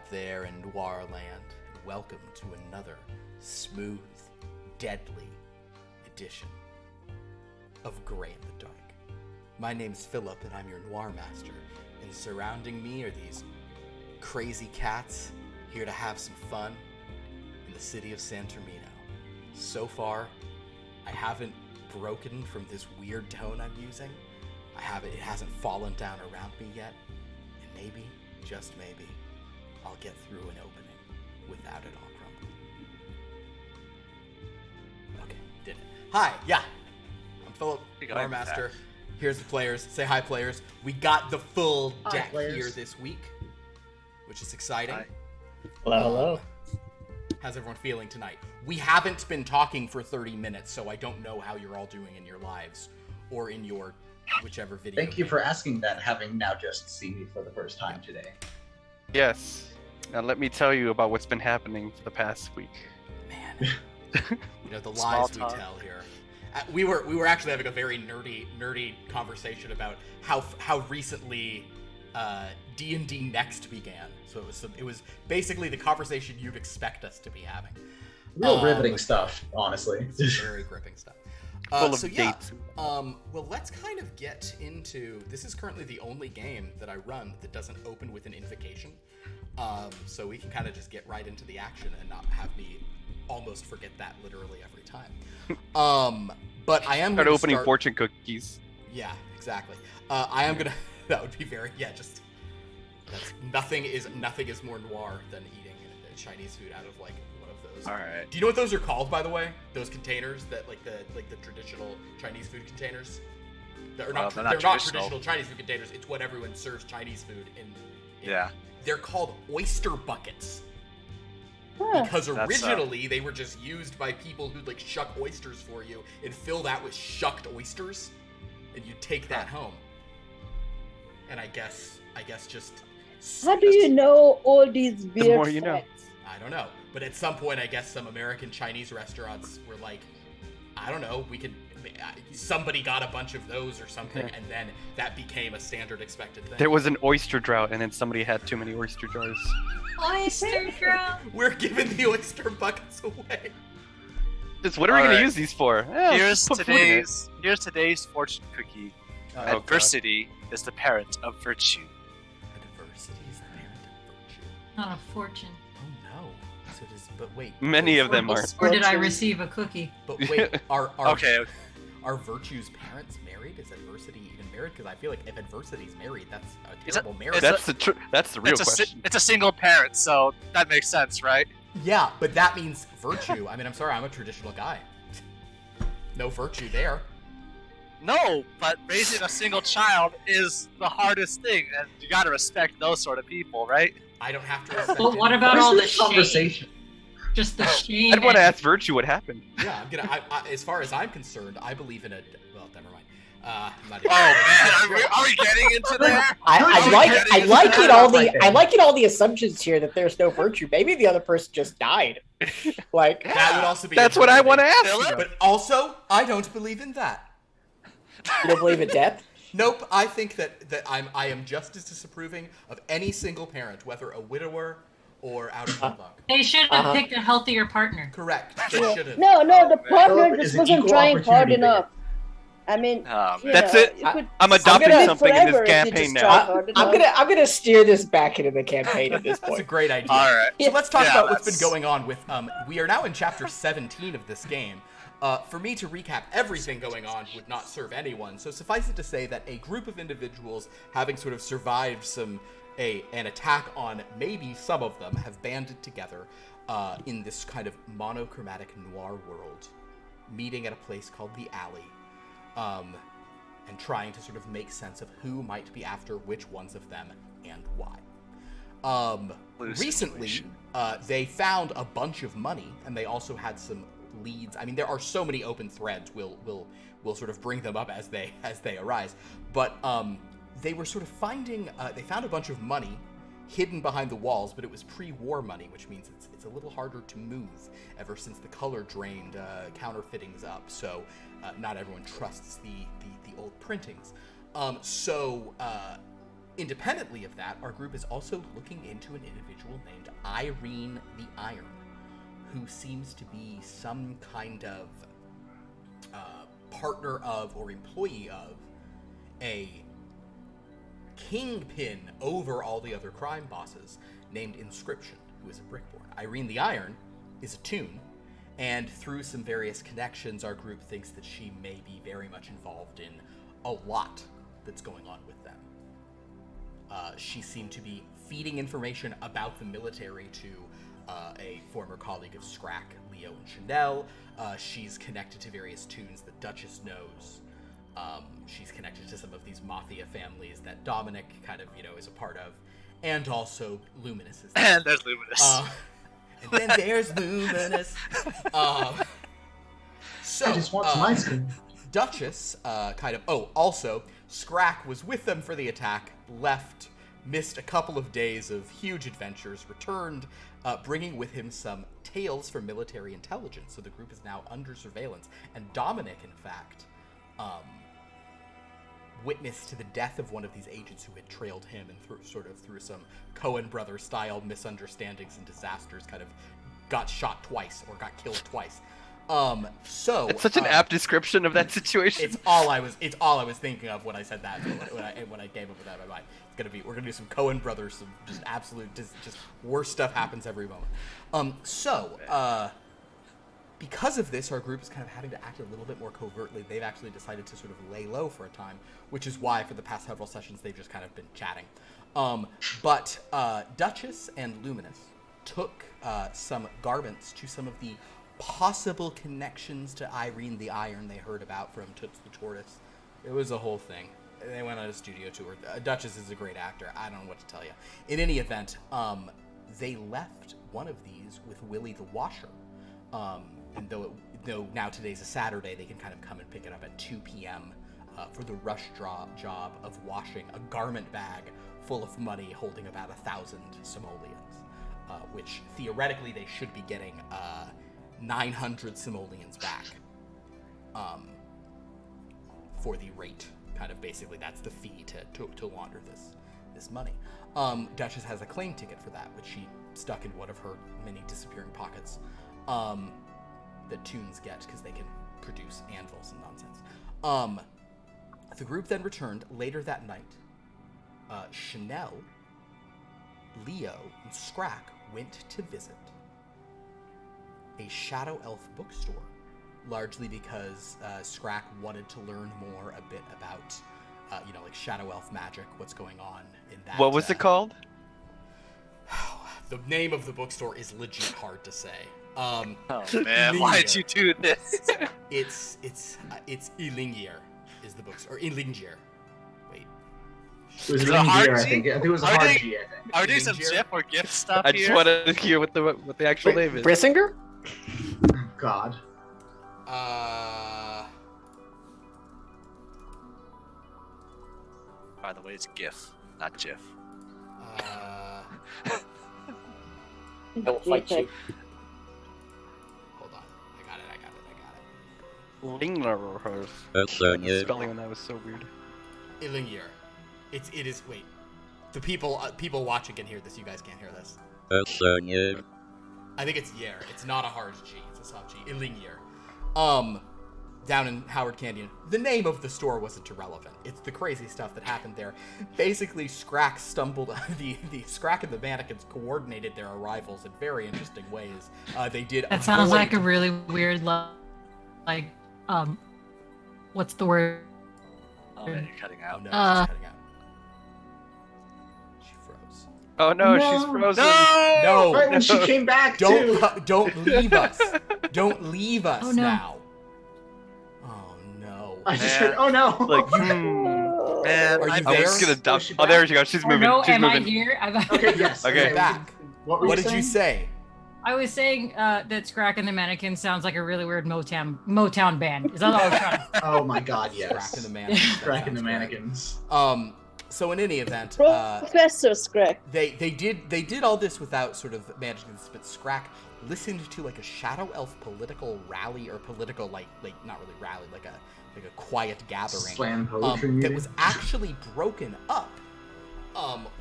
up there in Noir land, and welcome to another smooth, deadly edition of Grey in the Dark. My name's Philip, and I'm your Noir master, and surrounding me are these crazy cats here to have some fun in the city of San Termino. So far, I haven't broken from this weird tone I'm using. It hasn't fallen down around me yet, and maybe, just maybe, I'll get through an opening without it all crumbling. Okay, did it. Hi, yeah, I'm Philip, Noir master. Here's the players. Say hi, players. We got the full deck here this week, which is exciting. Hi. Hello. How's everyone feeling tonight? We haven't been talking for 30 minutes, so I don't know how you're all doing in your lives or in your whichever video. Thank you for asking that, having now just seen me for the first time today. Yes. Now let me tell you about what's been happening for the past week. Man, the lies we tell here. We were actually having a very nerdy conversation about how recently D&D Next began. So it was basically the conversation you'd expect us to be having. Real riveting stuff, honestly. Very gripping stuff. Full of dates. Well, let's kind of get into. This is currently the only game that I run that doesn't open with an invocation. So we can kind of just get right into the action and not have me almost forget that literally every time. But I am start opening fortune cookies. Yeah, exactly. I am gonna. That would be very just. Nothing is more noir than eating Chinese food out of like one of those. All right. Do you know what those are called, by the way? Those containers that like the traditional Chinese food containers. They're not traditional Chinese food containers. It's what everyone serves Chinese food in. Yeah. They're called oyster buckets. Huh. Because originally they were just used by people who'd like shuck oysters for you and fill that with shucked oysters, and you take that home. And I guess just. How do you know all these weird The more you know. facts? I don't know, but at some point, I guess some American Chinese restaurants were like, I don't know, somebody got a bunch of those or something, and then that became a standard expected thing. There was an oyster drought, and then somebody had too many oyster jars. Oyster drought. We're giving the oyster buckets away. Just what are we going to use these for? Here's today's fortune cookie. Adversity is the parent of virtue. Adversity is the parent of virtue. Not a fortune. Oh no. So does, but wait. Many of them are. Or did I receive a cookie? But wait, are virtue's parents married? Is adversity even married? Because I feel like if adversity's married, that's a terrible marriage. That's the real question. It's a single parent, so that makes sense, right? Yeah, but that means virtue. I mean, I'm sorry, I'm a traditional guy. No virtue there. No, but raising a single child is the hardest thing, and you gotta respect those sort of people, right? I don't have to respect But what about all the conversation? shame? Just the shame. I'd want to ask Virtue what happened. Yeah, as far as I'm concerned, I believe in well, never mind. I'm not Man, are we getting into that? I like it all the assumptions here that there's no virtue. Maybe the other person just died. Like that would also be. That's what I want to ask you. But also, I don't believe in that. You don't believe in death? Nope. I think that I am just as disapproving of any single parent, whether a widower or out of wedlock. They should have picked a healthier partner. Correct. They should have. No, the partner It's just an wasn't equal trying hard opportunity enough. I mean, That's it. I'm adopting something in this campaign now. I'm gonna steer this back into the campaign at this That's a point. great idea. All right. So let's talk about what's been going on with. We are now in chapter 17 of this game. For me to recap everything going on would not serve anyone, so suffice it to say that a group of individuals, having sort of survived an attack on maybe some of them, have banded together in this kind of monochromatic noir world, meeting at a place called the Alley, and trying to sort of make sense of who might be after which ones of them and why. Recently, they found a bunch of money, and they also had some leads. I mean, there are so many open threads. We'll sort of bring them up as they arise. But they were sort of finding. They found a bunch of money hidden behind the walls, but it was pre-war money, which means it's a little harder to move ever since the color drained counterfeiting's up. So not everyone trusts the old printings. So Independently of that, our group is also looking into an individual named Irene the Iron, who seems to be some kind of partner of or employee of a kingpin over all the other crime bosses named Inscription, who is a Brickborn. Irene the Iron is a toon, and through some various connections, our group thinks that she may be very much involved in a lot that's going on with them. She seemed to be feeding information about the military to a former colleague of Scrakk, Leo and Sha'Nehl. She's connected to various toons that Duchess knows. She's connected to some of these mafia families that Dominic kind of, is a part of. And also Luminus is there. And there's Luminus. And then there's Luminus. So, I just want some ice cream. Duchess, also, Scrakk was with them for the attack, left, missed a couple of days of huge adventures, returned, bringing with him some tales from military intelligence. So the group is now under surveillance. And Dominic, in fact, witness to the death of one of these agents who had trailed him and through some Coen brother style misunderstandings and disasters kind of got shot twice or got killed twice. It's such an apt description of that situation. It's all I was thinking of when I said that, when I came up with that in my mind. We're gonna do some Coen brothers, some just absolute, just worse stuff happens every moment. Because of this, our group is kind of having to act a little bit more covertly. They've actually decided to sort of lay low for a time, which is why for the past several sessions they've just kind of been chatting. But Duchess and Luminus took some garments to some of the possible connections to Irene the Iron they heard about from Toots the Tortoise. It was a whole thing. They went on a studio tour. Duchess is a great actor. I don't know what to tell you. In any event, they left one of these with Willie the Washer. And though now today's a Saturday, they can kind of come and pick it up at 2 p.m. For the rush job of washing a garment bag full of money holding about 1,000 simoleons, which theoretically they should be getting 900 simoleons back for the rate. Kind of basically that's the fee to launder this money. Duchess has a claim ticket for that, which she stuck in one of her many disappearing pockets. That toons get because they can produce anvils and nonsense. The group then returned later that night. Sha'Nehl, Leo, and Scrakk went to visit a Shadow Elf bookstore, largely because Scrakk wanted to learn more a bit about, like Shadow Elf magic, what's going on in that. What was it called? The name of the bookstore is legit hard to say. Oh man, why'd you do this? It's Ilingir is the bookstore, or Ilingir. Wait. It was Is an it a hard year, I G? think. I think it was a Are hard they- G, I think. Are we doing some Ilingir? GIF or GIF stuff I just here? want to hear what the actual name is. Brissinger? God. By the way, it's GIF, not GIF. I'll fight you. Hold on. I got it. Lingler. Spelling on that was so weird. Ilingir. It is. Wait. The people watching can hear this. You guys can't hear this. I think it's Yer. It's not a hard G. It's a soft G. Ilingir. Down in Howard Canyon. The name of the store wasn't irrelevant. It's the crazy stuff that happened there. Basically, Scrakk stumbled. The Scrakk and the mannequins coordinated their arrivals in very interesting ways. They did. That sounds avoid- like a really weird, what's the word? Oh man, you're cutting Oh out. no, she's cutting out. She froze. Oh no, No. she's frozen. No. Right when she came back, too. Don't leave us. Don't leave us Oh, no. now. Oh no. I just Man. heard, oh no. Like, Man, Are you I there? was gonna dump. Is she Oh, there back? she goes. She's Oh, moving. no, She's am I moving. here? Okay, yes. Okay. Back. What were What you did you saying? say? I was saying that Scrakk and the Mannequin sounds like a really weird Motown band. Is that all I was trying to Oh my god, Scrakk yes. and the mannequins. That Scrakk and the sounds mannequins. great. So in any event, Professor Scrakk. they did all this without sort of managing this, but Scrakk listened to like a Shadow Elf political rally or political like not really rally, like a quiet gathering. Slam poetry That meeting. was actually broken up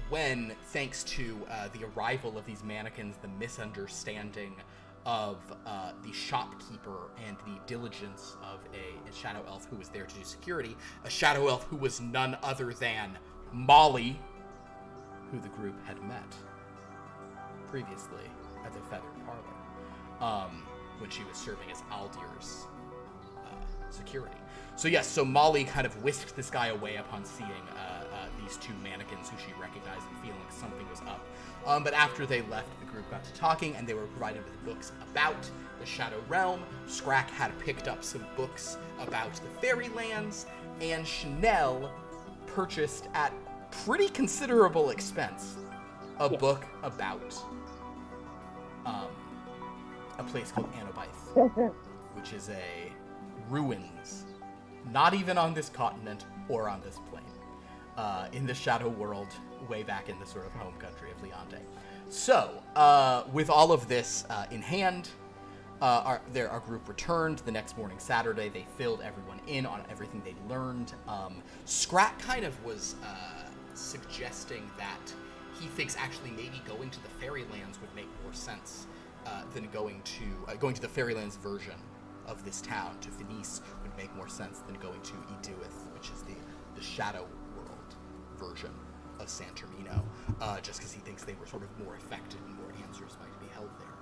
when, thanks to the arrival of these mannequins, the misunderstanding of the shopkeeper and the diligence of a shadow elf who was there to do security, a shadow elf who was none other than Molly, who the group had met previously at the Feathered Parlor, when she was serving as Aldir's security. So yes, so Molly kind of whisked this guy away upon seeing these two mannequins who she recognized and feeling like something was up. But after they left, the group got to talking, and they were provided with books about the Shadow Realm. Scrakk had picked up some books about the Fairylands, and Sha'Nehl purchased at pretty considerable expense a book about a place called Anobith, which is a ruins, not even on this continent or on this plane, in the Shadow World, way back in the sort of home country of Leonte. So, with all of this in hand, our group returned the next morning, Saturday. They filled everyone in on everything they learned. Scrakk kind of was suggesting that he thinks actually maybe going to the Fairylands would make more sense than going to the Fairylands version of this town. To Venice would make more sense than going to Iduith, which is the Shadow World version of San Termino, just because he thinks they were sort of more effective and more answers might be held there.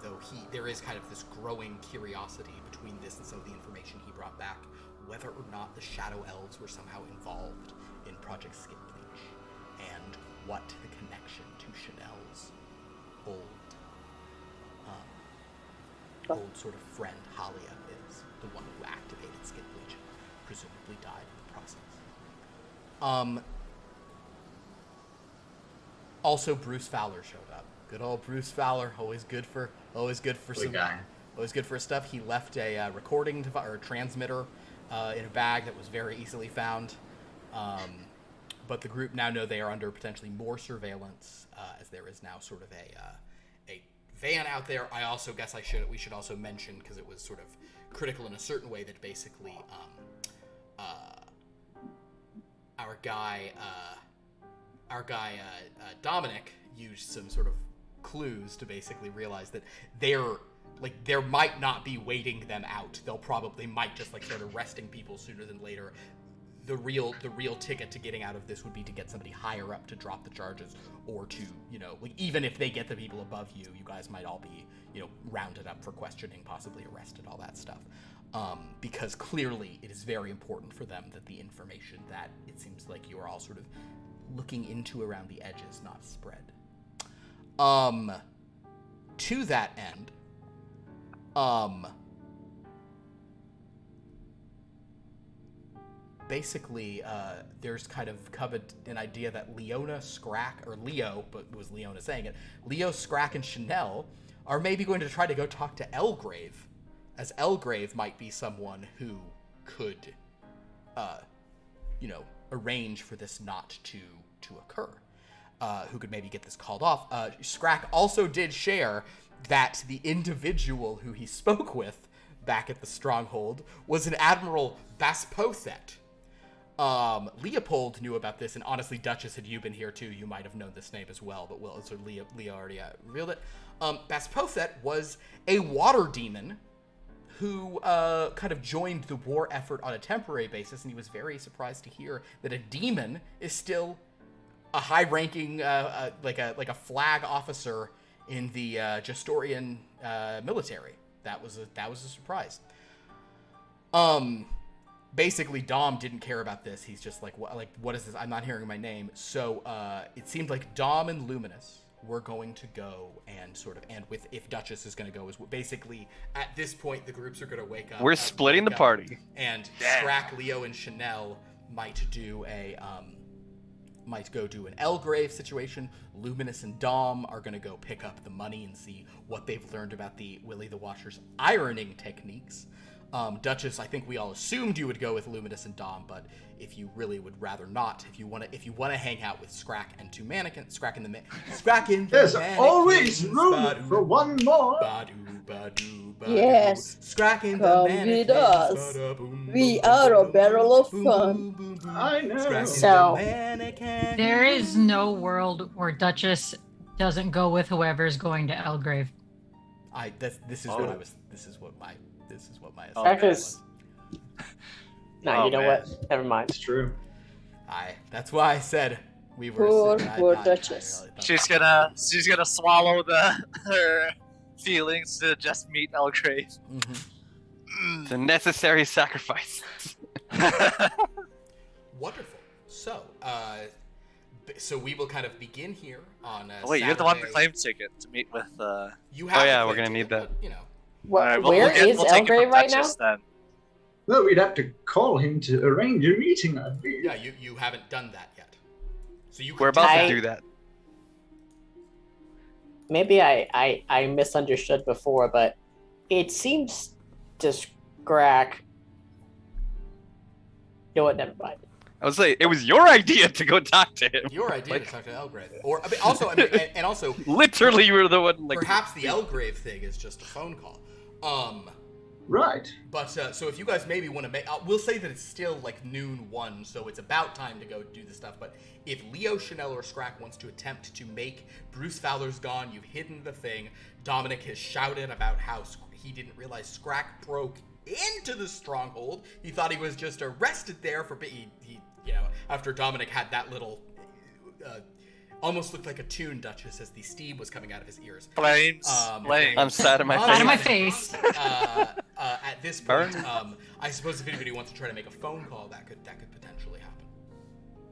Though there is kind of this growing curiosity between this and some of the information he brought back, whether or not the Shadow Elves were somehow involved in Project Skipleech, and what the connection to Sha'Nehl's old sort of friend Halia is, the one who activated Skipleech, presumably died in the process. Also, Bruce Fowler showed up. Good old Bruce Fowler, always good for stuff. He left a recording device or a transmitter in a bag that was very easily found. But the group now know they are under potentially more surveillance, as there is now sort of a van out there. I also guess we should also mention, because it was sort of critical in a certain way, that basically our guy Dominic used some sort of clues to basically realize that there might not be waiting them out. They might just start arresting people sooner than later. The real ticket to getting out of this would be to get somebody higher up to drop the charges, or to, even if they get the people above you, you guys might all be, rounded up for questioning, possibly arrested, all that stuff. Because clearly it is very important for them that the information that it seems like you are all sort of looking into around the edges not spread. To that end, basically, there's kind of an idea that Leona, Scrakk, or Leo, but it was Leona saying it, Leo, Scrakk, and Sha'Nehl are maybe going to try to go talk to Elgrave, as Elgrave might be someone who could, arrange for this not to occur, who could maybe get this called off. Scrakk also did share that the individual who he spoke with back at the Stronghold was an Admiral Baspothet. Leopold knew about this, and honestly, Duchess, had you been here too, you might have known this name as well, but Leo already revealed it. Baspothet was a water demon who kind of joined the war effort on a temporary basis, and he was very surprised to hear that a demon is still a high-ranking, like a flag officer in the Gestorian military. That was a surprise. Basically, Dom didn't care about this. He's just what is this? I'm not hearing my name. So it seemed like Dom and Luminus were going to go and if Duchess is going to go, is basically at this point the groups are going to wake up. We're splitting the party. And Scrakk, Leo, and Sha'Nehl might go do an Elgrave situation. Luminus and Dom are going to go pick up the money and see what they've learned about the Willie the Watcher's ironing techniques. Duchess, I think we all assumed you would go with Luminus and Dom, but if you really would rather not, if you want to hang out with Scrakk and two mannequins, Scrakk and the There's mannequins, always room ba-doo, for one more. ba-doo, ba-doo, ba-doo. Yes. Scrakk and the Come mannequins, with us. ba-da-boom, We boom, are a boom, barrel of boom, fun. boom, boom, boom. I know. Scrakk and So- the mannequins. There is no world where Duchess doesn't go with whoever's going to Elgrave. This is what my Oh, Scrakk assumption is- was. No, Oh, you know man. what? Never mind. It's true. That's why I said we were. Poor Duchess. She's gonna swallow her feelings to just meet Elgrave. It's a necessary sacrifice. Wonderful. So, so we will kind of begin here on. Wait, you're the one with the Saturday. claim ticket to meet with. You have. Oh, yeah, the we're claim gonna need ticket, that. but, Alright, Where is we'll take it Elgrave from right now? Duchess then. Well, we'd have to call him to arrange a meeting, I believe. Yeah, you haven't done that yet. So you. We're could about I- to do that. Maybe I misunderstood before, but it seems to Scrakk. You know what? Never mind. I would say it was your idea to go talk to him. Your idea Like- to talk to Elgrave, or I mean, also, I mean, and also, Literally, you were the one like. perhaps the Elgrave thing is just a phone call. Right. But so if you guys maybe want to make, we'll say that it's still like noon 1, so it's about time to go do the stuff. But if Leo, Sha'Nehl, or Scrakk wants to attempt to make Bruce Fowler's gone, you've hidden the thing. Dominic has shouted about how he didn't realize Scrakk broke into the stronghold. He thought he was just arrested there for he after Dominic had that little. Almost looked like a tune, Duchess, as the steam was coming out of his ears. Flames. Flames. I'm sad at my Out of my face. face. At this point, Burn. I suppose if anybody wants to try to make a phone call, that could potentially happen.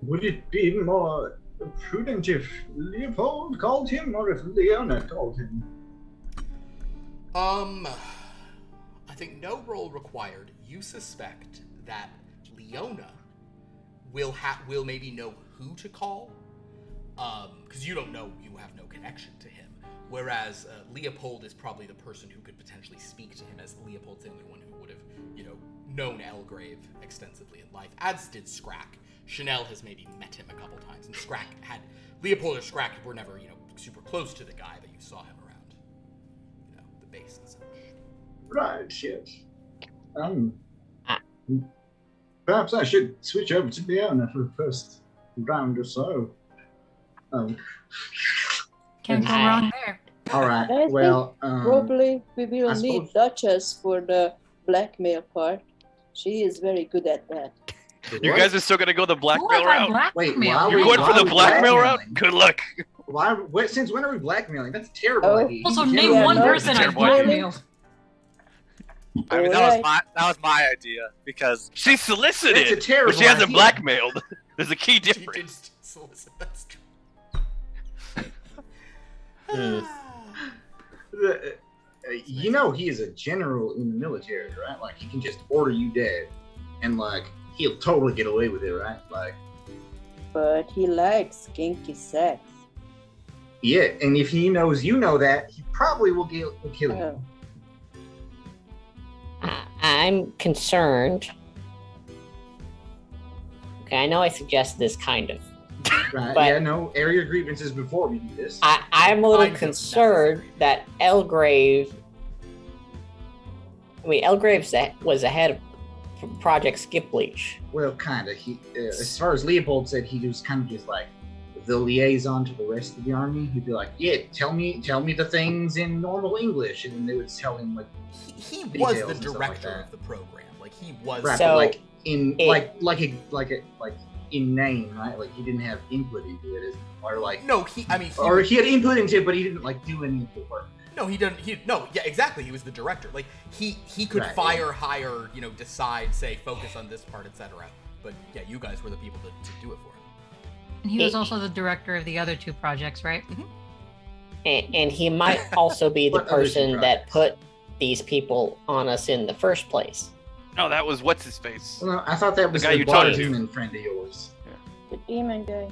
Would it be more prudent if Leopold called him or if Leona called him? I think no role required. You suspect that Leona will maybe know who to call, because you don't know, you have no connection to him. Whereas Leopold is probably the person who could potentially speak to him, as Leopold's the only one who would have, known Elgrave extensively in life, as did Scrakk. Sha'Nehl has maybe met him a couple times, and Leopold or Scrakk were never, super close to the guy, but you saw him around, the base and such. Right, yes. Perhaps I should switch over to Leona for the first round or so. Can't go wrong there. All right. I Well, Probably we will I need suppose- Duchess for the blackmail part. She is very good at that. You guys are still gonna go the Who blackmail have I route? Wait, blackmailed? why You're we- going for why the we blackmail route? blackmailing? Good luck. Since when are we blackmailing? That's a terrible Oh. idea. Also, You name can't- one no, person I terrible. blackmailed. I mean, Alright. that was my idea because She solicited, That's a terrible but she hasn't idea. blackmailed. There's a key She did difference. solicit, that's true. You know he is a general in the military, right? Like he can just order you dead, and like he'll totally get away with it, right? Like, But he likes kinky sex. yeah. And if he knows you know that, he probably will kill you. Oh. I'm concerned. Okay, I know I suggested this kind of. Right? But- Yeah. No, air your grievances before we do this. I'm a little Kind of concerned necessary. that Elgrave. I mean, Elgrave was ahead of Project Skip Leech. Well, kind of. He, as far as Leopold said, he was kind of just like the liaison to the rest of the army. He'd be like, "Yeah, tell me the things in normal English," and then they would tell him like, He was Details the and stuff like director that. of the program. Like he was. right, So- but like in it- like in name, right? Like he didn't have input into it, or like, No, he or he had input into it, but he didn't like do any of the work. No, he didn't. Yeah, exactly. He was the director. Like he could Right, fire, hire, decide, say, focus on this part, etc. But yeah, you guys were the people to do it for him. And he was also the director of the other 2 projects, right? And he might also be the What other person that projects? put these people on us in the first place. No, that was what's his face. Well, no, I thought that was guy the you talked to. demon friend of yours. The demon guy.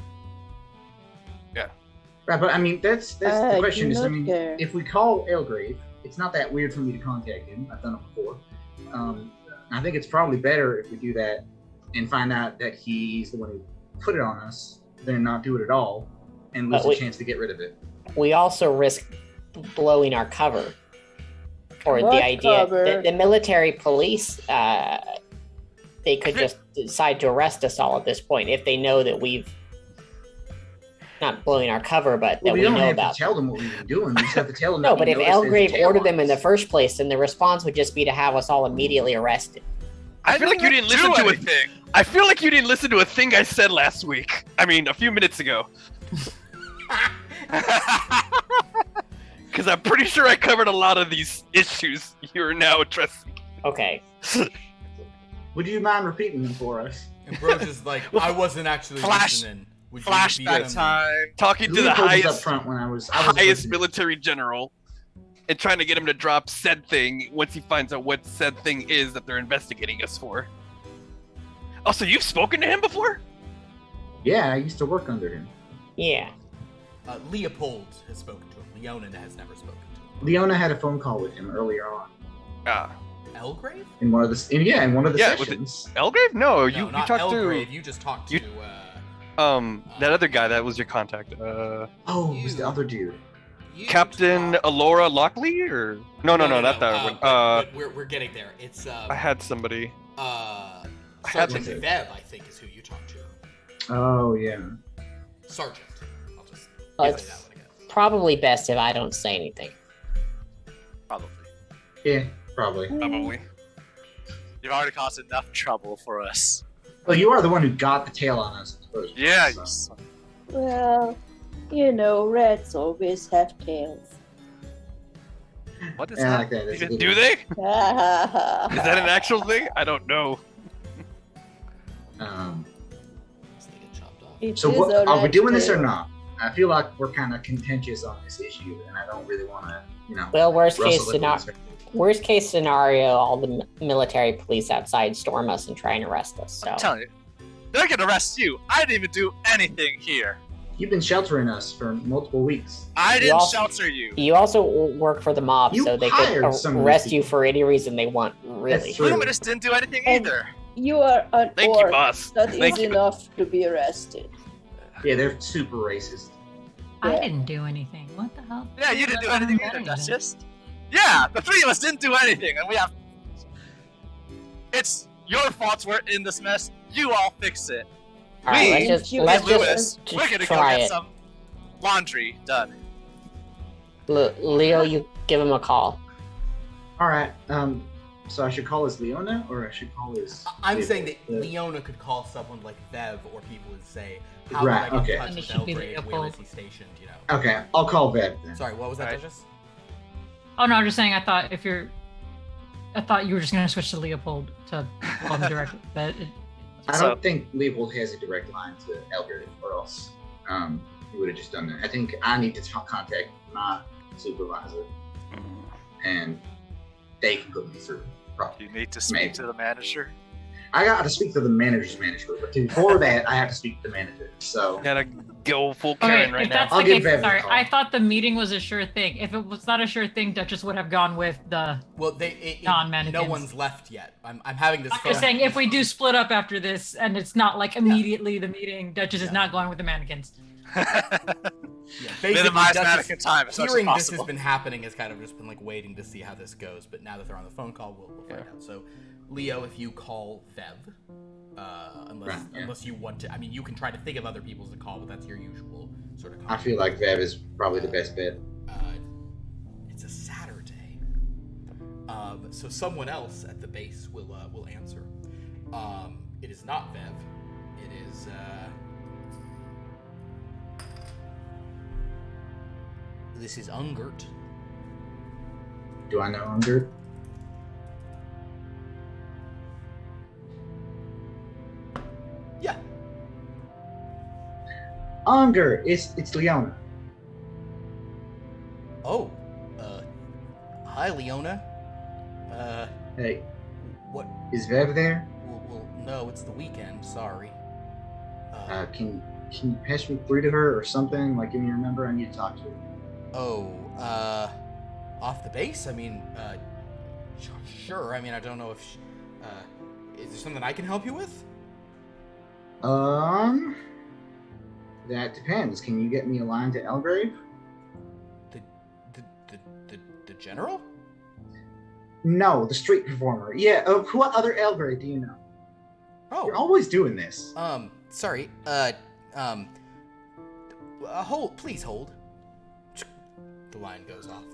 Right, but I mean, that's the I question do is, I not mean, care. if we call Elgrave, it's not that weird for me to contact him. I've done it before. I think it's probably better if we do that and find out that he's the one who put it on us than not do it at all and lose a chance to get rid of it. We also risk blowing our cover. Or What the idea cover? the military police, they could just decide to arrest us all at this point if they know that we've not blowing our cover, but that Well, we we don't know have about. to tell them what we've been doing. We just have to tell them. No, that but we if noticed there's a Elgrave tail ordered on them in the us. first place, then the response would just be to have us all immediately arrested. I feel like you didn't listen to it. anything. I feel like you didn't listen to a thing I said last week. I mean, a few minutes ago. Because I'm pretty sure I covered a lot of these issues you're now addressing. Okay. Would you mind repeating them for us? And Bro's just like, I wasn't actually listening. Would you repeat Flashback them? time. Talking to the Leopold was up highest front when I was highest listening. military general and trying to get him to drop said thing once he finds out what said thing is that they're investigating us for. Also, you've spoken to him before? Yeah, I used to work under him. Yeah. Leopold has spoken to him. Leona has never spoken to him. Leona had a phone call with him earlier on Elgrave? in one of the Yeah, was it- sessions. Elgrave? No, No, you not talked Elgrave. You just talked to. you- that other guy that was your contact. Oh, it was the other dude. you Captain talked- Alora Lockley or no, not that one. but we're getting there. It's I had somebody. had Sergeant something. Vev, I think, is who you talked to. Oh yeah. Sergeant. I'll just Well, say it's that one again. probably best if I don't say anything. Probably. Yeah, probably. Probably. You've already caused enough trouble for us. Well, you are the one who got the tail on us. in the first place, Yeah, so. you son. Well, you know, rats always have tails. What is Yeah, I that? like that. That's a good Do one. they? Is that an actual thing? I don't know. So they get chopped off. It So is what, a are we rat doing this or tail. not? I feel like we're kind of contentious on this issue, and I don't really want to, Well, worst case wrestle it scenario. Worst case scenario, all the military police outside storm us and try and arrest us. So I'm telling you, they're gonna arrest you. I didn't even do anything here. You've been sheltering us for multiple weeks. I didn't also- shelter you. you also work for the mob, You so they hired could some of these arrest you people. for any reason they want. Really. true. Luminus didn't do anything And- either. You are an Thank you, orc. boss. That Thank is you. enough to be arrested. Yeah, they're super racist. I Yeah. didn't do anything. What the hell? Yeah, you didn't do I anything haven't either, done anything. Duchess. Yeah, the three of us didn't do anything, and we have. It's your fault we're in this mess. You all fix it. All right, We- let's you just did Lewis, just we're gonna go try get it. some laundry done. Leo, you give him a call. All right. So I should call this Leona, or I should call this. I'm saying that the- Leona could call someone like Vev, or people would say, how Right, did I get okay. in touch And it with should be Elgrave? Where Leopold. is he stationed? You know. Okay, I'll call Vev then. Sorry, what was that, Alright. Duchess? Oh no, I'm just saying. I thought you were just gonna switch to Leopold to call him directly, but I So- don't think Leopold has a direct line to Elgert, or else he would have just done that. I think I need to contact my supervisor, and they can put me through. Probably. You need to speak Maybe. to the manager. I got to speak to the manager's manager, but before that, I have to speak to the manager. So Gotta go full okay. Karen right if now. that's I'll the give case, Bev a sorry. call. I thought the meeting was a sure thing. If it was not a sure thing, Duchess would have gone with the. Well, no Non-mannequins. one's left yet. I'm having this. I'm just saying, if we do split up after this, and it's not like immediately the meeting, Duchess is Yeah. not going with the mannequins. basically, Minimize Duchess, mannequin time as much as hearing this has possible. been happening has kind of just been like waiting to see how this goes. But now that they're on the phone call, we'll find out. So, Leo, if you call Vev, Right, yeah. unless you want to, I mean, you can try to think of other people to call, but that's your usual sort of. I feel like Vev is probably the best bet. It's a Saturday, so someone else at the base will answer. It is not Vev. It is. This is Ungert. Do I know Ungert? Yeah. Ungert, it's Leona. Oh. Hi, Leona. Hey, What? is Vev there? Well, no, it's the weekend. Sorry. Can you pass me through to her or something? Like, give me your number. I need to talk to her. Oh, off the base? I mean, Sure. I mean, I don't know if... is there something I can help you with? That depends. Can you get me a line to Elgrave? The general? No, the street performer. Yeah, what other Elgrave do you know? Oh. You're always doing this. Sorry. Hold. Please hold. The line goes off.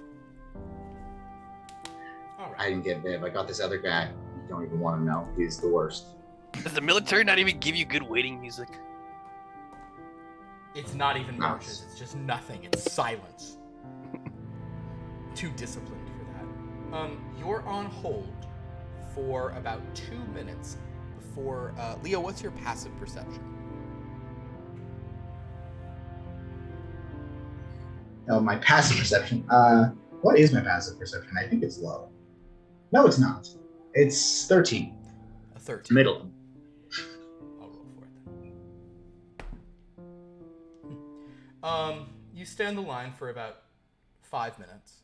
All right. I didn't get Viv. I got this other guy. You don't even want to know. He's the worst. Does the military not even give you good waiting music? It's not even marches. It's just nothing. It's silence. Too disciplined for that. You're on hold for about 2 minutes before... Leo, what's your passive perception? Oh, my passive perception. What is my passive perception? I think it's low. No, it's not. It's 13. A 13. Middle. I'll roll for it. You stand the line for about 5 minutes.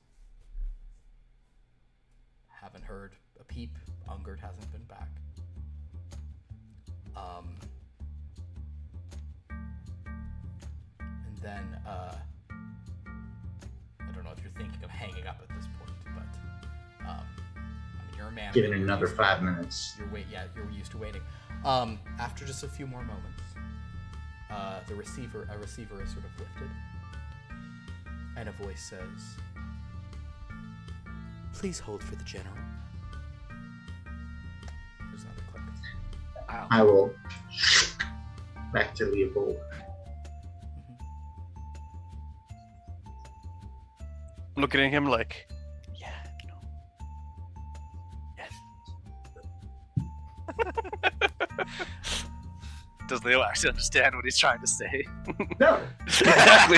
Haven't heard a peep. Ungert hasn't been back. And then, I don't know if you're thinking of hanging up at this point, but, I mean, you're a man. Give it another 5 minutes. You're used to waiting. After just a few more moments, a receiver is sort of lifted, and a voice says, "Please hold for the general." There's another click. Wow. I will back to Leopold. I'm looking at him like, yeah, no. Yes. Does Leo actually understand what he's trying to say? No. Exactly.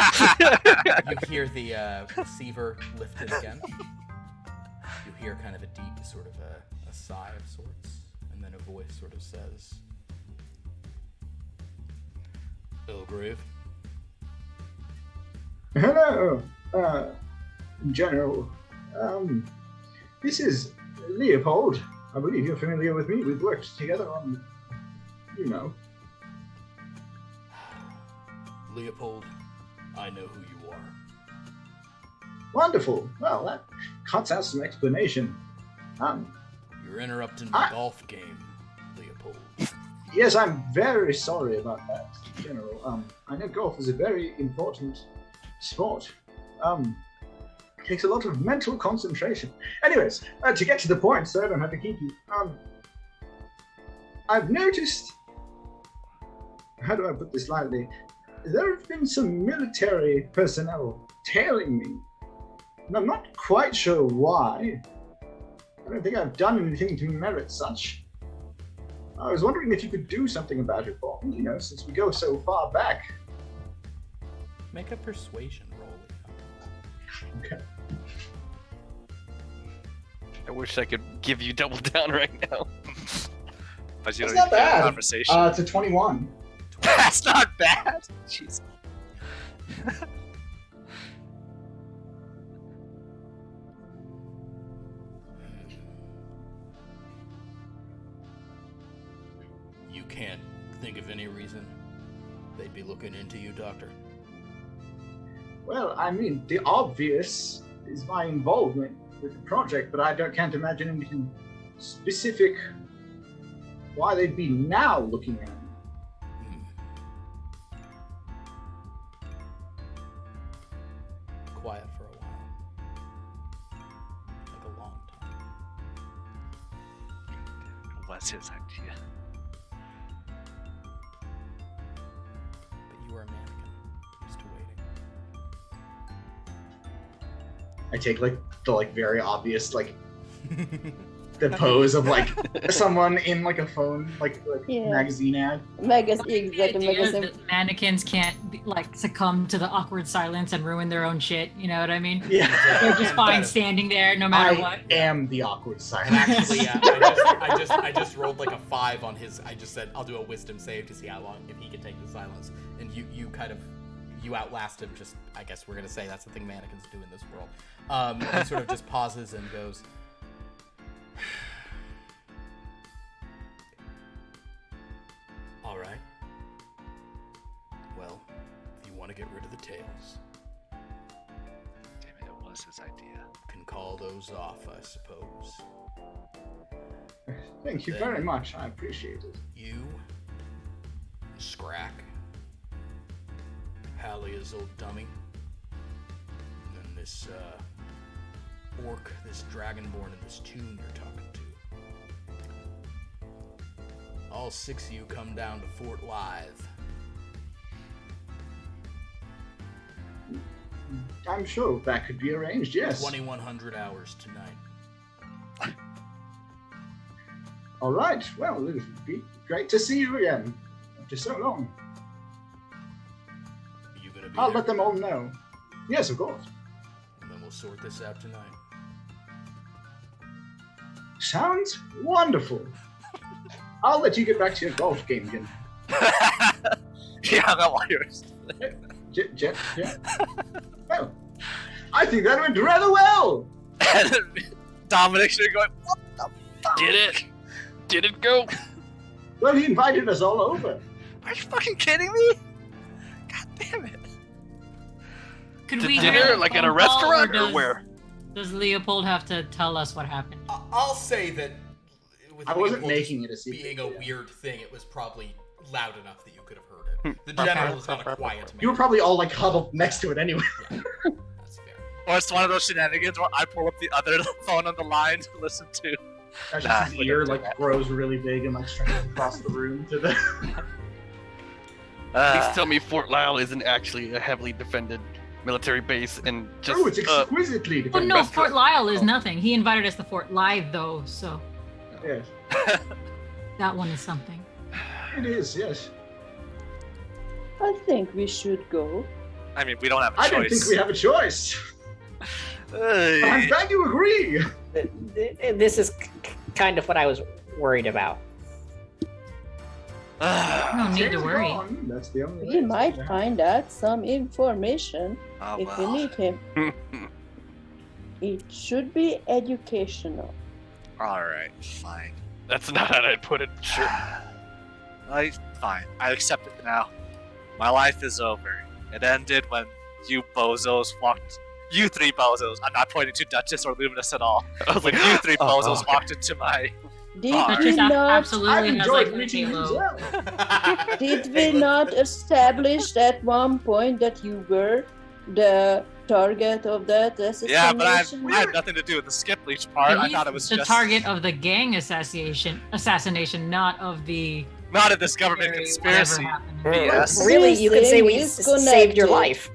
You hear the receiver lifted again. You hear kind of a deep sort of a sigh of sorts, and then a voice sort of says, "Elgrave." Hello, General. This is Leopold. I believe you're familiar with me. We've worked together on, Leopold, I know who you are. Wonderful. Well, that cuts out some explanation. You're interrupting my golf game, Leopold. Yes, I'm very sorry about that, General. I know golf is a very important sport. Takes a lot of mental concentration. Anyways, to get to the point, so I don't have to keep you. I've noticed, how do I put this lightly? There have been some military personnel tailing me. And I'm not quite sure why. I don't think I've done anything to merit such. I was wondering if you could do something about it for me, since we go so far back. Make a persuasion roll. Okay. I wish I could give you double down right now. But you That's don't not even have a bad. conversation. It's a 21. That's not bad. Jeez. You can't think of any reason they'd be looking into you, Doctor? Well, I mean, the obvious is my involvement with the project, but I can't imagine anything specific why they'd be now looking at me. Quiet for a while. Like a long time. What's his idea? But you are a mannequin, used to waiting. I take the very obvious the pose of someone in a phone Yeah. magazine ad. Magazine, The like a idea magazine. that mannequins can't succumb to the awkward silence and ruin their own shit. You know what I mean? Yeah. They're just fine standing there no matter what. I am the awkward And silence. actually, I just rolled a 5 on his. I just said I'll do a wisdom save to see how long if he can take the silence. And you outlast him. Just I guess we're gonna say that's the thing mannequins do in this world. He sort of just pauses and goes, right. Well, if you want to get rid of the tails, Damn it, it was his idea. can call those off, I suppose. Thank you very much. I appreciate it. You, Scrakk, Hallia's old dummy, and then this orc, this dragonborn, and this tune you're talking to. All 6 of you come down to Fort Lithe. I'm sure that could be arranged, yes. 2100 hours tonight. All right. Well, it would be great to see you again after so long. Are you gonna be I'll there? let them all know. Yes, of course. And then we'll sort this out tonight. Sounds wonderful. I'll let you get back to your golf game again. Yeah, that was. Jet, yeah. Well, I think that went rather well. And Dominic should going, what the fuck? Did it? Did it go? Well, he invited us all over. Are you fucking kidding me? God damn it. Could To we dinner, hear like the at a phone call, restaurant, or does- where? Does Leopold have to tell us what happened? I'll say that with I wasn't Leopold making it a secret. being a yeah. weird thing, it was probably loud enough that you could have heard it. The general is not a quiet man. You were probably all like huddled next to it anyway. Yeah, that's fair. Or it's one of those shenanigans where I pull up the other phone on the line to listen to. That's Nah, just his ear like grows really big and like stretches across the room to the. Please tell me Fort Lyle isn't actually a heavily defended military base and just. Oh, it's exquisitely Oh defended. no, restaurant. Fort Lyle is Oh. nothing. He invited us to Fort Lithe though, so Yes, that one is something. it is. Yes. I think we should go. I mean, we don't have a I choice. don't think we have a choice. Hey. I'm glad you agree. This is kind of what I was worried about. No need to Tails worry. gone. That's the only. We way. might find out some information Oh, if we well. need him. It should be educational. Alright, fine. That's not how I'd put it. Sure. Fine. I accept it now. My life is over. It ended when you bozos walked. You three bozos. I'm not pointing to Duchess or Luminus at all. I was When like, you three oh, bozos okay. walked into my. Did Alright. we Duchess not? I've absolutely has enjoyed like meeting you as Halo. well. Did we not establish at one point that you were the target of that assassination? Yeah, but I had nothing to do with the skip leech part. I He's thought it was the just target of the gang assassination, not of the not of this government whatever conspiracy. happened. BS. Really, you could say we Is saved your connected. life.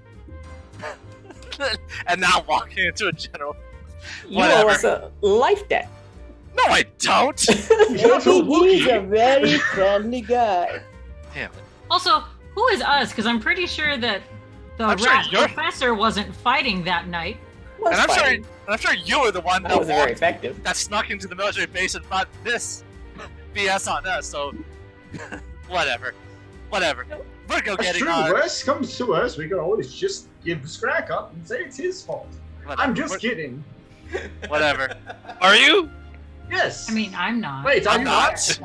And now walking into a general. You owe Whatever. us a life debt. No, I don't. You're so Maybe he's a wookie. very friendly guy. Damn it. Also, who is us? Because I'm pretty sure that the I'm sure rat you're- professor wasn't fighting that night. Was And fighting. I'm sure you were the one That that was very walked, effective. that snuck into the military base and brought this BS on us. So, whatever. We're go That's getting true. our. Worst comes to worst, we can always just give Scrakk up and say it's his fault. I'm just kidding. Whatever. Are you? Yes. I mean, I'm not. Wait, are I'm you not.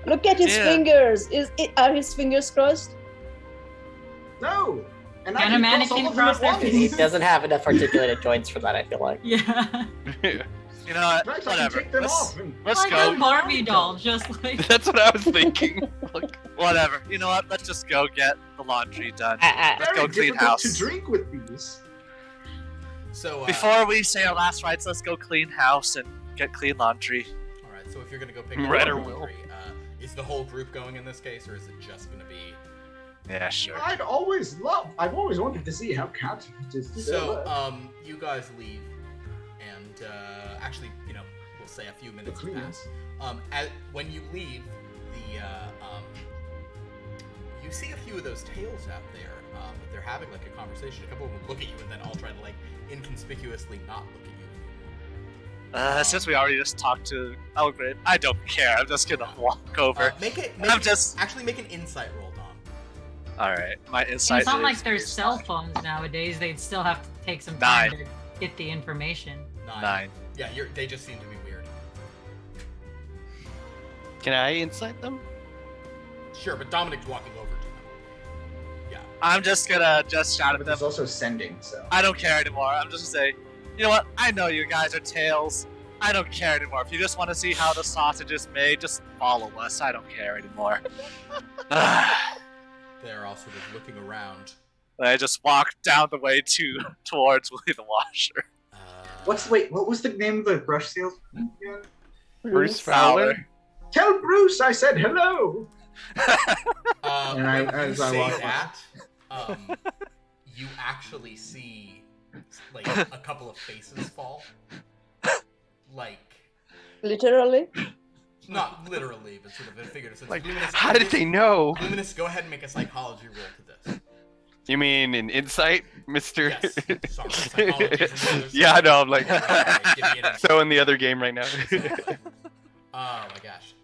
Look at his Yeah. fingers. Are his fingers crossed? No. And Can I a can cross mannequin all of them cross at their once. He doesn't have enough articulated joints for that, I feel like. Yeah. You know what? Right, I can Whatever. take them Let's, off. And let's Like go. a Barbie doll, just like. That's what I was thinking. Like, Whatever. You know what? Let's just go get the laundry done. Ah, Let's very go clean difficult house. to drink with these. So Before we say our last rites, let's go clean house and get clean laundry. all right. So if you're gonna go pick Right, up or laundry, is the whole group going in this case, or is it just gonna be? Yeah, sure. I've always wanted to see how cat it is. So you guys leave, and actually, you know, we'll say a few minutes clean pass. When you leave, you see a few of those tails out there. They're having like a conversation. A couple of them look at you, and then all try to like inconspicuously not look at you. Since we already just talked to Elgrid, I don't care. I'm just gonna walk over. Make I'm just- actually make an insight roll, Dom. Alright, my insight It's not like is- there's is cell 9. phones nowadays. They'd still have to take some time 9. to get the information. 9. Yeah, they just seem to be weird. can I incite them? Sure, but Dominic's walking over to them. Yeah. I'm just gonna shout at But them. there's also sending, so. I don't care anymore. I'm just gonna say, you know what? I know you guys are tails. I don't care anymore. If you just want to see how the sausage is made, just follow us. I don't care anymore. They're all sort of looking around. I just walked down the way towards Willie the Washer. What was the name of the brush salesman again? Bruce Fowler. Tell Bruce I said hello! And When you say walk that, you actually see like a couple of faces fall. Like, Literally? not literally, but sort of in figurative sense. Like, Luminus, how did they know? Luminus, go ahead and make a psychology roll to this. You mean an insight, Mister? Yes. Sorry, psychology is another Yeah, I know. I'm like Alright, give me an so in the other game right now. Oh my gosh.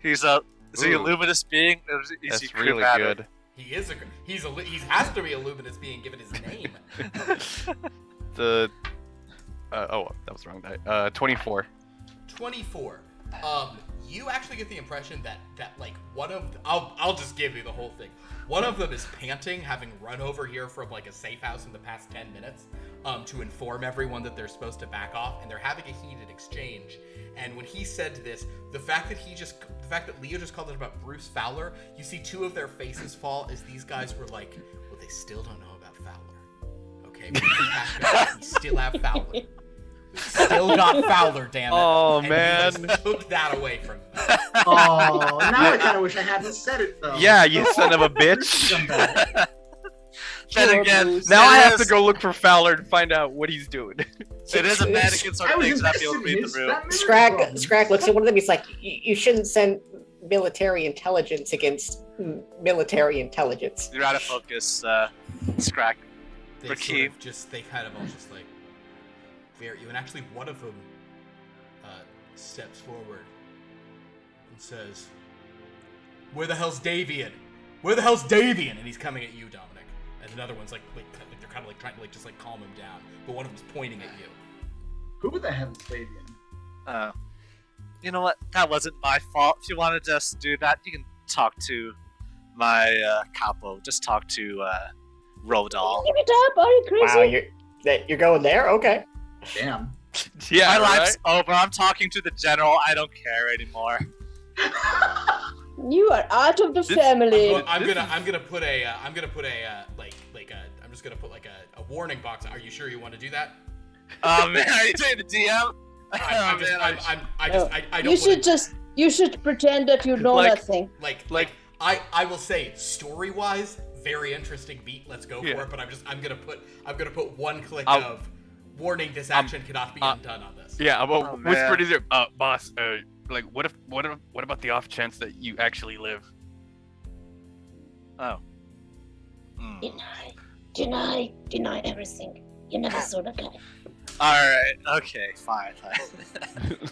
Is he a Ooh. luminous being? Or is he That's crew really matter? good. He has to be a luminous being given his name. The that was the wrong die. 24. 24. You actually get the impression that like one of I'll just give you the whole thing. One of them is panting, having run over here from like a safe house in the past 10 minutes, to inform everyone that they're supposed to back off, and they're having a heated exchange. And when he said this, the fact that Leo just called it about Bruce Fowler, you see two of their faces fall as these guys were like, well, they still don't know about Fowler. Okay, but we still have Fowler. We still got Fowler, damn it. Oh, And man. he just took that away from them. Oh, now I kind of wish I hadn't said it though. Yeah, you son of a bitch. Then Sure, again, Bruce. Now I have to is- go look for Fowler and find out what he's doing. It is a mannequin sort I of was thing, so I invested feel in read the his room. that Scrakk looks at one of them. He's like, you shouldn't send military intelligence against military intelligence. You're out of focus, Scrakk. They sort Brakkim. of just, they kind of all just like stare at you, and actually one of them steps forward and says, "Where the hell's Davian? Where the hell's Davian?" And he's coming at you, Dominic. And another one's like they're kind of like trying to like just like calm him down, but one of them's pointing at you. Who the hell is Fabian? You know what? That wasn't my fault. If you want to just do that, you can talk to my capo. Just talk to Rodal. Give it up, are you crazy? Wow, you're going there? Okay. Damn. Yeah, My right? life's over. I'm talking to the general. I don't care anymore. You are out of the This- family. I'm gonna put a warning box. Are you sure you want to do that? Oh man, are you doing the DM? I don't You should pretend that you know Like- nothing. I will say story wise, very interesting beat. Let's go Yeah. for it. But I'm gonna put one click I'll- of warning. This action cannot be undone on this. Yeah, I'm Oh, whisper man. to him, boss. Like, what about the off chance that you actually live? Oh. Deny everything. You never saw the guy. Alright, okay, fine.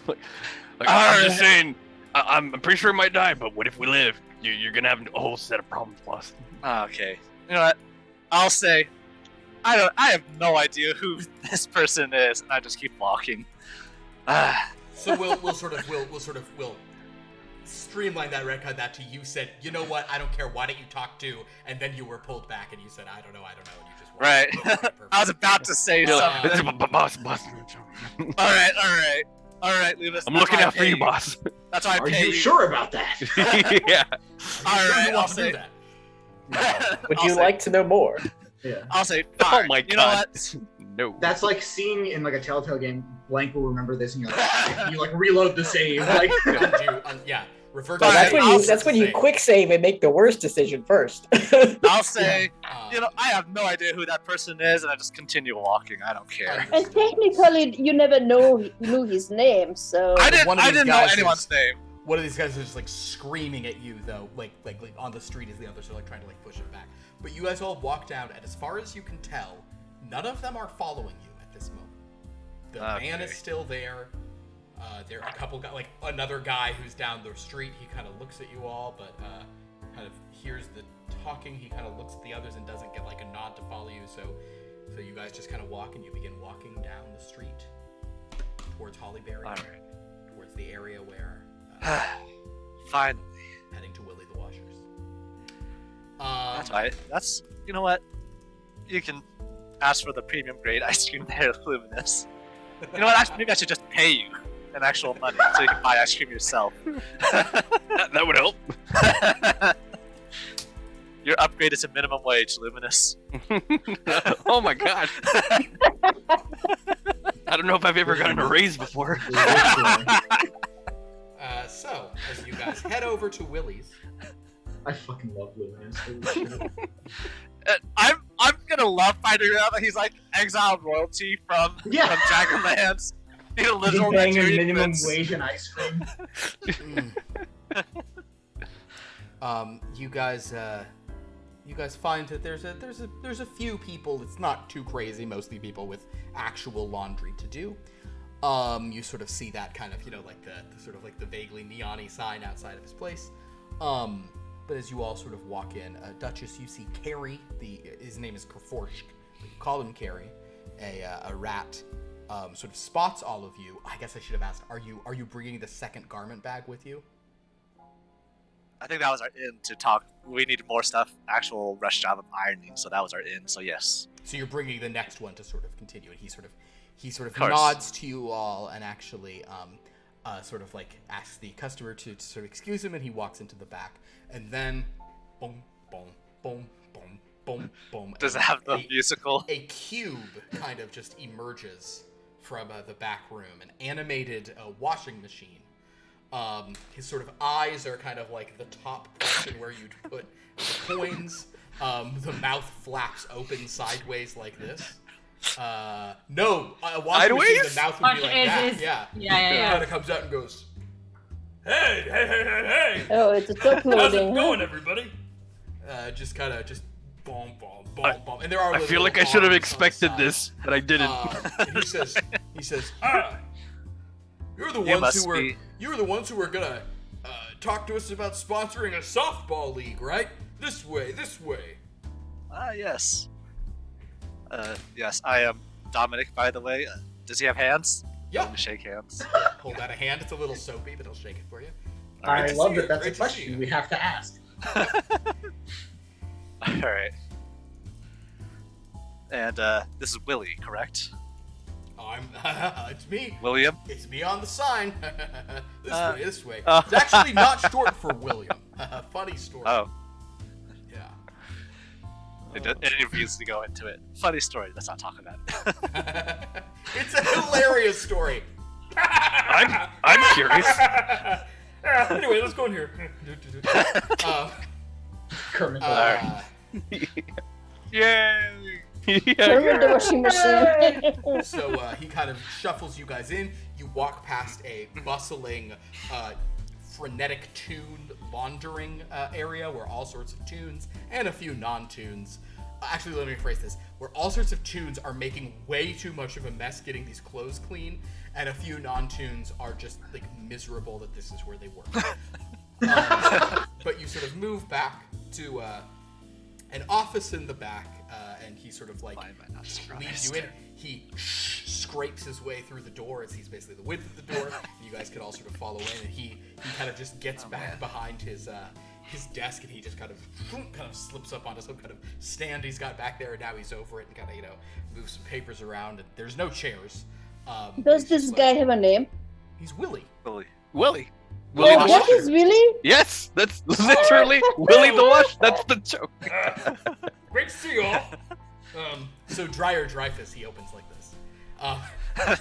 like, I'm just saying, I'm pretty sure it might die, but what if we live? You're gonna have a whole set of problems, boss. Okay. You know what? I'll say I have no idea who this person is, and I just keep walking. So we'll streamline that, record that to you said, you know what, I don't care, why don't you talk to, and then you were pulled back and you said, I don't know, and you just walked. Right. Okay, perfect. I was about to say You're something. like, boss. Alright, Luminus. I'm looking out for you, boss. That's why I Are pay you sure about that? Yeah. Are you sure Alright, you I'll want to do say. that? Would I'll you say- like to know more? Yeah. I'll say. Oh Fine. my You know god. what? No. That's like seeing in like a Telltale game, blank will remember this, and you're like, you like reload the save. Like, Revert No, to that's save. when you quick save and make the worst decision first. I'll say. Uh, You know, I have no idea who that person is, and I just continue walking. I don't care. And technically, you never knew his name, so. I didn't. one of I these didn't know guys anyone's is- name. one of these guys is just like screaming at you though, like on the street as the others are like trying to like push it back. But you guys all walk down, and as far as you can tell, none of them are following you at this moment. The van is still there. There are a couple guys, like another guy who's down the street. He kind of looks at you all, but kind of hears the talking. He kind of looks at the others and doesn't get like a nod to follow you. So you guys just kind of walk, and you begin walking down the street towards Hollyberry, All right. towards the area where Finally. heading to Willie That's right. That's, you know what? You can ask for the premium grade ice cream there at Luminus. You know what? Actually, maybe I should just pay you an actual money so you can buy ice cream yourself. That would help. Your upgrade is a minimum wage, Luminus. Oh my god. I don't know if I've ever gotten a raise before. So, as you guys head over to Willie's, I fucking love Luminus. Holy shit. I'm gonna love finding out that he's like exiled royalty from Dragonlands. He's a literal He's paying a Nigerian minimum prince. wage and ice cream. you guys find that there's a few people. It's not too crazy. Mostly people with actual laundry to do. You sort of see that kind of, like the sort of like the vaguely neon-y sign outside of his place. But as you all sort of walk in, Duchess, you see Carrie. His name is Kerforsk, but you call him Carrie. A rat sort of spots all of you. I guess I should have asked: Are you bringing the second garment bag with you? I think that was our in to talk. We needed more stuff, actual rush job of ironing, so that was our in. So yes. So you're bringing the next one to sort of continue, and he sort of course. nods to you all and actually sort of like asks the customer to sort of excuse him, and he walks into the back, and then boom, boom, boom, boom, boom, boom. Does it have the musical? A cube kind of just emerges from the back room, an animated washing machine. His sort of eyes are kind of like the top portion where you'd put the coins. The mouth flaps open sideways like this. No, a washing machine, the mouth would be like that. Yeah. Yeah. Kind of comes out and goes, hey. Oh, it's a top loading. How's it going, everybody? Just boom, boom. And there are. I feel like I should have expected this, but I didn't. And he says, you're the ones who were gonna talk to us about sponsoring a softball league, right? This way. Yes. Yes, I am Dominic, by the way. Does he have hands? Yeah. Let me shake hands. Hold out a hand. It's a little soapy, but he'll shake it for you. I love that that's Great a to see you. question we have to ask. Alright. And this is Willie, correct? It's me. William? It's me on the sign. This way. It's actually not short for William. Funny story. Oh. Yeah. It refuses to go into it. Funny story, let's not talk about it. It's a hilarious story. I'm curious. Anyway, let's go in here. Kermit. Yay! Kermit the washing machine. So he kind of shuffles you guys in. You walk past a bustling, frenetic tune laundering area where all sorts of tunes and a few non-tunes. Actually, let me rephrase this. Where all sorts of tunes are making way too much of a mess getting these clothes clean, and a few non-tunes are just like miserable that this is where they work. But you sort of move back to an office in the back, and he sort of like leads you in. He scrapes his way through the door as he's basically the width of the door. You guys could all sort of follow in, and he kind of just gets back behind his desk, and he just kind of slips up onto some kind of stand he's got back there, and now he's over it and kind of moves some papers around. And there's no chairs. Does this guy have a name? He's Willie. Willie. Oh, the that Washer. is Willie? Yes, that's literally Willie the Wash. That's the joke. Great to see you all. So Dryer Dreyfus, he opens like this.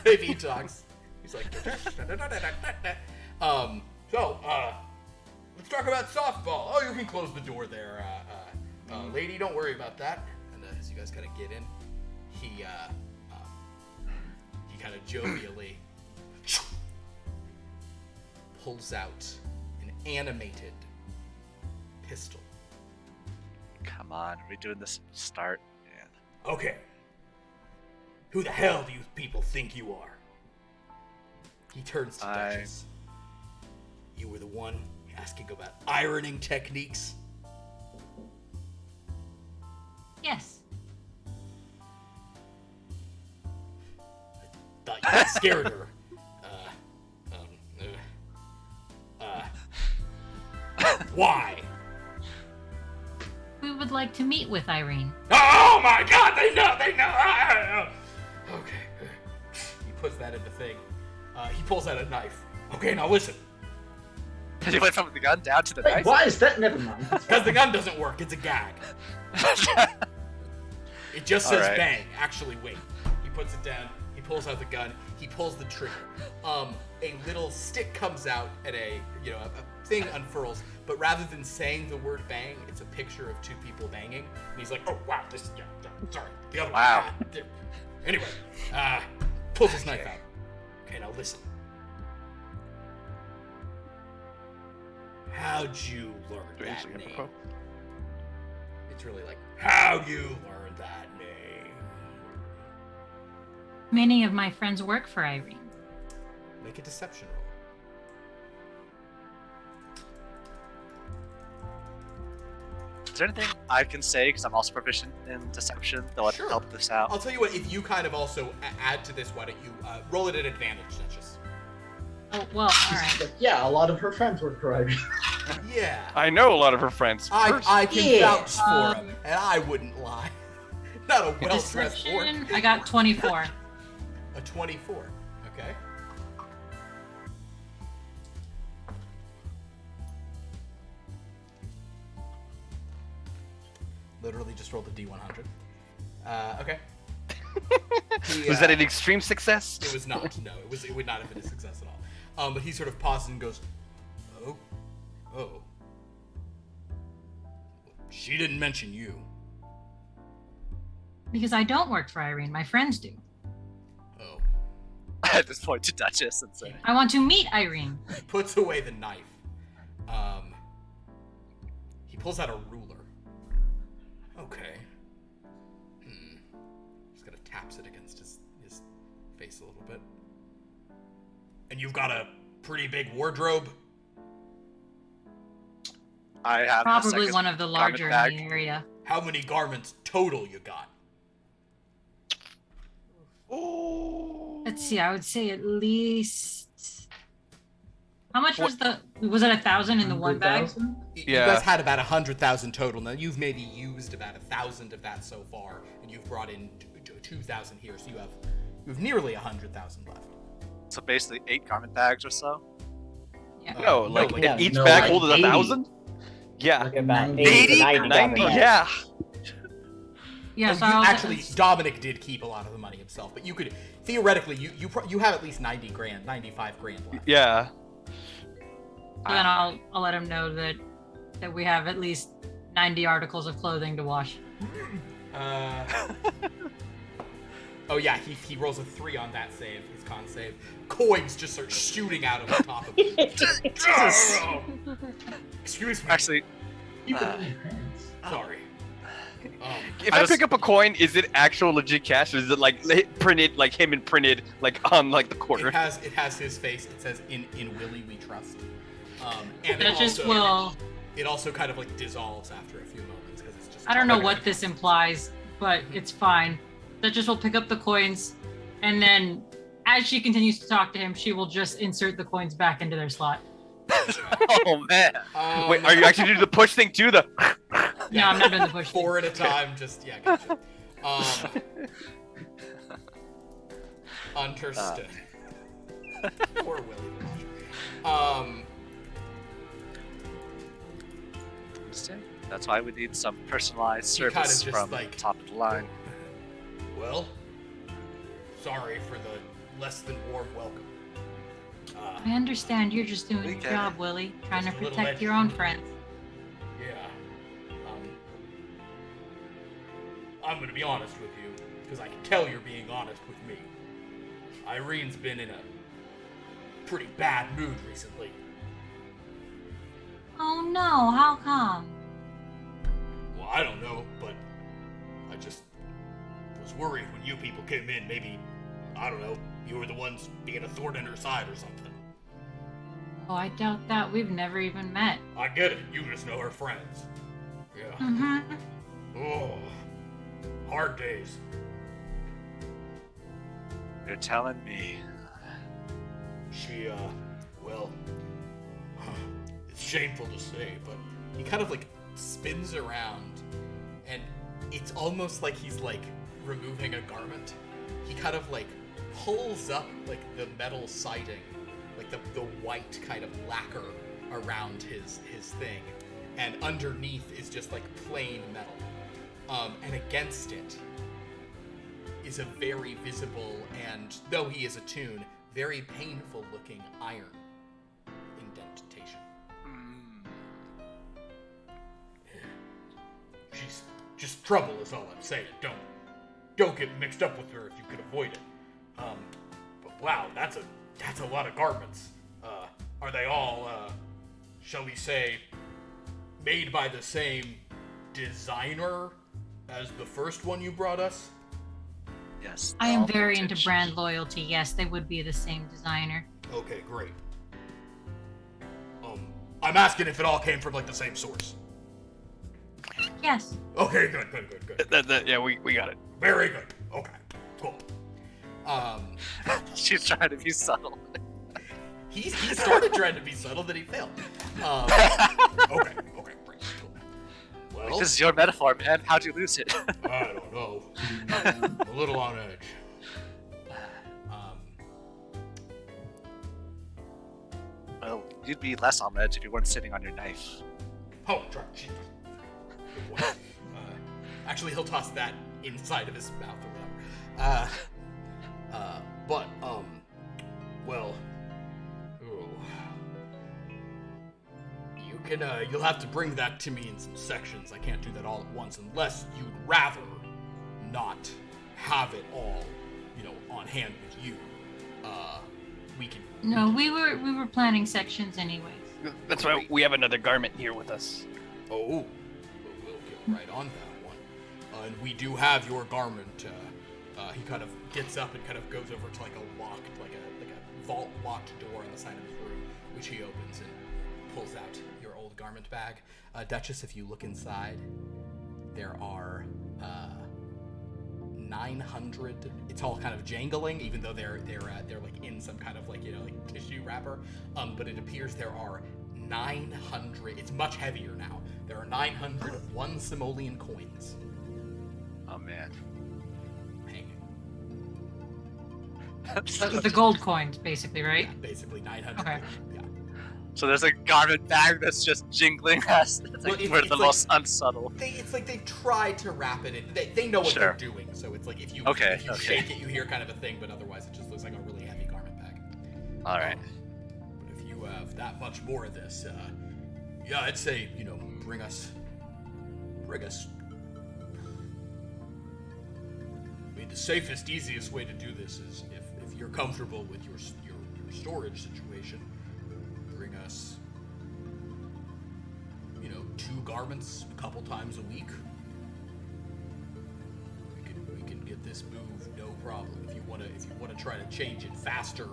If he talks, he's like, let's talk about softball. Oh, you can close the door there, lady. Don't worry about that. And as you guys kind of get in, he kind of jovially pulls out an animated pistol. Come on, are we doing this from the start? Yeah. Okay. Who the hell do you people think you are? He turns to Duchess. You were the one asking about ironing techniques? Yes. Thought you had scared her. Why? We would like to meet with Irene. Oh my god, they know! Okay. He puts that in the thing. He pulls out a knife. Okay, now listen. He went from the gun down to the Wait, knife. why is that? Never mind. Because the gun doesn't work, it's a gag. It just says Alright. bang. Actually, wait. He puts it down, he pulls out the gun, he pulls the trigger. A little stick comes out and a thing unfurls, but rather than saying the word bang, it's a picture of two people banging. And he's like, oh wow, sorry. The other Wow. one. Anyway, pulls his knife out. Okay, now listen. How'd you learn that name? It's really like, how'd you learn that name? Many of my friends work for Irene. Make a deception roll. Is there anything I can say, because I'm also proficient in deception, that would Sure. help this out? I'll tell you what, if you kind of also add to this, why don't you roll it at advantage, Duchess? Oh, well, alright. Yeah, a lot of her friends work for Ivy. Yeah. I know a lot of her friends. I can Yeah. vouch for him, and I wouldn't lie. Not a well-dressed orc. Deception, I got 24. A 24. Okay. Literally just rolled a D100. Okay. He, Was that an extreme success? It was not. No, it would not have been a success at all. But he sort of pauses and goes, "Oh, she didn't mention you." Because I don't work for Irene, my friends do. Oh. At this point to Duchess and say, I want to meet Irene. He puts away the knife. He pulls out a ruler. Okay. Just kind of taps it against his face a little bit. And you've got a pretty big wardrobe. I have a Probably second one of the garment larger bag. in the area. How many garments total you got? Let's see, I would say at least. How much was it 1,000 in the one bag? 100,000? You Yeah. guys had about 100,000 total. Now you've maybe used about 1,000 of that so far, and you've brought in 2,000 here, so you have nearly 100,000 left. So basically 8 garment bags or so. Yeah. No, like like- each no, bag like holded 80. 1,000? Yeah. Look at about 90, 80 to 90 90, garment yeah. Yeah, Oh, so you, I was, actually, Dominic did keep a lot of the money himself, but you could theoretically you have at least 90 grand, 95 grand left. Yeah. so then I'll let him know that we have at least 90 articles of clothing to wash. Oh yeah, he rolls a 3 on that save, his con save. Coins just start shooting out of the top of him. Excuse me. Actually, You can leave hands. Sorry. If I I, just- pick up a coin, is it actual legit cash, or is it like printed, like him and printed, like on like the quarter? It has his face. It says "In Willie we trust." And That just also, will. It also kind of like dissolves after a few moments because it's just. I don't know what this implies, but it's fine. That just will pick up the coins, and then as she continues to talk to him, she will just insert the coins back into their slot. oh man. Wait, are you actually doing the push thing too? The No, I'm not doing the push thing. 4 at a time. Just gotcha. Understood. Poor Willie. That's why we need some personalized He kinda service just, from like- top of the line. Well, sorry for the less than warm welcome. I understand you're just doing We your get job, it. Willie, trying to Just a little protect your own friends. Yeah. I'm gonna be honest with you, because I can tell you're being honest with me. Irene's been in a pretty bad mood recently. Oh no, how come? Well, I don't know, but I just was worried when you people came in. Maybe, I don't know, you were the ones being a thorn in her side or something. Oh, I doubt that. We've never even met. I get it. You just know her friends. Yeah. Mm-hmm. Oh, hard days. You're telling me. She, well, it's shameful to say, but he kind of like spins around and it's almost like he's like removing a garment. He kind of like pulls up like the metal siding, like the white kind of lacquer around his thing, and underneath is just like plain metal. And against it is a very visible and, though he is attuned, very painful looking iron indentation. She's just trouble is all I'm saying. Don't get mixed up with her if you could avoid it. But wow, that's a lot of garments. Are they all, shall we say, made by the same designer as the first one you brought us? Yes. I am all very vintage. into brand loyalty. Yes, they would be the same designer. Okay, great. I'm asking if it all came from like the same source. Yes. Okay, good. Yeah, we got it. Very good. Okay, cool. She's trying to be subtle. He started trying to be subtle, then he failed. Okay, great, cool. Well, This is your metaphor, man. How'd you lose it? I don't know. I'm a little on edge. Well, you'd be less on edge if you weren't sitting on your knife. Oh, try. Good boy. Actually, he'll toss that inside of his mouth or whatever. Well, you can, you'll have to bring that to me in some sections. I can't do that all at once unless you'd rather not have it all, on hand with you. We can. No, we were planning sections anyways. That's why we have another garment here with us. Oh, we'll get right on that one. And we do have your garment. He kind of gets up and kind of goes over to like a locked, like a vault locked door on the side of his room, which he opens and pulls out your old garment bag. Duchess, if you look inside, there are 900. It's all kind of jangling, even though they're like in some kind of like tissue wrapper. But it appears there are 900. It's much heavier now. There are 901 simoleon coins Oh man. hanging. The gold coins, basically, right? Yeah, basically 900. Okay. Yeah. So there's a garment bag that's just jingling us. It's Well, like it's- we're it's the like- most unsubtle. It's like they try to wrap it in. They know what Sure. they're doing, so it's like if you Okay. shake it, you hear kind of a thing, but otherwise it just looks like a really heavy garment bag. All right. But if you have that much more of this, yeah, I'd say bring us. I mean, the safest, easiest way to do this is if you're comfortable with your storage situation, bring us. 2 garments a couple times a week. We can get this moved, no problem. If you wanna try to change it faster,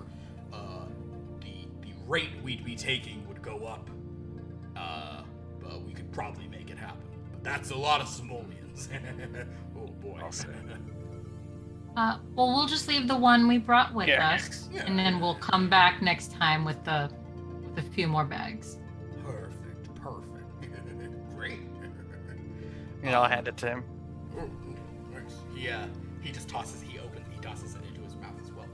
the rate we'd be taking would go up. But we could probably make it happen. But that's a lot of simoleons. Oh boy. I'll say. Well, we'll just leave the one we brought with Yeah. us, Yeah. and then we'll come back next time with a few more bags. Perfect. Great. I'll hand it to him. Oh, nice. He just tosses it into his mouth as well.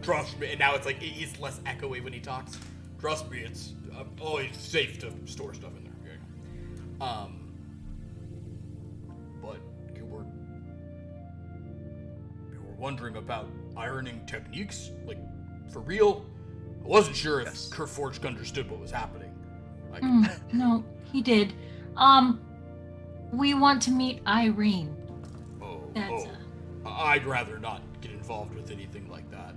Trust me, and now it's like it's less echoey when he talks. Trust me, it's always safe to store stuff in there. Yeah. But you were wondering about ironing techniques, like for real. I wasn't sure if Yes. Kerforge understood what was happening. Like, No, he did. We want to meet Irene. That's I'd rather not get involved with anything like that.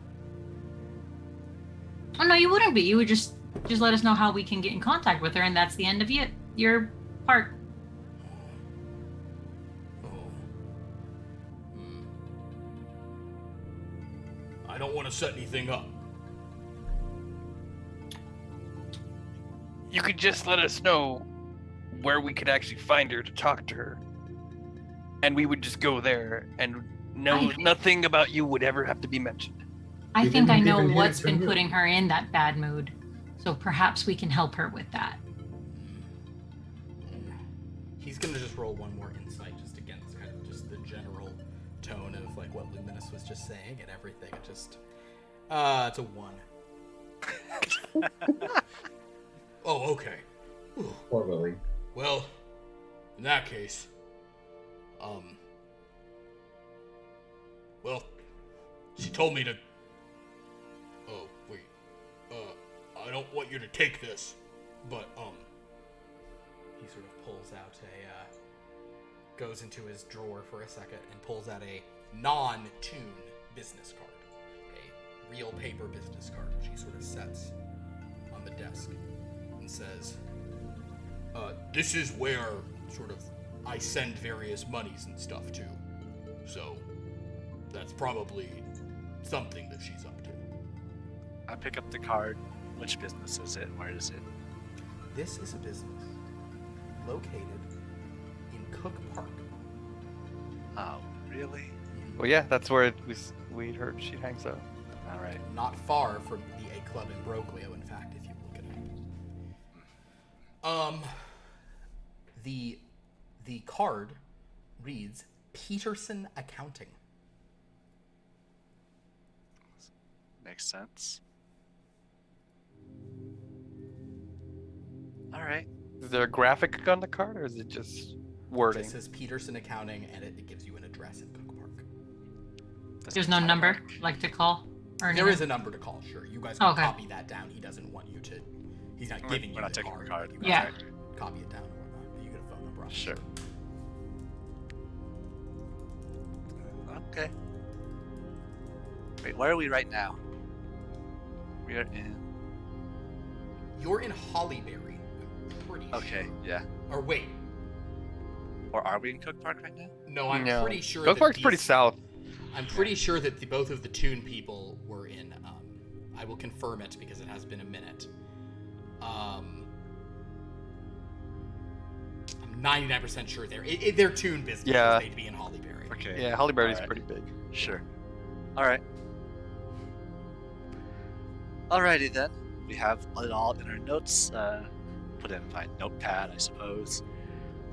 Oh no, you wouldn't be. You would just let us know how we can get in contact with her, and that's the end of your part. Oh. Hmm. I don't want to set anything up. You could just let us know where we could actually find her to talk to her. And we would just go there, and nothing about you would ever have to be mentioned. I You think I didn't know even hear what's it from been you. putting her in that bad mood, so perhaps we can help her with that. gonna just roll one more insight, just against kind of just the general tone of like what Luminus was just saying and everything. It just, it's a 1. Oh, okay. Ooh. Poor Willie. Well, in that case, well, she told me to. Oh wait, I don't want you to take this, but he sort of pulls out goes into his drawer for a second and pulls out a non-tune business card, a real paper business card, which he sort of sets on the desk and says, this is where sort of I send various monies and stuff to, so that's probably something that she's up to. I pick up the card. Which business is it? Where is it? This is a business located in Cook Park. Oh, really? Well, yeah, that's where we heard she hangs out. All right. Not far from the A Club in Broglio, in fact, if you look it up. The card reads Peterson Accounting. Makes sense. All right. Is there a graphic on the card, or is it just wording? It says Peterson Accounting, and it gives you an address in Cook Park. There's no number like to call? Or There anything? is a number to call, sure. You guys can Okay. copy that down. He doesn't want you to. He's not giving you We're not the taking card. the card. You guys Yeah. can copy it down or whatnot. But you get a phone number off. Sure. Okay. Wait, where are we right now? We are in. You're in Hollyberry. I'm pretty Okay, sure. yeah. Or wait. Or are we in Cook Park right now? No, I'm No. pretty sure Cook that Park's pretty these- south. I'm pretty sure that both of the Toon people were in. I will confirm it because it has been a minute. I'm 99% sure they're Toon business. Yeah. They'd be in Hollyberry. Okay. Yeah, Hollyberry's Alright. pretty big. Sure. Alright. Alrighty then. We have it all in our notes. Put in my notepad, I suppose.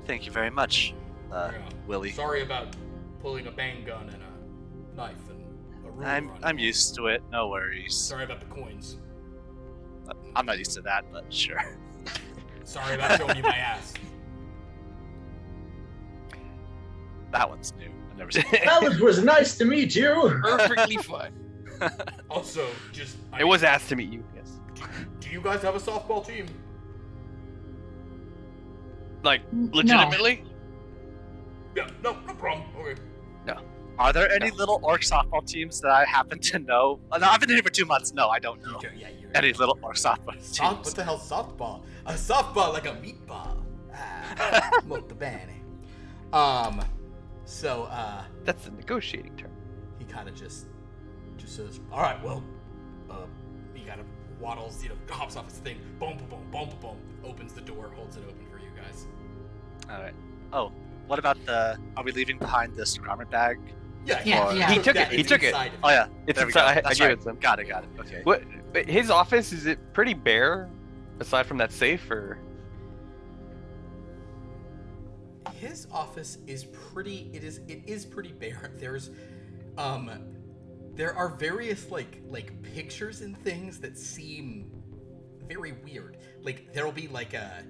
Thank you very much, Yeah. Willie. Sorry about pulling a bang gun and a knife and a ruler on I'm you. used to it, no worries. Sorry about the coins. I'm not used to that, but sure. Sorry about showing you my ass. That one's new. I've never seen it. Well, it was nice to meet you. Perfectly fine. Also, just It was asked to meet you, yes. Do you guys have a softball team? Like, No. legitimately? Yeah. No problem. Okay. Are there any little orc softball teams that I happen to know? No, I've been here for 2 months. No, I don't know. You're Any little orc softball teams? What the hell, softball? A softball like a meatball. Ah, molto bene. So, That's a negotiating term. he kind of just says, all right, well, he kind of waddles, hops off his thing, boom, boom, boom, boom, boom, opens the door, holds it open for you guys. Alright. Oh, what about the... Are we leaving behind this garment bag? Yeah, Yeah. He took that. it, he It's took it. inside of Oh yeah, It's there we go. inside. I That's gave right. it to him. Got it. Okay. What? But his office, is it pretty bare? Aside from that safe, or? His office is pretty. It is pretty bare. There are various like pictures and things that seem very weird. Like there'll be like a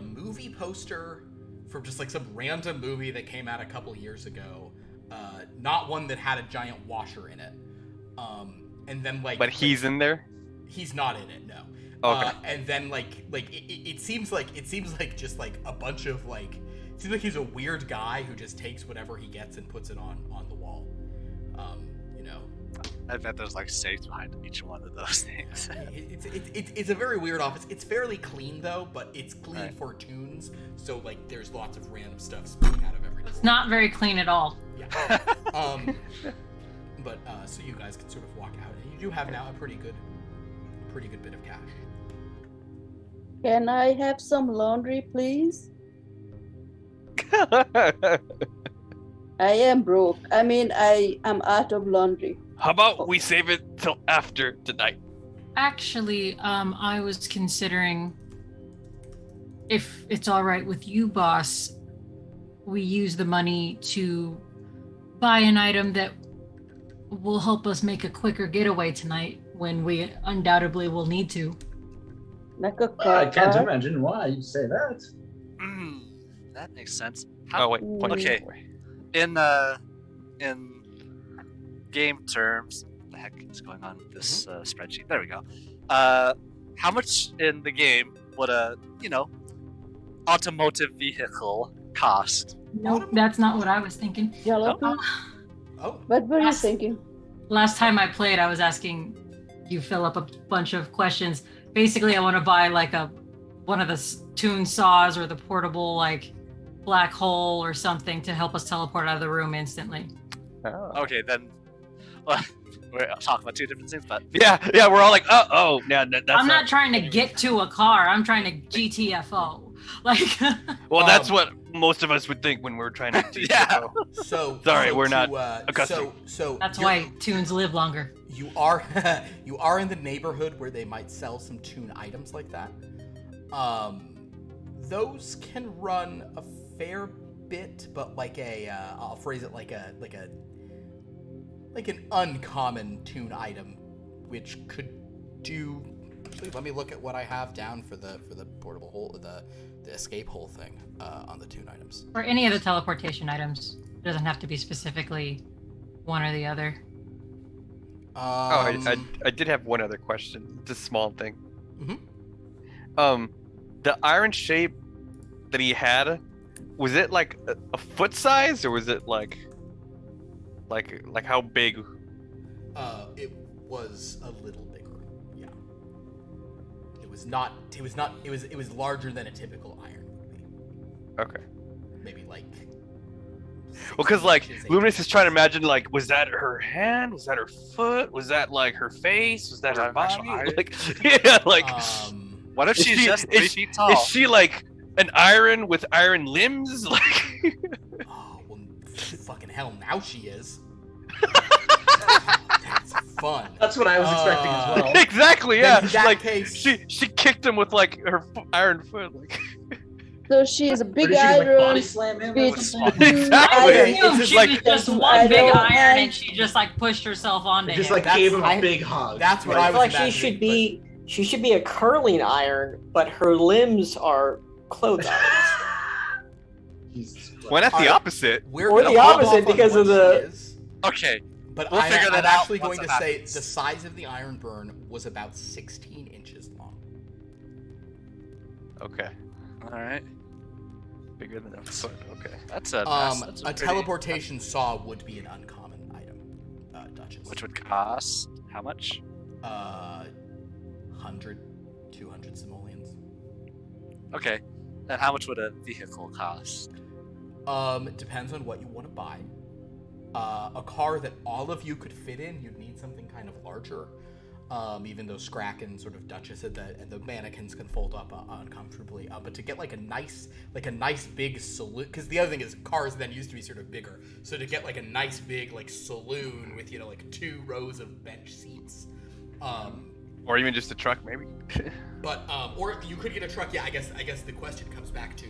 movie poster from just like some random movie that came out a couple years ago. Not one that had a giant washer in it. And then like. But he's in there. He's not in it, no. Okay. And then it seems like just like a bunch of like. It seems like he's a weird guy who just takes whatever he gets and puts it on the wall. I bet there's like safes behind each one of those things. It's a very weird office. It's fairly clean though, but it's clean Right. for tunes. So like, there's lots of random stuff spilling out of every. It's not very clean at all. Yeah. But so you guys can sort of walk out, and you do have now a pretty good bit of cash. Can I have some laundry, please? I am broke. I mean, I am out of laundry. How about we save it till after tonight? Actually, I was considering if it's all right with you, boss. we use the money to buy an item that will help us make a quicker getaway tonight when we undoubtedly will need to. Like a Well, I can't car. imagine why you say that. That makes sense. Oh wait, point Okay. this way. In game terms, what the heck is going on with this spreadsheet? There we go. How much in the game would a automotive vehicle cost? Nope, that's not what I was thinking. Jalopy? Oh, What were you Yes. thinking? Last time I played, I was asking you fill up a bunch of questions. Basically, I want to buy like one of the tune saws or the portable like black hole or something to help us teleport out of the room instantly. Oh. Okay, then we're talking about two different things, but Yeah, we're all like, oh, yeah, that's I'm not trying to get to a car. I'm trying to GTFO. Like, Well, that's what most of us would think when we're trying to. Do Yeah. so Sorry, so we're to, not accustomed. So that's you're- why tunes live longer. you are you are in the neighborhood where they might sell some tune items like that. Those can run a fair bit, but like I'll phrase it like an uncommon tune item, which could do. Actually, let me look at what I have down for the portable hole, the escape hole thing on the tune items. Or any of the teleportation items. It doesn't have to be specifically one or the other. I did have one other question. It's a small thing. Mhm. The iron shape that he had, was it like a foot size, or was it like how big? It was a little bigger. Yeah. It was not. It was larger than a typical iron would be. Okay. Maybe like. Well, because like 6 inches, 8 Luminus inches. is trying to imagine, like, was that her hand? Was that her foot? Was that like her face? Was that Was her that an actual body? iron? Like, yeah, like, what if Is she's she- just is 3 she- feet tall? is she like an iron with iron limbs? Like, Oh well, fucking hell! Now she is. That's fun. That's what I was expecting as well. exactly, Then yeah. in that Like case- she kicked him with like her iron foot. Like, So she's a Or big did she just, like, body iron. slam him? with Exactly. Okay, iron. it's She just like- was just I one big don't iron like- and she just like pushed herself onto Just him. like That's- gave him a I- big hug. That's what I I feel was like imagining. she should be a curling iron, but her limbs are clothes irons. Jesus Christ. why not the Alright. opposite? We're Or gonna the hold opposite off on because what of the- she is, Okay, but we'll figure I'm that out actually once going that to say happens. the size of the iron burn was about 16 inches long. Okay, all right. bigger than a foot. Okay. That's a mess. A That's pretty- teleportation saw would be an uncommon item, Duchess. which would cost how much? 100, 200 simoleons. Okay, then how much would a vehicle cost? It depends on what you want to buy. A car that all of you could fit in, you'd need something kind of larger. Even though Scrakk and sort of Duchess and the mannequins can fold up uncomfortably. But to get like a nice big saloon, because the other thing is cars then used to be sort of bigger. So to get like a nice big like saloon with like 2 rows of bench seats. Or even just a truck, maybe. But or you could get a truck. Yeah, I guess the question comes back to,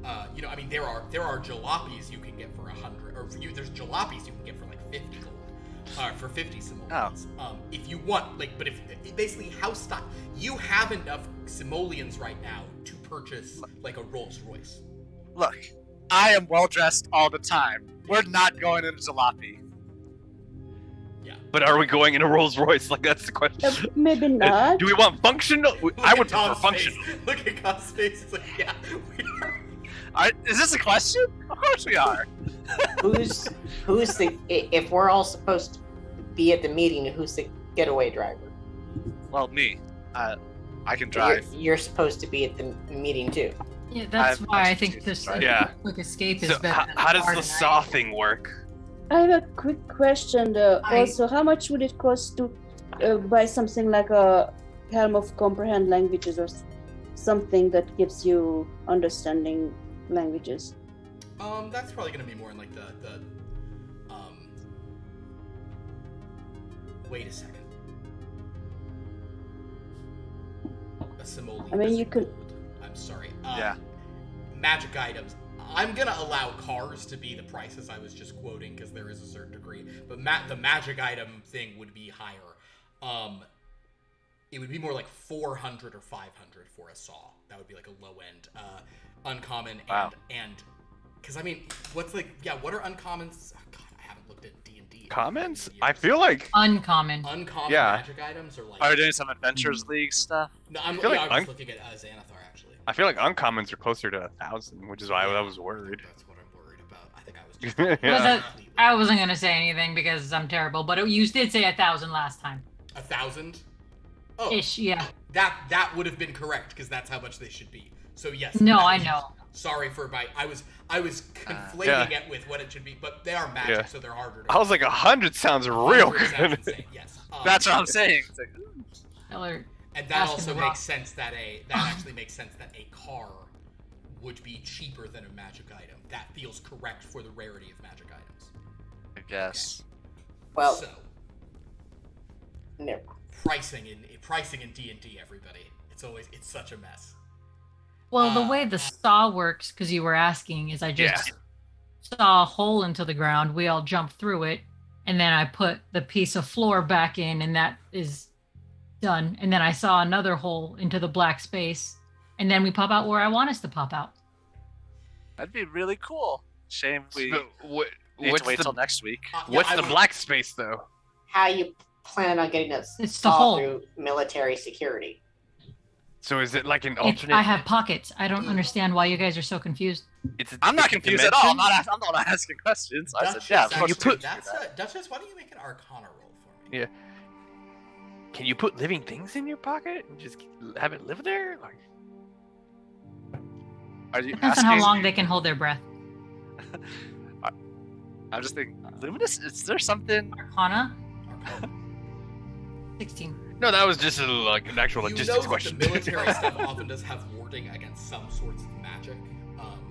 I mean, there are jalopies you can get for 100, or there's jalopies you can get for like 50 gold, for 50 simoleons. If you want, like, but if basically you have enough simoleons right now to purchase like a Rolls Royce. Look, I am well dressed all the time. We're not going into jalopy. But are we going in a Rolls Royce? Like, that's the question. Maybe not. Do we want functional? I would prefer functional. Look at God's face. It's like, yeah, we are. Is this a question? Of course we are. who's the if we're all supposed to be at the meeting, who's the getaway driver? Well, me. I can drive. You're supposed to be at the meeting too. Yeah, that's I'm why I actually think this right. Yeah. quick escape is So better. than how does car the tonight. saw thing work? I have a quick question. I- Also, how much would it cost to buy something like a helm of comprehend languages or something that gives you understanding languages? That's probably gonna be more in like the wait a second. A simoleon. I mean, is you could- gold. I'm sorry. Yeah. Magic items. I'm gonna allow cars to be the prices I was just quoting because there is a certain degree, but the magic item thing would be higher. It would be more like 400 or 500 for a saw. That would be like a low end, uncommon, and because I mean, what's like, yeah, what are uncommons? Oh, God, I haven't looked at D&D. Commons? I feel like Uncommon. Magic items are like. Are we doing some Adventures League stuff? No, I'm feel like was looking at Xanathar actually. I feel like uncommons are closer to 1,000, which is why I was worried. That's what I'm worried about. I think I was just. Yeah. I wasn't gonna say anything because I'm terrible, but you did say 1,000 last time. 1,000? Oh, Ish, yeah. That would have been correct because that's how much they should be. So yes. No, I know. Sorry for my. I was conflating it with what it should be, but they are magic, so they're harder. To I was like 100 sounds real 100 sounds good. insane, yes. That's what I'm saying. It's like, And that also makes sense that actually makes sense that a car would be cheaper than a magic item. That feels correct for the rarity of magic items. I guess. Well, So no. pricing in D&D, everybody. It's such a mess. Well, the way the saw works, because you were asking, is I just saw a hole into the ground. We all jump through it, and then I put the piece of floor back in, and that is done. And then I saw another hole into the black space, and then we pop out where I want us to pop out. That'd be really cool. Shame we So, need what's to wait the, till next week. what's the black space though? How you plan on getting us It's the hole. through military security? So is it like an alternate? I have pockets. I don't understand why you guys are so confused. I'm not it's a confused at all. I'm dimension? not asking questions. I said, Duchess, yeah, of course. actually, put- Duchess, why don't you make an Arcana roll for me? Yeah. Can you put living things in your pocket and just have it live there? Like, Are you Depends on asking? how long they can hold their breath. I'm just thinking, Luminus, is there something? Arcana? Arcana. 16. no, that was just like an actual You know logistics that question. the military stuff often does have warding against some sorts of magic.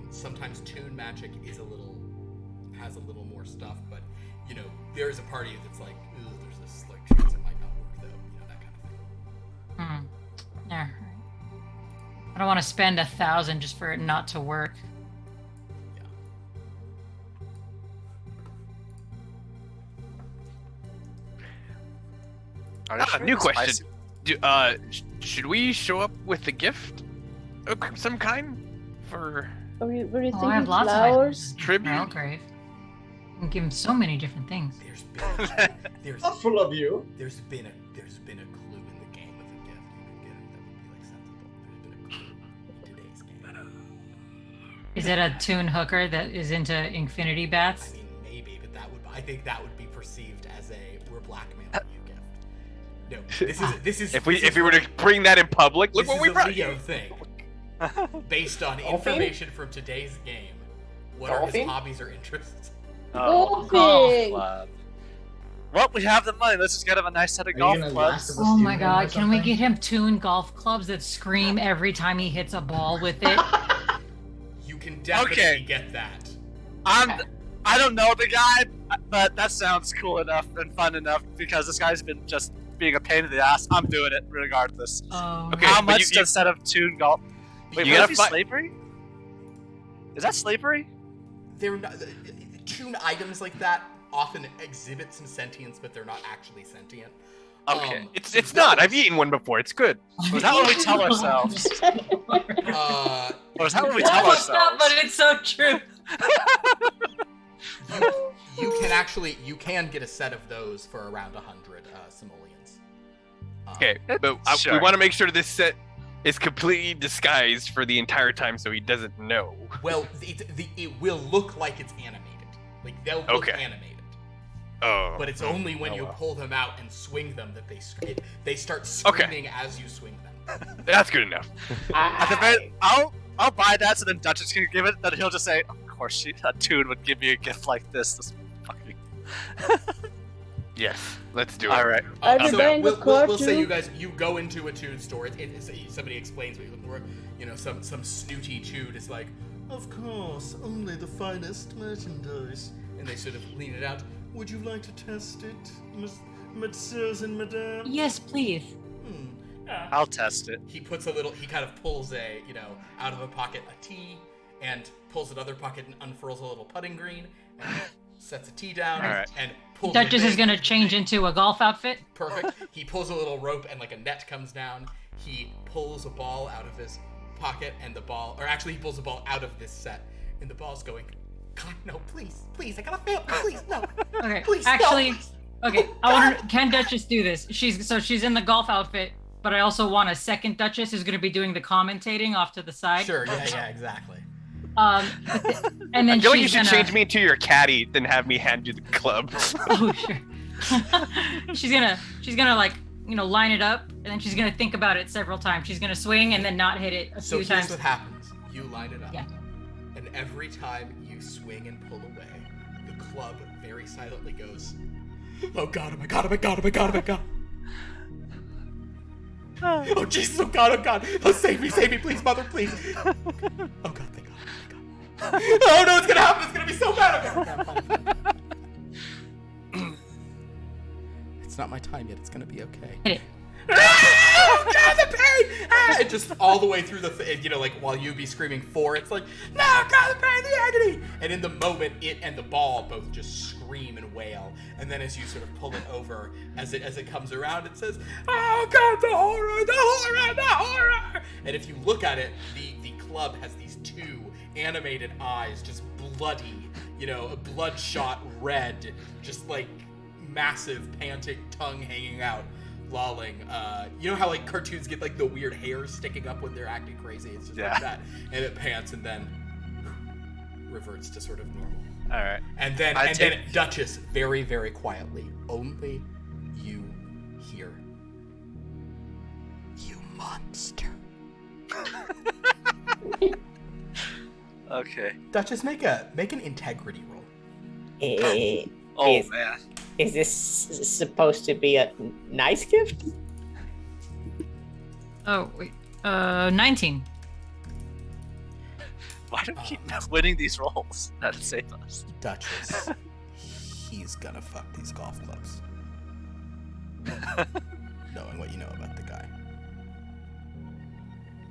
Sometimes tune magic has a little more stuff, but you know, there is a party that's like, there's this like chance it might not work though, you know, that kind of thing. Yeah. I don't want to spend 1,000 just for it not to work. Are you sure New it's question. spicy? Should we show up with a gift of some kind for Were you Oh, I thinking have lots flowers? of tribute? Malgrave. You can give him so many different things. There's Not full of you. there's been a clue in the game of a gift you could get him that would be like sensible. There's been a clue in today's game. Is it a tune hooker that is into infinity I bats? mean, maybe, but I think that would be perceived as we're blackmailing you gift. No, this is if we were to bring that in public, look this what we is a brought Leo you. thing. Based on Dolphin? information from today's game. What are his Dolphin? hobbies or interests? Oh, Golfing! club. Well, we have the money. Let's just get him a nice set of Are you golf gonna clubs. Last of Us Oh my do them or god, can we something? get him tune golf clubs that scream every time he hits a ball with it? You can definitely Okay. get that. I don't know the guy, but that sounds cool enough and fun enough because this guy's been just being a pain in the ass. I'm doing it regardless. Oh, Okay, How but much you- to set up tune golf? Wait, You would that gotta be fi- slavery? Is that slavery? They're not tune items like that often exhibit some sentience, but they're not actually sentient. Okay. It's not. I've eaten one before. It's good. Or is that what we tell ourselves? Or is that what we tell That's not, ourselves? but it's so true. you can get a set of those for around 100 simoleons. Okay, but Sure. we want to make sure this set is completely disguised for the entire time, so he doesn't know. Well, it will look like it's animated. Like they'll look Okay. animated. Oh. But it's only when Oh, you well. pull them out and swing them that they start Okay. screaming as you swing them. That's good enough. At the very, I'll buy that so then Duchess can give it. Then he'll just say, "Of course, a tune would give me a gift like this." This fucking. Yes, let's do it. All right. Are we So buying a car we'll say too? you guys you go into a tune store. Somebody explains what you're looking for. You know, some snooty tune is like, of course, only the finest merchandise, and they sort of lean it out. Would you like to test it, messieurs and madame? Yes, please. I'll test it. He kind of pulls out of a pocket a tea and pulls another pocket and unfurls a little putting green and sets a tee down Alright. and pulls Duchess a is gonna change into a golf outfit. Perfect. He pulls a little rope and like a net comes down. He pulls a ball out of his pocket and the ball, or actually he pulls a ball out of this set and the ball's going, God, no, please, I gotta fail, please, no. Okay, Please, actually, no. okay, I want to. Can Duchess do this? She's in the golf outfit, but I also want a second Duchess who's going to be doing the commentating off to the side. Sure, yeah, exactly. And then I feel like you she's should gonna change me to your caddy than have me hand you the club. Oh sure. she's gonna like line it up, and then she's gonna think about it several times. She's gonna swing and then not hit it a So few here's times. what happens. You line it up. Yeah. And every time you swing and pull away, the club very silently goes, oh God, oh my God, oh my God, oh my God, oh my God. Oh Jesus, oh God, oh save me, please, mother, please. Oh God, thank God, Oh no, it's gonna happen, it's gonna be so bad. Okay, I'm fine. It's not my time yet, it's gonna be okay. Hit it. Oh God, the pain! And just all the way through the, like while you be screaming for, it's like, no, God, the pain, the agony! And in the moment, it and the ball both just scream and wail. And then as you sort of pull it over, as it comes around, it says, oh God, the horror, the horror, the horror! And if you look at it, the club has these two animated eyes, just bloody, a bloodshot red, just like massive panting tongue hanging out. Lolling. You know how like cartoons get like the weird hair sticking up when they're acting crazy? It's just like that. And it pants and then reverts to sort of normal. Alright. And then Duchess, very, very quietly, only you hear, you monster. Okay. Duchess, make an integrity roll. Man. Is this supposed to be a nice gift? Oh wait, 19. Why do we keep winning these rolls? That save us. Duchess, he's gonna fuck these golf clubs. Knowing what you know about the guy.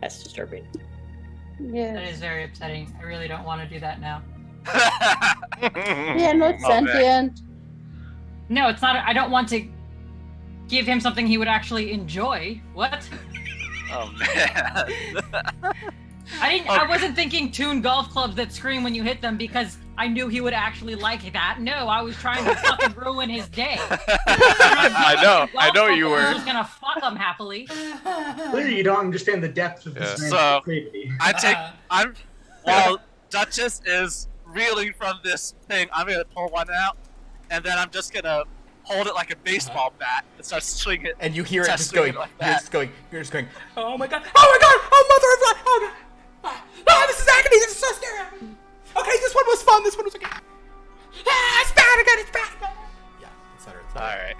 That's disturbing. That is very upsetting. I really don't want to do that now. We are not sentient. No, it's not. I don't want to give him something he would actually enjoy. What? Oh man. I wasn't thinking tune golf clubs that scream when you hit them because I knew he would actually like that. No, I was trying to fucking ruin his day. I know you were. I was just gonna fuck him happily. Clearly, you don't understand the depth of this man's So- creativity. While Duchess is reeling from this thing, I'm gonna pull one out, and then I'm just gonna hold it like a baseball bat and start swinging it. And you hear it Start just swinging going, like you're that. just going, oh my God, oh mother of God, oh God. Oh, this is agony, this is so scary. Okay, this one was fun, this one was okay. It's bad again, it's bad again. Yeah, etc. Alright.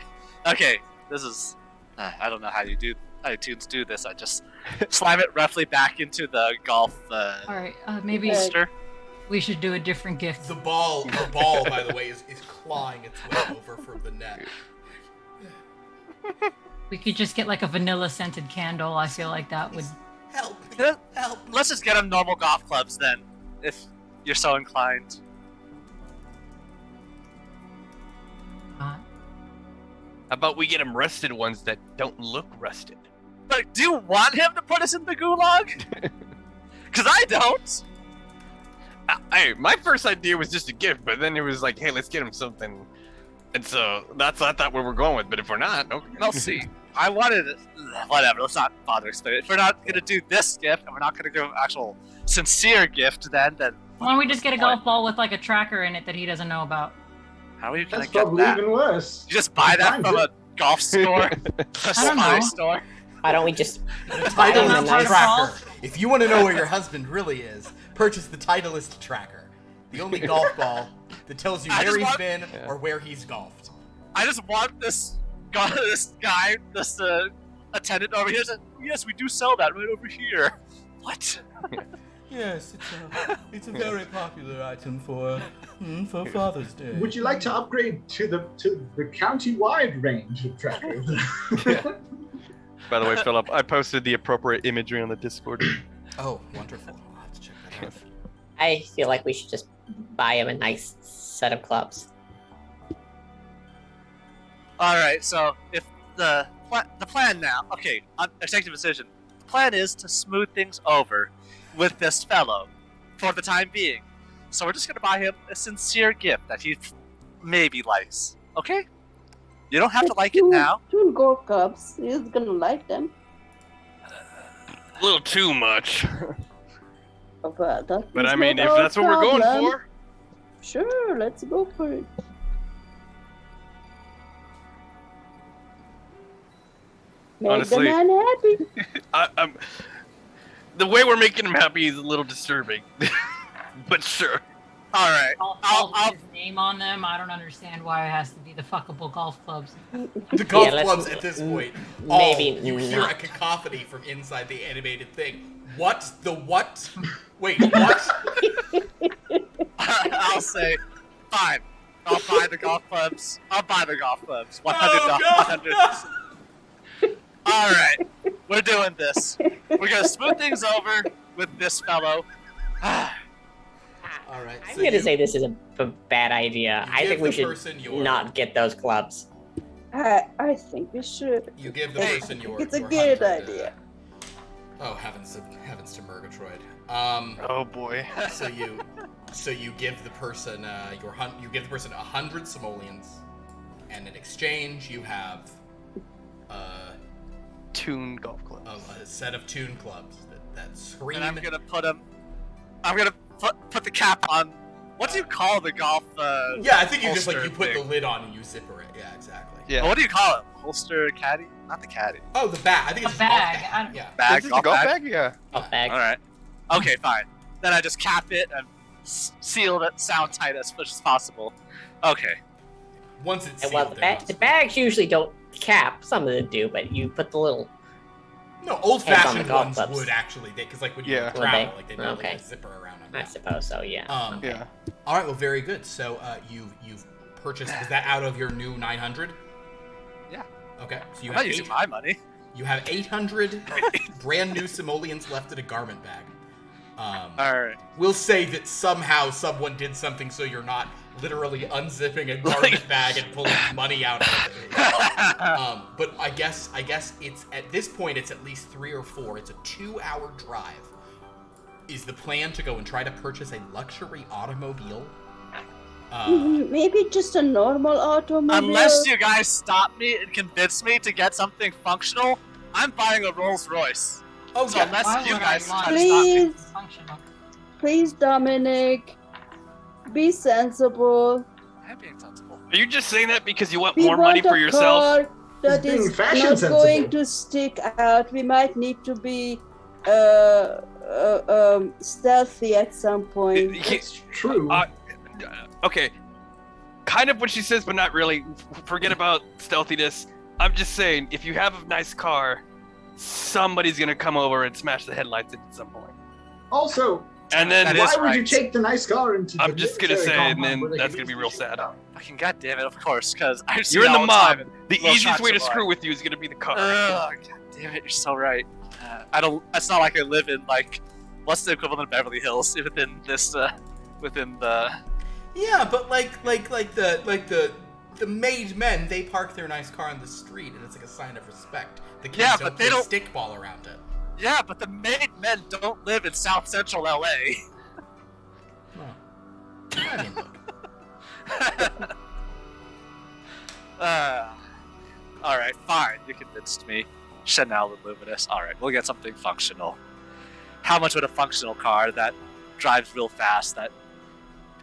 Okay, this is... I don't know how tunes do this. I just slam it roughly back into the golf All right, maybe booster. we should do a different gift. The ball, by the way, is clawing its way over from the net. We could just get like a vanilla scented candle. I feel like that would. Help me, Yeah. help me. Let's just get them normal golf clubs then, if you're so inclined. How about we get him rusted ones that don't look rusted? But do you want him to put us in the gulag? Because I don't. My first idea was just a gift, but then it was like, hey, let's get him something. And so that's I thought where we're going with. But if we're not, okay. I'll see. I wanted whatever. Let's not bother explaining. If we're not gonna do this gift, and we're not gonna do an actual sincere gift, then Why don't we just get a golf ball with like a tracker in it that he doesn't know about? how are you gonna That's get probably that? even worse. You just buy that Find from it. a golf store, a don't spy know. store. Why don't we just The buy them a Titleist nice tracker. If you want to know where your husband really is, purchase the Titleist tracker. The only golf ball that tells you I where just he's want- been or where he's golfed. I just want this guy, this attendant over here. Said, yes, we do sell that right over here. What? Yes, it's a very popular item for Father's Day. Would you like to upgrade to the county-wide range of trackers? By the way, Philip, I posted the appropriate imagery on the Discord. Oh, wonderful. I'll have to check that out. I feel like we should just buy him a nice set of clubs. All right, so if the plan now, okay, I take the decision. The plan is to smooth things over with this fellow for the time being. So we're just gonna buy him a sincere gift that he maybe likes. Okay? You don't have to like it now. 2 gold cups. He's gonna like them. A little too much. But But I mean, if that's what we're going for. Sure, let's go for it. Make Honestly, the man happy. The way we're making him happy is a little disturbing. But sure. All right. I'll his name on them. I don't understand why it has to be the fuckable golf clubs. The golf Yeah, clubs at this point. maybe you hear not. a cacophony from inside the animated thing. What? The what? Wait, what? I'll say, fine. I'll buy the golf clubs. 100 Oh, God. 100%. All right, we're doing this. We're gonna smooth things over with this fellow. All right. I'm so gonna you- say this is a bad idea. you I give think we the should person your- not get those clubs. I think we should. You give the person your. It's a your good 100, idea. Oh heavens to Murgatroyd. Oh boy. So you give the person you give the person 100 simoleons, and in exchange you have Tune golf club. a set of tune clubs that scream. And I'm gonna put the cap on. What do you call the golf? Yeah, I think you just holster you put thing? the lid on and you zipper it. Yeah, exactly. Yeah. What do you call it? Holster caddy? Not the caddy. Oh, the bag. I think it's A just golf bag. bag. Yeah. Bag. Is this a golf bag? Yeah. Golf bag. All right. Okay, fine. Then I just cap it and seal it sound tight as much as possible. Okay. Once it's And sealed, well, they're not the bags usually don't cap. Some of them do, but you put the little. No, Heads on old-fashioned the golf ones clubs. would actually, because like when you Yeah. travel, Would like they? they normally Okay. have a zipper around them. I suppose so. Yeah. Yeah. All right, well, very good. So you've purchased. Was that out of your new 900? Yeah. Okay, so you I'm have not using my money. You have 800 brand new simoleons left in a garment bag. All right. We'll say that somehow someone did something so you're not literally unzipping a garment bag and pulling money out of it. But I guess it's at this point it's at least 3 or 4. It's a 2-hour drive. Is the plan to go and try to purchase a luxury automobile? Maybe just a normal automobile. Unless you guys stop me and convince me to get something functional, I'm buying a Rolls Royce. Oh So yeah. unless Why you would guys I want try to stop me. Please, Functional. please, Dominic, be sensible. I'm being sensible. Are you just saying that because you want We more money want for a yourself? car that He's being is fashion not sensible. going to stick out. We might need to be stealthy at some point. It's true. Okay. Kind of what she says, but not really. Forget about stealthiness. I'm just saying, if you have a nice car, somebody's gonna come over and smash the headlights in at some point. Also, And then That why is would you right. take the nice car into the I'm just gonna military say, and compound then where they that's can gonna be use real the sad. Fucking goddamn it, of course, because I've seen You're in it the all time mob. in The Little easiest Shots way to of Life. screw with you is gonna be the car. Ugh, god damn it, you're so right. I don't. It's not like I live in like, what's the equivalent of Beverly Hills within this, within the. Yeah, but like the made men, they park their nice car on the street, and it's like a sign of respect. The kids Yeah, don't but they play don't- stickball around it. Yeah, but the made men don't live in South Central LA. I mean, look. All right, fine. You convinced me. Sha'Nehl and Luminus. All right, we'll get something functional. How much would a functional car that drives real fast that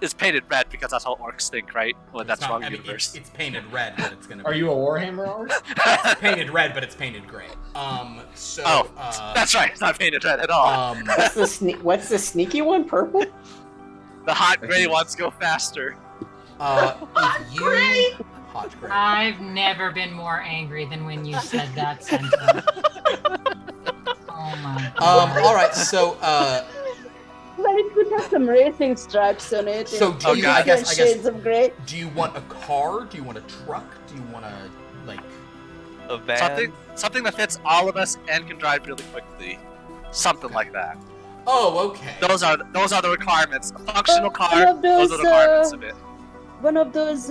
is painted red because that's how orcs think, right? Well, that's It's not- wrong I mean, universe. it's painted red, but it's gonna. Are be you a Warhammer artist? It's painted red, but it's painted gray. So. Oh, that's right. It's not painted red at all. What's the sneaky one? Purple? The hot gray ones go faster. If you hot gray. I've never been more angry than when you said that sentence. Oh my god. All right. So. But it could have some racing stripes on it. So and do you- I different guess- shades of gray. Do you want a car? Do you want a truck? Do you want a like? A van. Something that fits all of us and can drive really quickly. Something like that. Oh, okay. Those are the requirements. A functional car. one of Those are the requirements of it. One of those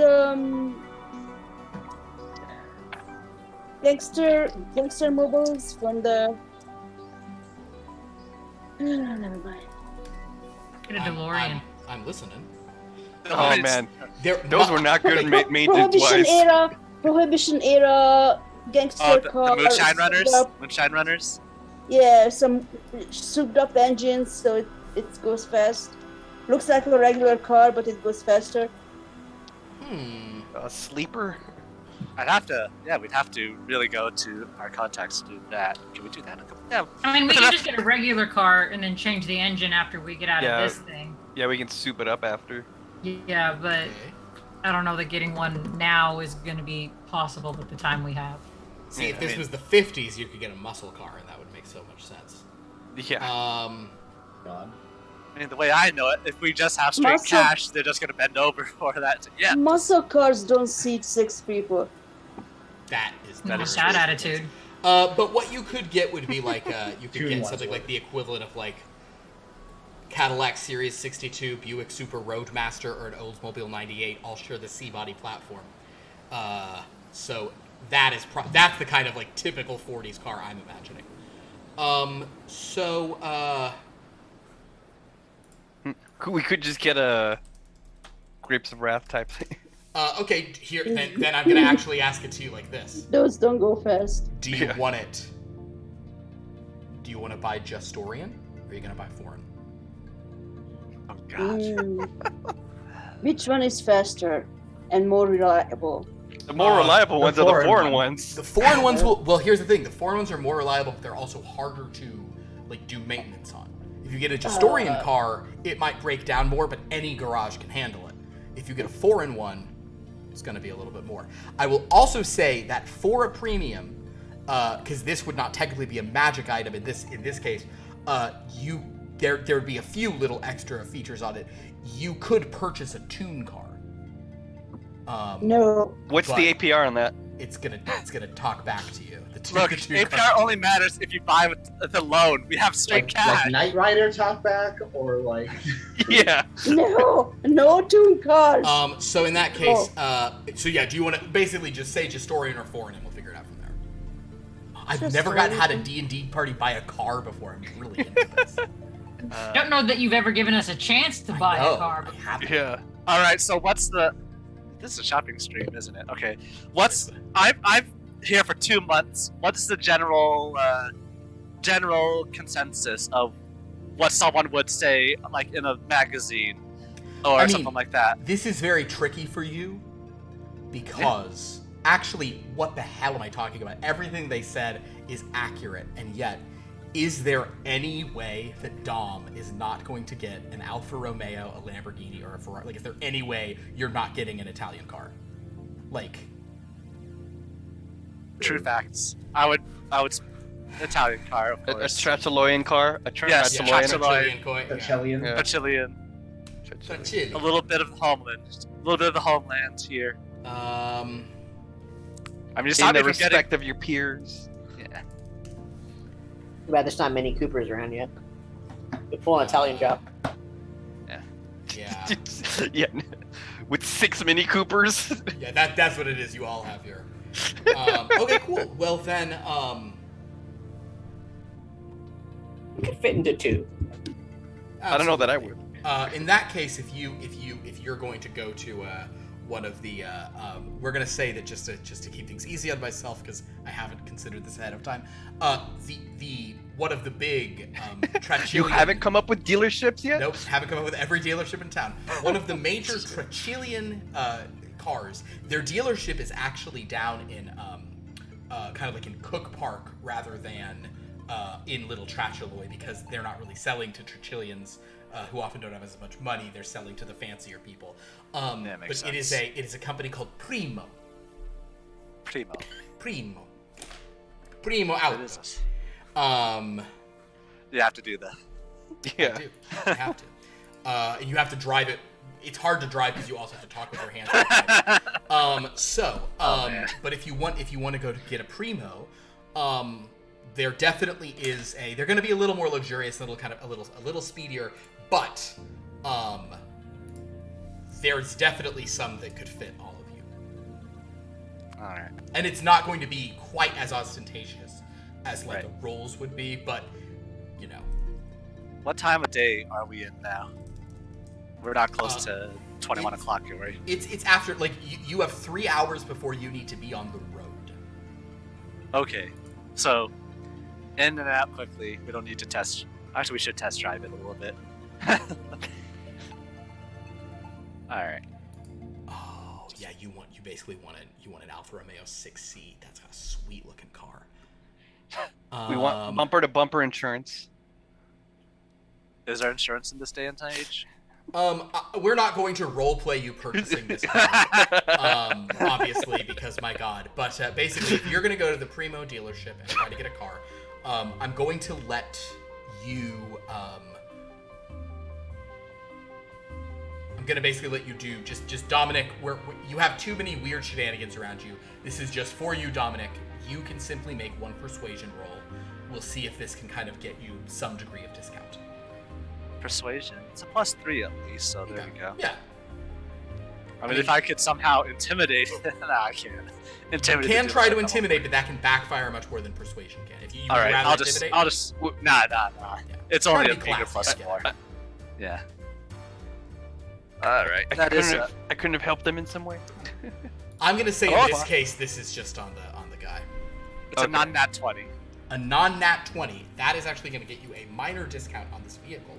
gangster mobiles from the. Never mind. Get a DeLorean. I'm listening. Oh man, They're those were not good maintenance Prohibition era gangster car. The Moonshine Runners. Yeah, some souped up engines, so it goes fast. Looks like a regular car, but it goes faster. A sleeper. We'd have to really go to our contacts to do that. Can we do that? Yeah. I mean, we can just get a regular car and then change the engine after we get out of this thing. Yeah, we can soup it up after. Yeah, but I don't know that getting one now is going to be possible with the time we have. See, if this was the 50s, you could get a muscle car, and that would make so much sense. Yeah. God. I mean, the way I know it, if we just have straight cash, they're just gonna bend over for that. Yeah. Muscle cars don't seat 6 people. That is that attitude. But what you could get would be like you could get something like the equivalent of like Cadillac Series 62, Buick Super Roadmaster, or an Oldsmobile 98, all share the C-body platform. So that is that's the kind of like typical 40s car I'm imagining. We could just get a Grapes of Wrath type thing. Okay, here then I'm gonna actually ask it to you like this. Those don't go fast. Do you want it? Do you want to buy Justorian, or are you gonna buy foreign? Oh God. Which one is faster and more reliable? The more reliable ones are the foreign ones. The foreign ones will. Well, here's the thing: the foreign ones are more reliable, but they're also harder to like do maintenance on. If you get a Justorian car, it might break down more, but any garage can handle it. If you get a foreign one, it's going to be a little bit more. I will also say that for a premium, because this would not technically be a magic item in this case, there would be a few little extra features on it. You could purchase a tune car. No. What's the APR on that? It's gonna talk back to you. Look, APR only matters if you buy with the loan. We have straight cash. Like Knight Rider talkback, or like. Yeah. No tune cars. So in that case, do you want to basically just say Justorian or foreign, and we'll figure it out from there. I've never had a D&D party buy a car before. I'm really into this. I don't know that you've ever given us a chance to buy a car. Yeah. All right. So what's the? This is a shopping stream, isn't it? Okay. I've here for 2 months. What is the general consensus of what someone would say, like in a magazine or something like that? This is very tricky for you because actually, what the hell am I talking about? Everything they said is accurate, and yet, is there any way that Dom is not going to get an Alfa Romeo, a Lamborghini, or a Ferrari? Like, is there any way you're not getting an Italian car? Like. True facts. I would Italian car, of A course. Stratoloian car? Yes, Trachelian. A little bit of the homeland. A little bit of the homeland here. Um, I'm just in the respect of your peers. Too bad there's not many Coopers around yet. The full Italian job. Yeah. Yeah. With 6 Mini Coopers. Yeah, that's what it is. You all have here. Okay, cool. Well then, We could fit into 2. I don't know that I would. In that case, if you're going to go to one of the, we're gonna say that just to keep things easy on myself because I haven't considered this ahead of time. The one of the big Trachelian. You haven't come up with dealerships yet? Nope, haven't come up with every dealership in town. One of the major Trachelian cars. Their dealership is actually down in kind of like in Cook Park rather than in Little Trachaloy because they're not really selling to Trachelians who often don't have as much money. They're selling to the fancier people. But sense. It is a company called Primo Auto. You have to do that. Yeah. You have to. And you have to drive it. It's hard to drive because you also have to talk with your hands. But if you want to go to get a Primo, there definitely is they're going to be a little more luxurious, a little speedier, but there's definitely some that could fit all of you. All right. And it's not going to be quite as ostentatious as like Right. a Rolls would be, but you know. What time of day are we in now? We're not close to 21 o'clock here, right? It's after, like, you have 3 hours before you need to be on the road. Okay, so in and out quickly. We don't need to test. Actually, we should test drive it a little bit. All right. Oh yeah, you basically want an Alfa Romeo 6C. That's got a sweet looking car. We want bumper to bumper insurance. Is there insurance in this day and age? We're not going to roleplay you purchasing this car, obviously, because my God. But basically, if you're going to go to the Primo dealership and try to get a car, I'm going to let you. I'm going to basically let you do just Dominic. You have too many weird shenanigans around you. This is just for you, Dominic. You can simply make one persuasion roll. We'll see if this can kind of get you some degree of discount. Persuasion. It's a +3 at least, so there we go. Yeah. I mean, if I could somehow intimidate, nah, I can't. Intimidate. You can the try to dealership, intimidate, but that can backfire much more than persuasion can. If you All right, rather I'll intimidate, just. Nah. Yeah. It's Try only to a be bigger classy, +4. yeah. Yeah. All right. I couldn't have helped them in some way. I'm gonna say Oh, in this fine. case, this is just on the guy. It's a non-nat 20. A non-nat 20. That is actually gonna get you a minor discount on this vehicle.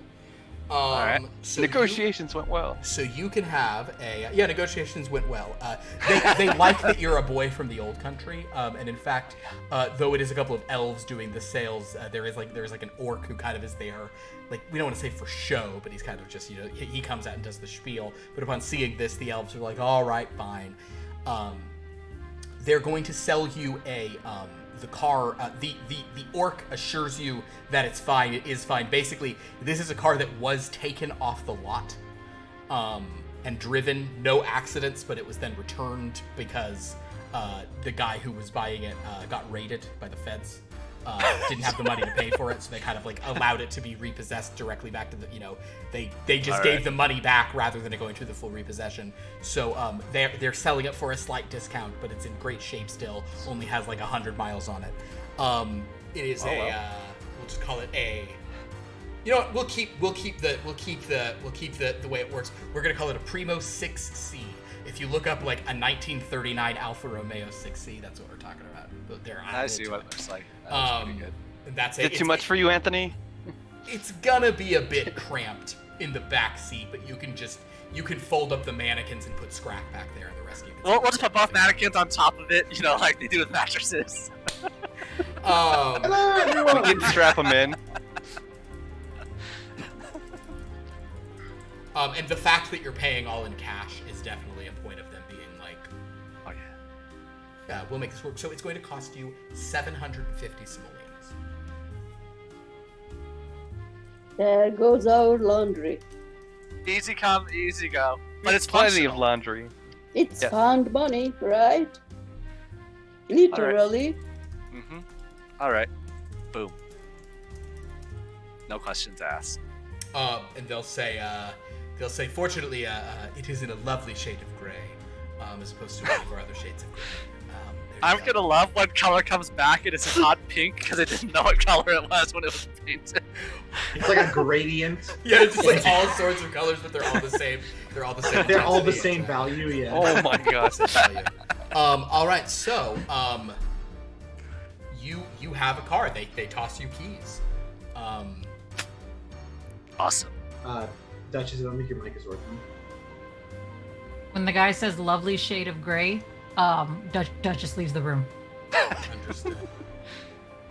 right. So Negotiations went well. So you can have negotiations went well. They like that you're a boy from the old country, and in fact, though it is a couple of elves doing the sales, there's like an orc who kind of is there, like, we don't want to say for show, but he's kind of just, he comes out and does the spiel. But upon seeing this, the elves are like, all right, fine. They're going to sell you the car. The orc assures you that it's fine. It is fine. Basically, this is a car that was taken off the lot and driven. No accidents, but it was then returned because the guy who was buying it got raided by the feds. Didn't have the money to pay for it, so they kind of like allowed it to be repossessed directly back to the, they just gave the money back rather than it going through the full repossession. So they're selling it for a slight discount, but it's in great shape still. Only has like 100 miles on it. It is we'll just call it a. You know what? We'll keep the way it works. We're gonna call it a Primo 6C. If you look up like a 1939 Alfa Romeo 6C, that's what we're talking about. I see what it looks like. That looks pretty good. And that's Is it too much for you, Anthony? It's gonna be a bit cramped in the back seat, but you can fold up the mannequins and put Scrakk back there, and the rest of you can. We'll just put both mannequins on top of it, like they do with mattresses. Hello, everyone. We can strap them in. And the fact that you're paying all in cash is definitely a point of them being like, Oh yeah. we'll make this work. So it's going to cost you 750 simoleons. There goes our laundry. Easy come, easy go. But it's plenty functional. of laundry. It's Yes. found money, right? Literally. Mm-hmm. All right. Boom. No questions asked. And they'll say, fortunately, it is in a lovely shade of gray, as opposed to one of our other shades of gray. There you I'm go. gonna love when color comes back and it's a hot pink because I didn't know what color it was when it was painted. It's like a gradient. Yeah, it's just like all sorts of colors, but they're all the same. They're all the same. They're all the intensity, same exactly. value, yeah. Oh my god. Same value. All right, so you have a car. They toss you keys. Awesome. Duchess, I don't think your mic is working. When the guy says lovely shade of gray, Duchess leaves the room. Understood.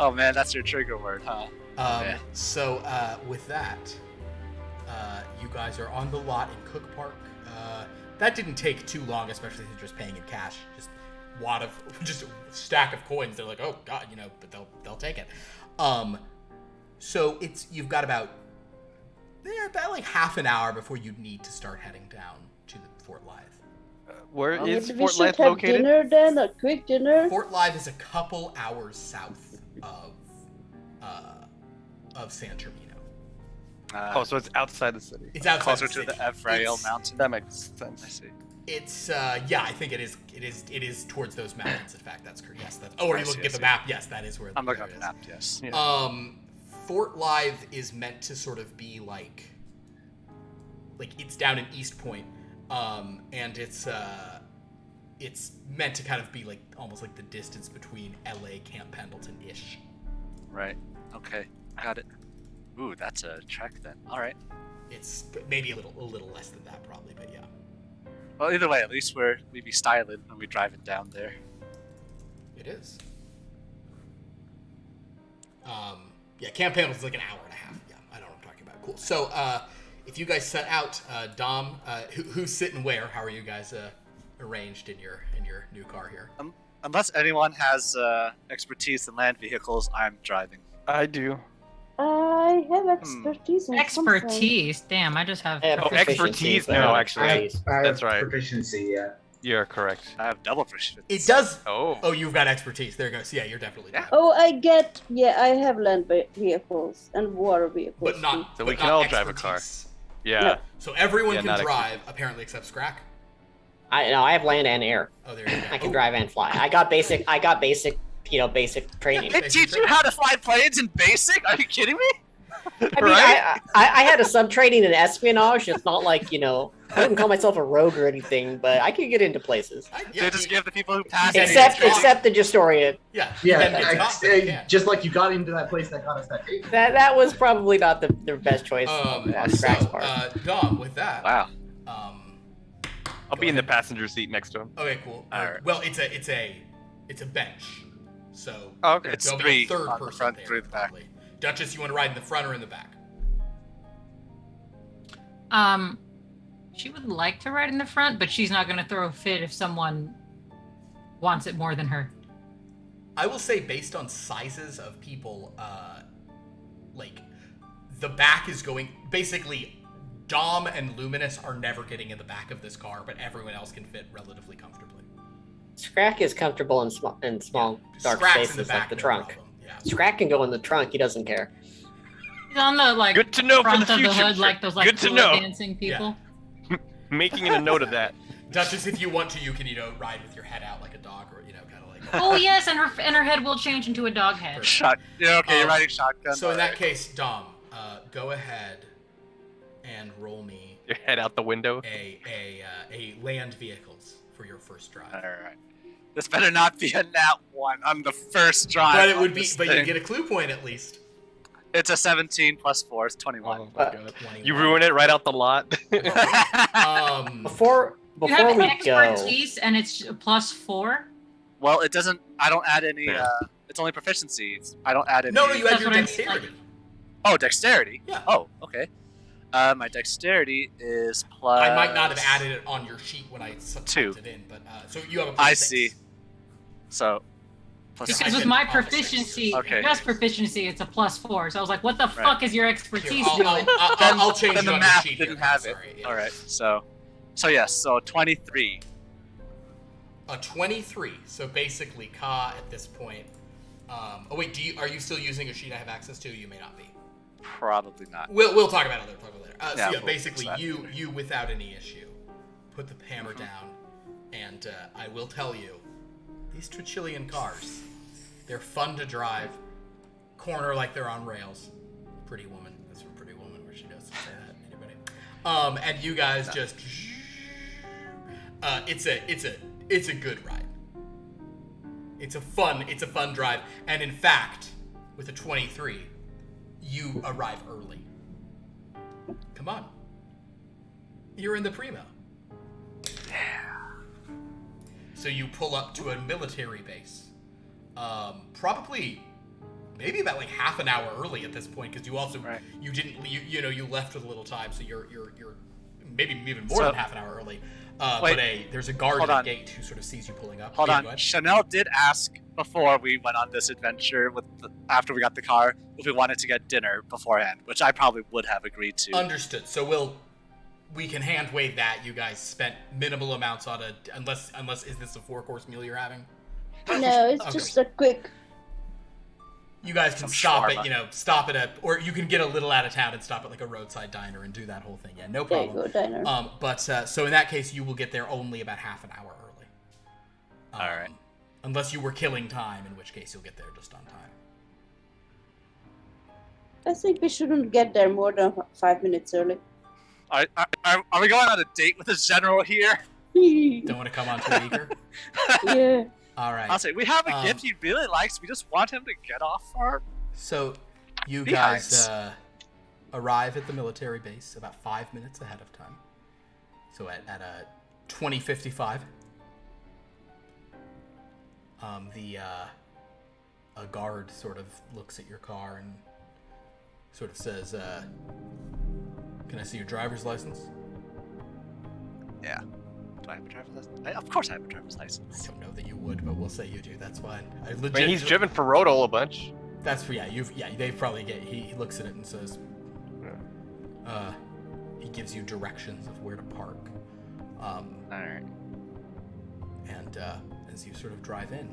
Oh man, that's your trigger word, huh? Yeah. So with that, you guys are on the lot in Cook Park. That didn't take too long, especially if you're just paying in cash. Just a stack of coins. They're like, oh god, but they'll take it. So you've got about like half an hour before you need to start heading down to the Fort Lythe. Where is Maybe we Fort should Lythe have located? dinner then, a quick dinner. Fort Lythe is a couple hours south of San Termino. Oh, so it's outside the city. It's outside closer the to city. the Ephraim It's- mountain. That makes sense. I see. It's yeah, I think it is towards those mountains. In fact, that's correct. Yes, that's. Oh, are I you see, looking I at the see. map? Yes, that is where. I'm looking where at it the is. map. Yes. Yeah. Fort Lythe is meant to sort of be like it's down in East Point, and it's meant to kind of be like almost like the distance between LA, Camp Pendleton-ish. Right. Okay. Got it. Ooh, that's a trek then. All right. It's maybe a little less than that probably, but yeah. Well, either way, at least we be styling when we driving down there. It is. Yeah, Camp Pendleton's like an hour and a half. Yeah, I know what I'm talking about. Cool. So, if you guys set out, Dom, who's sitting where? How are you guys arranged in your new car here? Unless anyone has expertise in land vehicles, I'm driving. I do. I have expertise in something. Expertise. Damn, I just have. I have expertise, proficiency, but no, not actually. expertise. I have That's right. Proficiency, yeah. You're correct. I have double proficiency. It does. Oh. Oh, you've got expertise. There goes. Yeah, you're definitely. Yeah. Oh, I have land vehicles and water vehicles. But not. So but we can not all drive a car. expertise. Yeah. No. So everyone Yeah, can not drive, apparently, except Scrakk. I have land and air. Oh, there you go. I can drive and fly. I got basic basic training. Yeah. They teach you how to fly planes in basic? Are you kidding me? I mean, I had a sub training in espionage. It's not like, I wouldn't call myself a rogue or anything, but I could get into places. They just give the people who pass Yeah, it. Except the Justoria. Yeah. Yeah, then it's not, then you can. just like you got into that place that got us that table. That was probably not the best choice on Scrack's part. Dom, with that. Wow. I'll be in the passenger seat next to him. Okay, cool. Alright. Well, it's a bench, so Oh, okay. It's there'll be three a third on the person front, there, three in the back. probably. Duchess, you want to ride in the front or in the back? She would like to ride in the front, but she's not going to throw a fit if someone wants it more than her. I will say, based on sizes of people, the back is going. Basically, Dom and Luminus are never getting in the back of this car, but everyone else can fit relatively comfortably. Scrakk is comfortable in small dark Scrack's in spaces back, like the no trunk. problem. Yeah. Scrakk can go in the trunk. He doesn't care. He's on the Good to know for front the of the future. hood, like those Good to bullet know. dancing people. Making a note of that. Duchess, if you want to, you can ride with your head out like a dog, or kind of like. Oh yes, and her head will change into a dog head. Shot. Yeah, okay, you're riding shotgun. So in that alright. case, Dom, go ahead and roll me Your head out the window. a land vehicles for your first drive. Alright. This better not be a nat 1 on the first drive. But it on would be. this But you thing. get a clue point at least. It's a 17 plus 4, it's 21. Oh my god. 21. You ruin it right out the lot. Before You have we go, expertise, and it's +4. Well, it doesn't. I don't add any. It's only proficiency. I don't add any. No, you add That's your what I'm dexterity. Oh, dexterity. Yeah. Oh, okay. My dexterity is plus. I might not have added it on your sheet when I Two. typed it in, but so you have a I +6. see. So. Plus Because I've with been my on the same proficiency, Okay. just proficiency, it's a +4. So I was like, what the Right. fuck is your Here, expertise I'll, doing? I'll change Then it the on math your sheet. didn't here. have it. Sorry, yeah. All right. So yes. So 23. A 23. So basically, Ka at this point. Oh wait, are you still using a sheet I have access to? You may not be. Probably not. We'll talk about it later. Yeah, So yeah, we'll basically, fix that. you without any issue, put the hammer down, and I will tell you, these Trichillian cars, they're fun to drive, corner like they're on rails. Pretty Woman. That's from Pretty Woman, where she does say that. Anybody? And you guys just. It's a good ride. It's a fun drive, and in fact, with a 23, you arrive early. Come on. You're in the Primo. Yeah. So you pull up to a military base. Probably, maybe about like half an hour early at this point, because you also Right. you left with a little time, so you're maybe even more So- than half an hour early. Wait. But there's a guard Hold at the on. gate who sort of sees you pulling up. Hold Yeah, on. go ahead. Sha'Nehl did ask before we went on this adventure after we got the car if we wanted to get dinner beforehand, which I probably would have agreed to. Understood. So we can hand wave that. You guys spent minimal amounts on unless is this a 4-course meal you're having? No, it's Okay. just a quick You guys can Some stop shawarma. at, stop at or you can get a little out of town and stop at like a roadside diner and do that whole thing. Yeah, no There you problem. go, diner. But so in that case, you will get there only about half an hour early. All right. Unless you were killing time, in which case you'll get there just on time. I think we shouldn't get there more than 5 minutes early. Are we going on a date with the general here? Don't want to come on too eager? Yeah. All right. I'll say we have a gift he really likes. We just want him to get off our. So you Beehives. guys arrive at the military base about 5 minutes ahead of time. So at 20:55, a guard sort of looks at your car and sort of says, "Can I see your driver's license?" Yeah. Do I have a driver's license? Of course I have a driver's license. I don't know that you would, but we'll say you do. That's fine. I mean, he's driven for Rodol a bunch. That's for they probably get. He looks at it and says, he gives you directions of where to park. All right. And as you sort of drive in,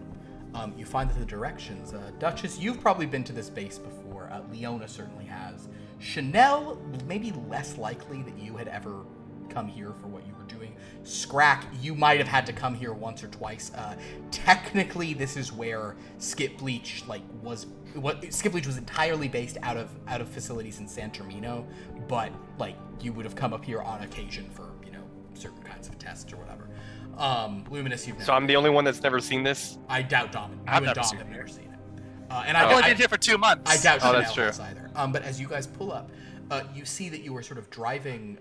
you find that the directions, Duchess, you've probably been to this base before. Leona certainly has. Sha'Nehl, maybe less likely that you had ever come here for what you were doing. Scrakk, you might have had to come here once or twice. Technically, this is where Skip Bleach was entirely based out of facilities in San Termino, but you would have come up here on occasion for certain kinds of tests or whatever. Luminus, you've never. So I'm the only one that's never seen this? I doubt Dominic. I've You and never Dom seen have it. never seen it. And I've only I been here for 2 months. I doubt Oh, Sha'Nehl that's true. has either. But as you guys pull up, you see that you are sort of driving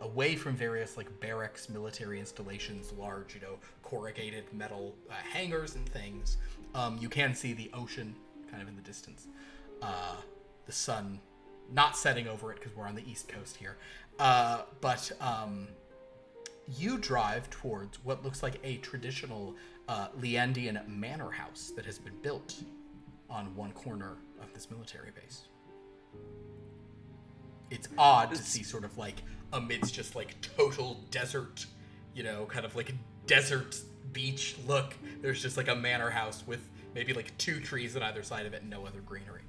away from various barracks, military installations, large, corrugated metal hangars and things. You can see the ocean kind of in the distance. The sun not setting over it because we're on the east coast here. But you drive towards what looks like a traditional Leandian manor house that has been built on one corner of this military base. It's odd to see sort of amidst just total desert, kind of a desert beach look. There's just a manor house with maybe 2 trees on either side of it and no other greenery.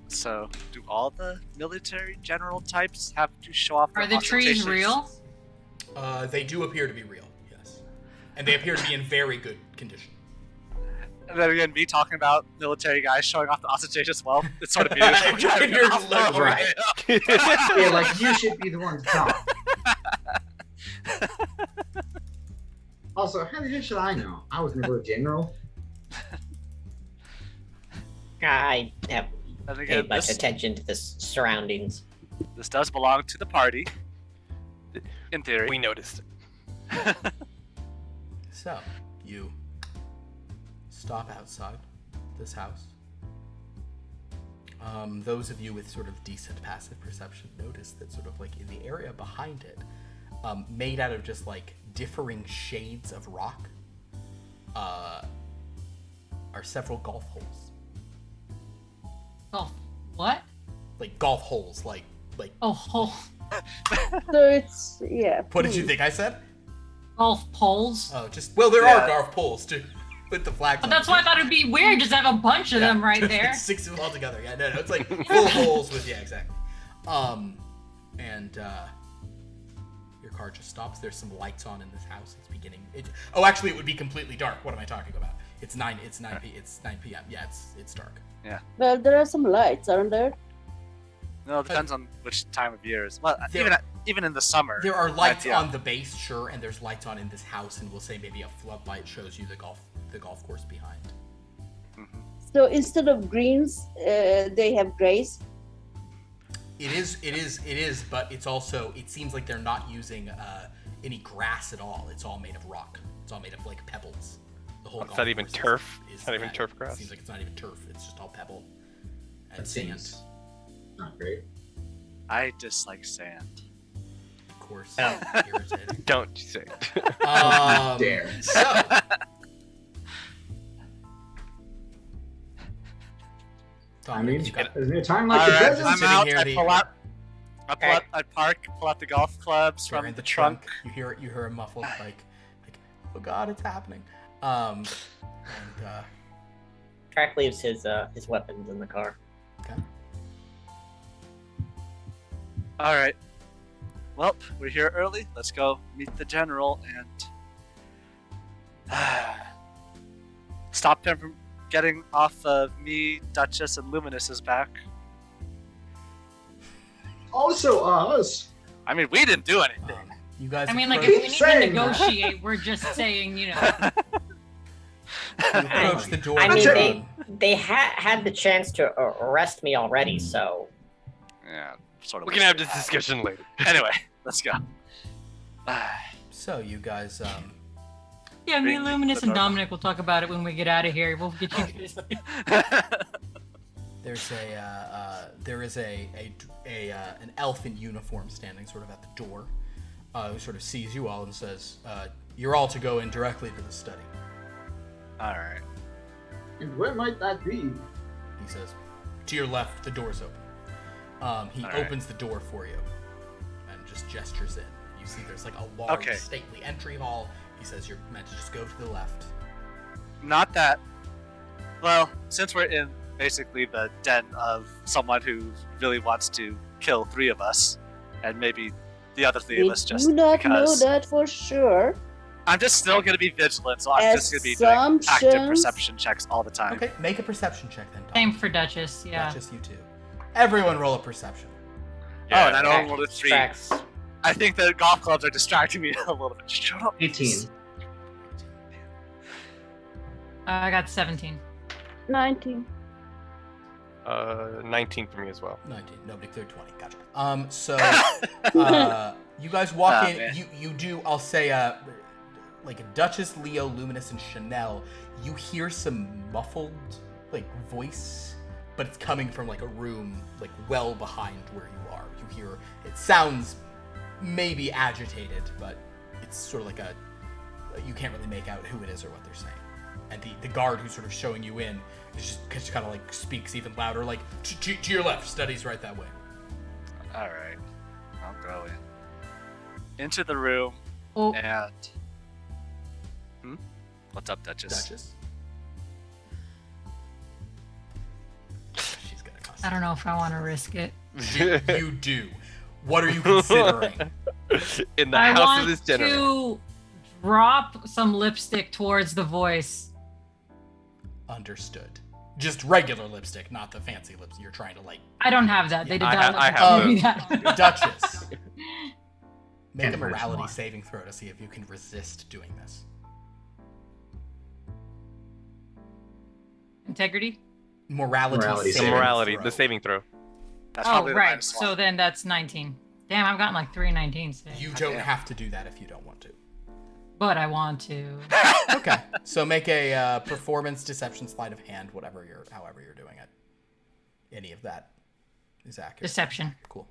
So, do all the military general types have to show off? Are their the trees ostentatious- real? They do appear to be real, yes. And they appear to be in very good condition. And then again, me talking about military guys showing off the ostentatious wealth. It's sort of beautiful. You're right. Yeah, you should be the one to talk. Also, how the hell should I know? I was never a general. I have And again, paid much attention to the surroundings. this does belong to the party. In theory. We noticed. So, you stop outside this house. Those of you with sort of decent passive perception notice that sort of in the area behind it, made out of just differing shades of rock, are several golf holes. Oh, what? Golf holes, Oh, hole. So it's What did you think I said? Golf poles. Oh, there Yeah. are golf poles too, with the flags. But on that's them. why I thought it'd be weird just to have a bunch of them right there. 6 of them all together. Yeah, no, it's full holes with exactly. And your car just stops. There's some lights on in this house. It's beginning. Actually, it would be completely dark. What am I talking about? It's 9 p.m. Yeah, it's dark. Well, there are some lights, aren't there? No, it depends on which time of year. Well, There- even in the summer. There are lights yeah. on the base, sure, and there's lights on in this house, and we'll say maybe a floodlight shows you the golf course behind. So instead of greens, they have grays. It is, but it's also, it seems like they're not using any grass at all. It's all made of rock. It's all made of pebbles. The whole It's golf not even course turf? is It's not even that. turf grass? It seems like it's not even turf. It's just all pebble and That sand. seems not great. I dislike sand. Of course, Oh. irritating. Don't you say it. Dare. So, I mean, you got- isn't there a time like All the right, present? I'm sitting out. here, I the- pull out. Okay. I park. Pull out the golf clubs you're from in the trunk. You hear a muffled oh God, it's happening. And, Scrakk leaves his weapons in the car. okay. All right. Well, we're here early. Let's go meet the general and stop him from getting off of me, Duchess, and Luminus's back. Also us. I mean, we didn't do anything. You guys. I mean, like, approach- if we need to saying negotiate, we're just saying, you approach the door. I mean, Okay. they had the chance to arrest me already, so Yeah, sort of. We can have this discussion later. Anyway, let's go. So you guys. yeah, me, Bring Luminus, the and door. Dominic will talk about it when we get out of here. We'll get you guys. There is an elf in uniform standing sort of at the door, who sort of sees you all and says, "You're all to go in directly to the study." All right. And where might that be? He says, "To your left, the door's open." He All right. opens the door for you and just gestures in. You see, there's like a large, Okay. stately entry hall. He says, "You're meant to just go to the left." Not that. Well, since we're in basically the den of someone who really wants to kill 3 of us, and maybe the other 3 We of us just do not know because that for sure. I'm just still going to be vigilant, so I'm just going to be doing active Assumptions. perception checks all the time. Okay, make a perception check then. Dom. Same for Duchess, yeah. Not just you two. Everyone roll a perception. Oh, and I Scrakk- don't roll a 3. Scrack's I think the golf clubs are distracting me a little bit. Just shut up. 18. I got 17. 19. 19 for me as well. 19. Nobody cleared 20. Gotcha. So you guys walk Oh, in. man. You do. I'll say like a Duchess, Leo, Luminus, and Sha'Nehl. You hear some muffled like voice, but it's coming from like a room like well behind where you are. You hear it sounds maybe agitated, but it's sort of like you can't really make out who it is or what they're saying. And the guard who's sort of showing you in is just kind of like speaks even louder, like to your left, study's right that way. All right. I'll go in. Into the room Oh, and. What's up, Duchess? Duchess. She's gonna cuss. I don't know if I want to risk it. You do. What are you considering? In the I house want of this general. to drop some lipstick towards the voice. Understood. Just regular lipstick, not the fancy lips you're trying to like. I don't have that. They did I not ha- I have give me those. that. Duchess. Make a Can't hurt morality someone. saving throw to see if you can resist doing this. Integrity? Morality Morality The saving morality, throw. the saving throw. That's Oh, probably the right. -1. So then that's 19. Damn, I've gotten like 3 19s today. You don't Yeah. have to do that if you don't want to. But I want to. Okay. So make a performance, deception, sleight of hand, however you're doing it. Any of that is accurate. Deception. Cool.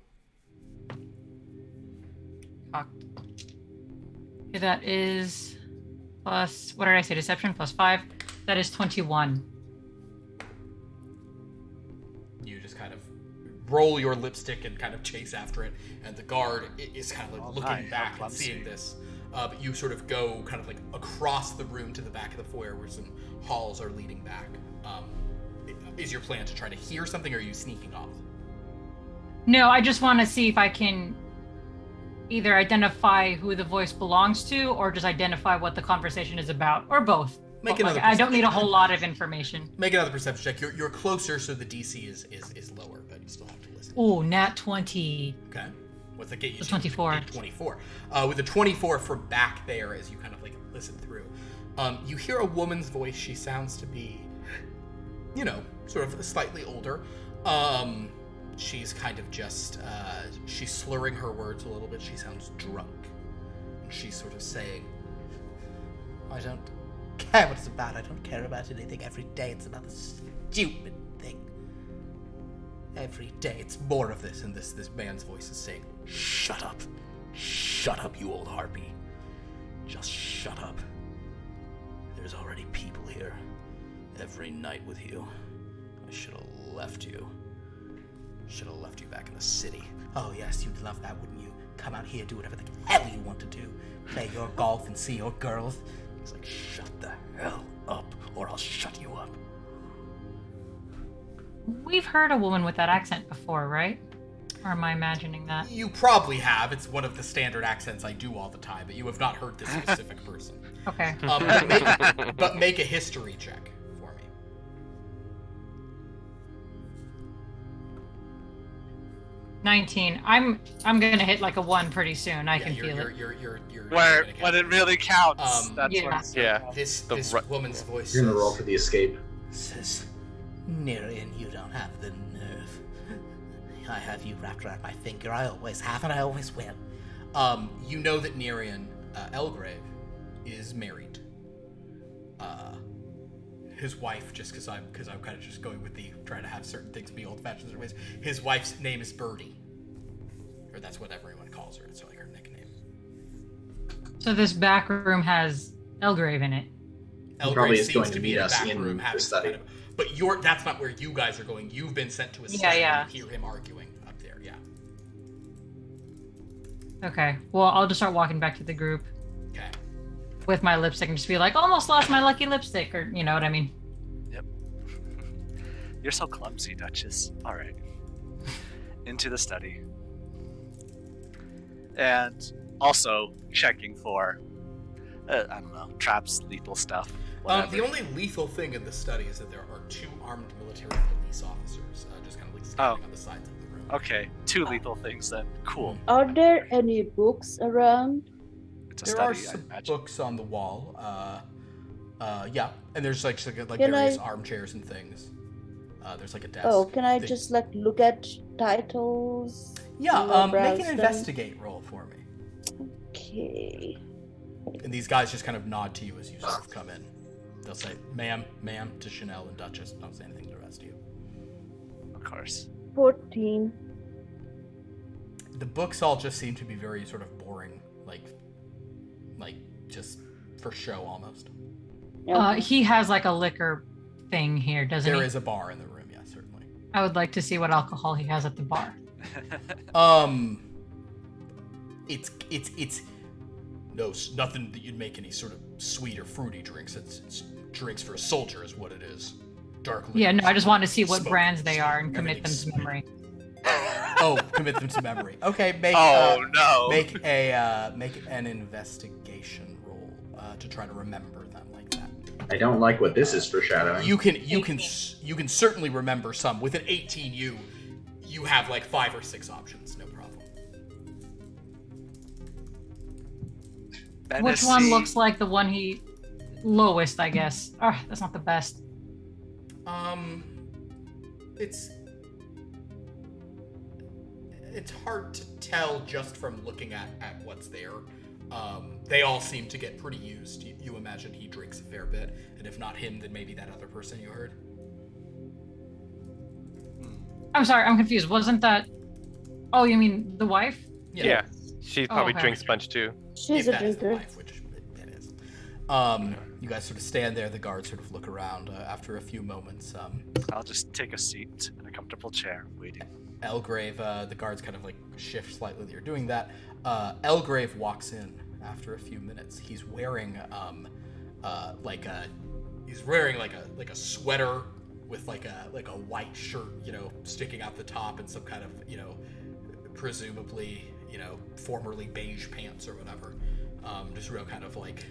Cocked. Okay, that is plus, what did I say? Deception plus 5. That is 21. You just kind of roll your lipstick and kind of chase after it, and the guard is kind of like looking my, back how and seeing clumsy. this. But you sort of go kind of like across the room to the back of the foyer where some halls are leading back. Is your plan to try to hear something, or are you sneaking off? No, I just want to see if I can either identify who the voice belongs to or just identify what the conversation is about, or both. Make Like, another I don't need a perception. whole lot of information. Make another perception check. You're closer, so the DC is lower, but you still have to listen. Ooh, nat 20. Okay. What's that get you? So to? 24. 24. With a 24 from back there, as you kind of like listen through, you hear a woman's voice. She sounds to be, sort of slightly older. She's kind of just, she's slurring her words a little bit. She sounds drunk. And she's sort of saying, I don't care what it's about. I don't care about anything. Every day it's another stupid thing. Every day it's more of this. And this man's voice is saying, shut up. Shut up, you old harpy. Just shut up. There's already people here. Every night with you. I should have left you. Should have left you back in the city. Oh yes, you'd love that, wouldn't you? Come out here, do whatever the hell you want to do. Play your golf and see your girls. He's like, shut the hell up, or I'll shut you up. We've heard a woman with that accent before, right? Or am I imagining that? You probably have. It's one of the standard accents I do all the time, but you have not heard this specific person. Okay. But make a history check for me. 19. I'm gonna hit like a 1 pretty soon. I can feel it. You're when it really counts. That's yeah. when it's This woman's voice You're gonna says, roll for the escape. says, Nerian, you don't have the nerve. I have you wrapped around my finger. I always have, and I always will. You know that Nerian, Elgrave, is married. His wife, just because I'm kind of just going with the trying to have certain things be old-fashioned certain ways. His wife's name is Birdie, or that's what everyone calls her. It's like her nickname. So this back room has Elgrave in it. Elgrave probably is seems going to to be meet in the us back in room the having study. kind of- but that's not where you guys are going. You've been sent to a study. Yeah. And you hear him arguing up there. Yeah. Okay. Well, I'll just start walking back to the group Okay. with my lipstick and just be like, almost lost my lucky lipstick, or you know what I mean. Yep. You're so clumsy, Duchess. All right. Into the study. And also checking for, I don't know, traps, lethal stuff. Whatever. The only lethal thing in the study is that there are 2 armed military police officers just kind of like standing on the sides of the room. Okay, 2 lethal things then. Cool. Are there any books around? It's a There study, are I some imagine. books on the wall. Yeah, and there's like Can various I- armchairs and things. There's like a desk. Oh, can I thing. just like look at titles? Yeah, and make browse an them? investigate roll for me. Okay. And these guys just kind of nod to you as you sort of come in. They'll say, ma'am, to Sha'Nehl and Duchess. Don't say anything to the rest of you. Of course. 14. The books all just seem to be very sort of boring, like just for show almost. He has like a liquor thing here, doesn't There he? is a bar in the room, yeah, certainly. I would like to see what alcohol he has at the bar. It's nothing that you'd make any sort of sweet or fruity drinks. It's drinks for a soldier is what it is. Dark liquor. Yeah, no, I just want to see what Smoke. brands they are and commit them Everything's to memory. Oh, commit them to memory. Okay, make no. make an investigation roll to try to remember them like that. I don't like what this is foreshadowing. You can certainly remember some. With an 18, you have like 5 or 6 options, no problem. Which one looks like the one he lowest, I guess? Oh, that's not the best. It's hard to tell just from looking at what's there. They all seem to get pretty used. You imagine he drinks a fair bit, and if not him, then maybe that other person you heard. I'm sorry, I'm confused. Wasn't that... Oh, you mean the wife? Yeah. She probably okay. drinks a bunch too. She's If a that is the drinker. wife, which it is. You guys sort of stand there. The guards sort of look around. After a few moments, I'll just take a seat in a comfortable chair, waiting. Elgrave, the guards kind of like shift slightly. You're doing that. Elgrave walks in after a few minutes. He's wearing like a sweater with like a white shirt, sticking out the top, and some kind of presumably formerly beige pants or whatever. Just real kind of like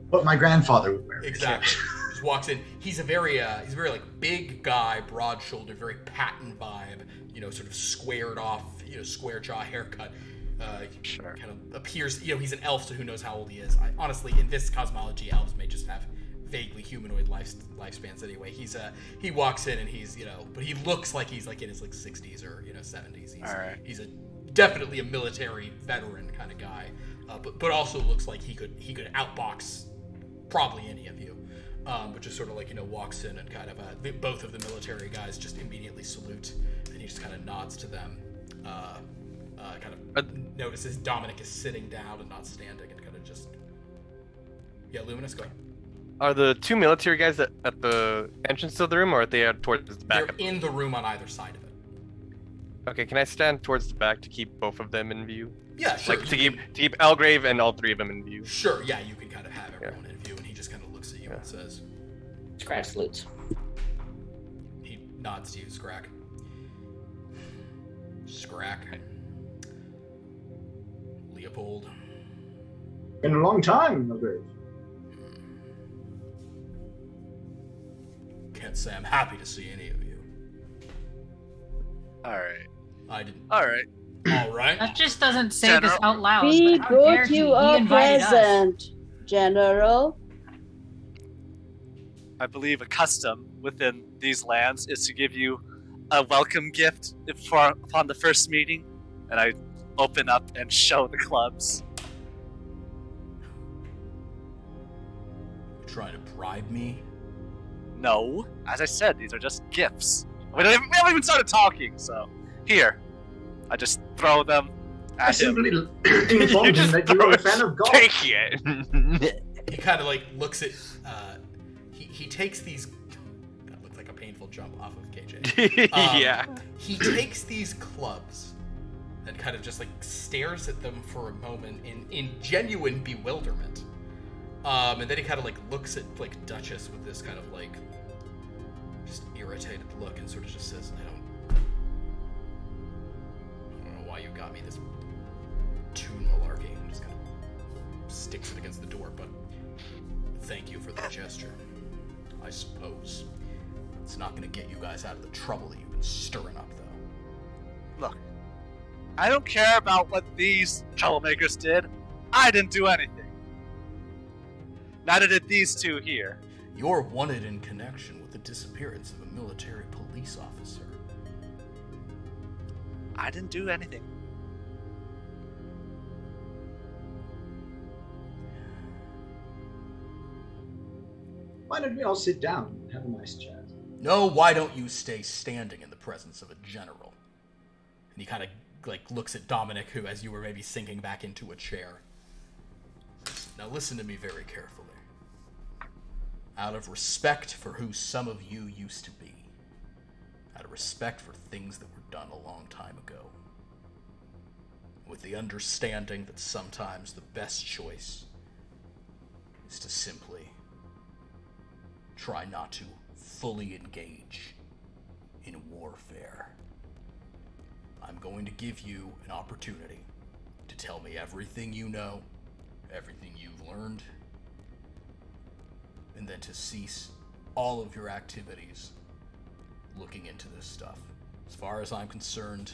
What my grandfather would wear. exactly. Just walks in. He's a very like big guy, broad-shouldered, very patent vibe. Sort of squared off, square jaw haircut. Sure. Kind of appears, he's an elf, so who knows how old he is. Honestly, in this cosmology, elves may just have vaguely humanoid lifespans anyway. He walks in and he's, but he looks like he's like in his like 60s or 70s. He's definitely a military veteran kind of guy, but also looks like he could outbox probably any of you. But just sort of like walks in and kind of both of the military guys just immediately salute, and he just kind of nods to them. Kind of notices Dominic is sitting down and not standing, and kind of just Luminus, go ahead. Are the 2 military guys at the entrance to the room, or are they towards the back? They're in the room on either side of it. Okay, can I stand towards the back to keep both of them in view? Yeah, sure. Like to keep Elgrave and all 3 of them in view. Sure, yeah, you can kind of have Yeah. won't interview, and he just kind of looks at you and says, Scratch salutes. he nods to you, Scrakk. Scrakk. Leopold. Been a long time, Margaret. Can't say I'm happy to see any of you. Alright. I didn't. Alright. All right. That just doesn't say General. this out loud. We but how dare brought he? you He a invited us. present, General. I believe a custom within these lands is to give you a welcome gift upon the first meeting, and I open up and show the clubs. You're trying to bribe me? No, as I said, these are just gifts. We haven't even started talking, so here, I just throw them I at him. simply informed him that you are a fan of golf. Take it. He kind of like looks at. He takes these. That looks like a painful jump off of KJ. Yeah. He takes these clubs and kind of just like stares at them for a moment in genuine bewilderment. And then he kind of like looks at like Duchess with this kind of like just irritated look and sort of just says, I don't know why you got me this tune malarkey. And just kind of sticks it against the door, but thank you for the gesture. I suppose it's not going to get you guys out of the trouble that you've been stirring up, though. Look, I don't care about what these troublemakers did. I didn't do anything. Neither did these two here. You're wanted in connection with the disappearance of a military police officer. I didn't do anything. Why don't we all sit down and have a nice chat? No, why don't you stay standing in the presence of a general? And he kind of like looks at Dominic, who, as you were maybe sinking back into a chair. Now listen to me very carefully. Out of respect for who some of you used to be, out of respect for things that were done a long time ago, with the understanding that sometimes the best choice is to simply try not to fully engage in warfare. I'm going to give you an opportunity to tell me everything you know, everything you've learned, and then to cease all of your activities looking into this stuff. As far as I'm concerned,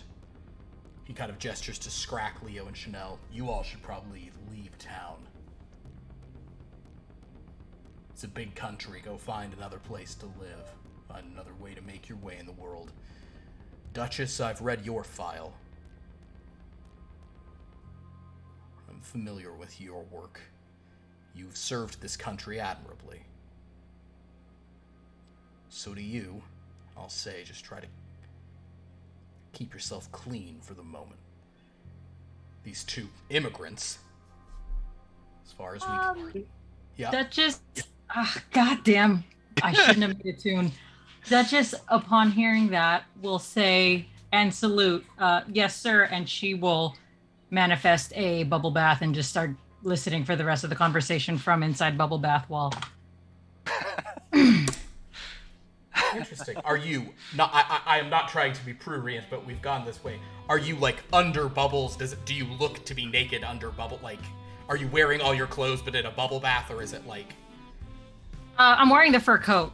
he kind of gestures to Scrakk, Leo, and Sha'Nehl. You all should probably leave town. It's a big country. Go find another place to live. Find another way to make your way in the world. Duchess, I've read your file. I'm familiar with your work. You've served this country admirably. So do you. I'll say, just try to keep yourself clean for the moment. These two immigrants, as far as we can... Yeah. Duchess, goddamn, I shouldn't have made a tune. Duchess, upon hearing that, will say and salute, yes, sir, and she will manifest a bubble bath and just start listening for the rest of the conversation from inside bubble bath wall. Interesting. Are you not? I am not trying to be prurient, but we've gone this way. Are you like under bubbles? Do you look to be naked under bubble? Like, are you wearing all your clothes but in a bubble bath, or is it like? I'm wearing the fur coat.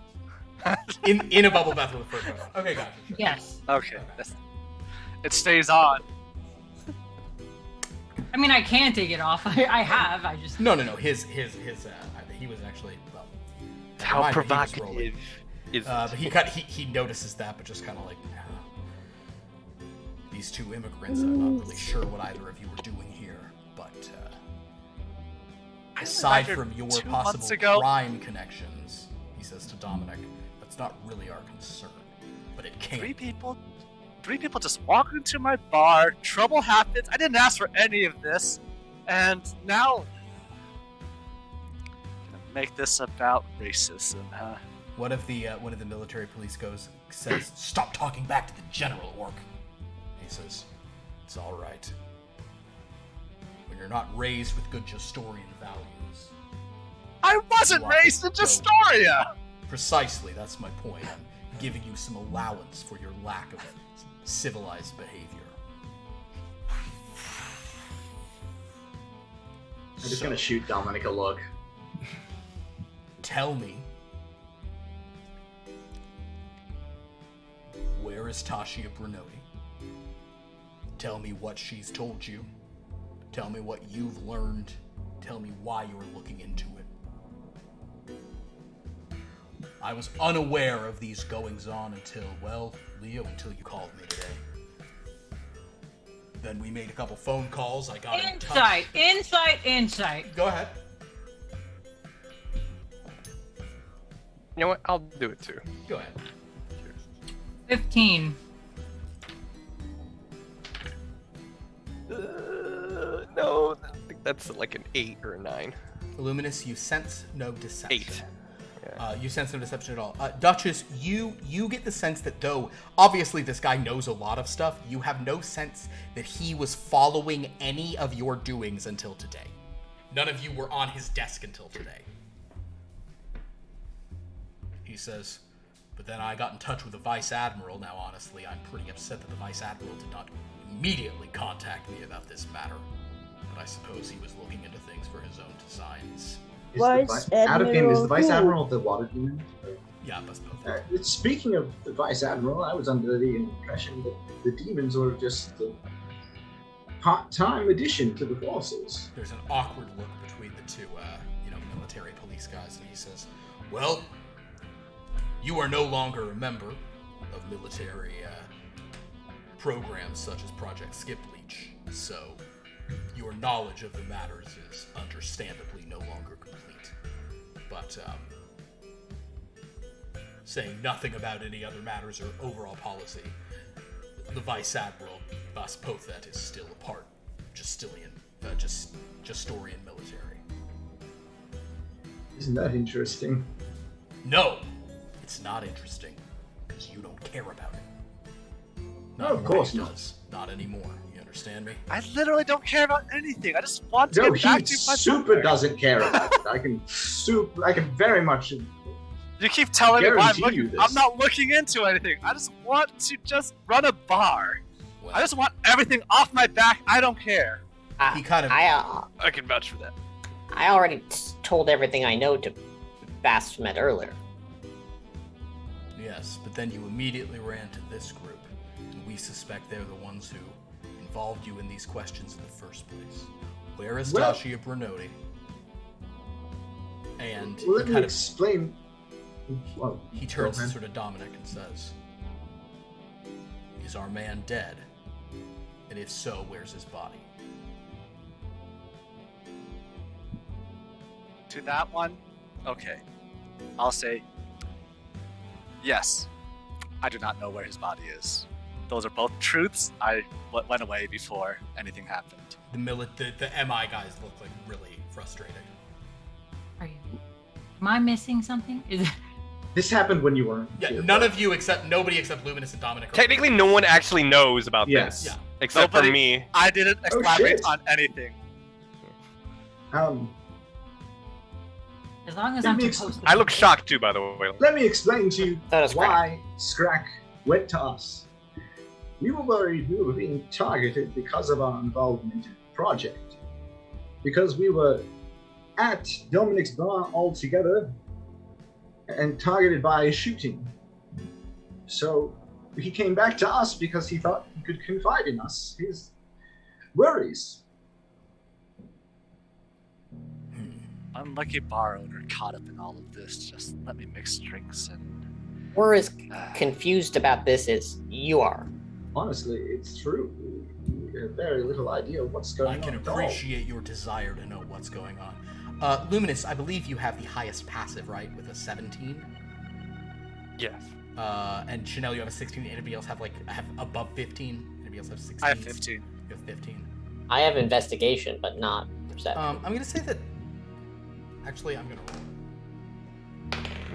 in a bubble bath with a fur coat. Okay, gotcha. Sure. Yes. Okay. It stays on. I mean, I can take it off. I have. I just. No. His. He was actually well. How he was rolling. provocative is But he notices that, but just kind of like these two immigrants. I'm not really sure what either of you were doing here, but aside from your 2 months possible ago. crime connections, he says to Dominic, that's not really our concern, but it can. Three people just walked into my bar. Trouble happens. I didn't ask for any of this, and now make this about racism, huh? One of the military police says, "Stop talking back to the general, orc." He says, "It's all right. When you're not raised with good Justorian values, I wasn't You want raised in to go- Astoria! Precisely, that's my point. I'm giving you some allowance for your lack of civilized behavior. I'm just gonna shoot Dominic a look. Tell me, where is Tashia Brunoti? Tell me what she's told you. Tell me what you've learned. Tell me why you're looking into it. I was unaware of these goings-on until, well, Leo, until you called me today. Then we made a couple phone calls. I got in touch. Insight. Go ahead. You know what? I'll do it too. Go ahead. 15. No, I think that's like an 8 or a 9. Luminus, you sense no deception. 8. You sense no deception at all. Duchess, you get the sense that though obviously this guy knows a lot of stuff, you have no sense that he was following any of your doings until today. None of you were on his desk until today. He says, but then I got in touch with the Vice Admiral. Now, honestly, I'm pretty upset that the Vice Admiral did not immediately contact me about this matter. But I suppose he was looking into things for his own designs. Out of game, is the Vice who? Admiral the water demon? Yeah, that's both. Speaking of the Vice Admiral, I was under the impression that the demons were just a part-time addition to the forces. There's an awkward look between the two, military police guys, and he says, well, you are no longer a member of military programs such as Project Skip Leech, so your knowledge of the matters is understandably no longer complete. But, saying nothing about any other matters or overall policy, the Vice Admiral Vaspothet is still a part of Justorian military. Isn't that interesting? No, it's not interesting, because you don't care about it. No, of course not. Does. Not anymore. You understand me? I literally don't care about anything. I just want to No, get back he to my super brother. doesn't care about it. I can very much. You keep telling me why I'm Guarantee you looking. this. I'm not looking into anything. I just want to just run a bar. Well, I just want everything off my back. I don't care. he kind of... I can vouch for that. I already told everything I know to Baphomet earlier. Yes, but then you immediately ran to this group, and we suspect they're the ones who involved you in these questions in the first place. Where is Well- Tashia Brunoti? And Well, let he me kind of explain. Well, he turns go to ahead. sort of Dominic and says, "Is our man dead? And if so, where's his body?" To that one, okay. I'll say yes. I do not know where his body is. Those are both truths. I went away before anything happened. The MI guys look like really frustrated. Are you? Am I missing something? Is it? This happened when you weren't. Yeah, here, nobody except Luminus and Dominic. are- Technically, no one actually knows about Yes. this. Yeah. Except Nobody- for me. I didn't Oh, elaborate shit. on anything. As long as Let I'm me supposed to. I look shocked too, by the way. Let me explain to you That is why Scrakk went to us. We were worried we were being targeted because of our involvement in the project. Because we were at Dominic's bar all together and targeted by a shooting. So he came back to us because he thought he could confide in us his worries. Unlucky bar owner caught up in all of this. Just let me mix drinks and. We're as confused about this as you are. Honestly, it's true. We have very little idea of what's I going can on at all. appreciate your desire to know what's going on. Luminus, I believe you have the highest passive, right, with a 17? Yes. And Sha'Nehl, you have a 16. Anybody else have above 15? Anybody else have 16? I have 15. You have 15. I have investigation, but not perception. I'm gonna say that. Actually, I'm gonna roll.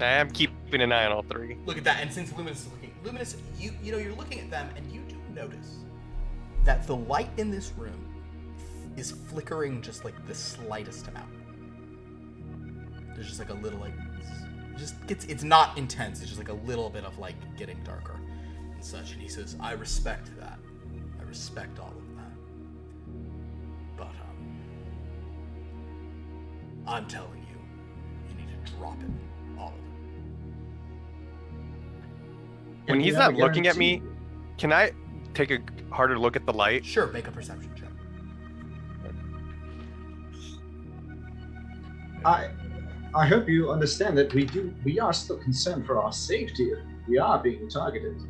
I'm keeping an eye on all three. Look at that, and since Luminus is looking, Luminus, you know, you're looking at them, and you do notice that the light in this room is flickering just like the slightest amount. There's just like a little like, it's not intense. It's just like a little bit of like getting darker and such. And he says, I respect that. I respect all of that. But I'm telling you, you need to drop it, all of it. When he's not looking at me, can I take a harder look at the light? Sure, make a perception check. I hope you understand that we are still concerned for our safety. We are being targeted.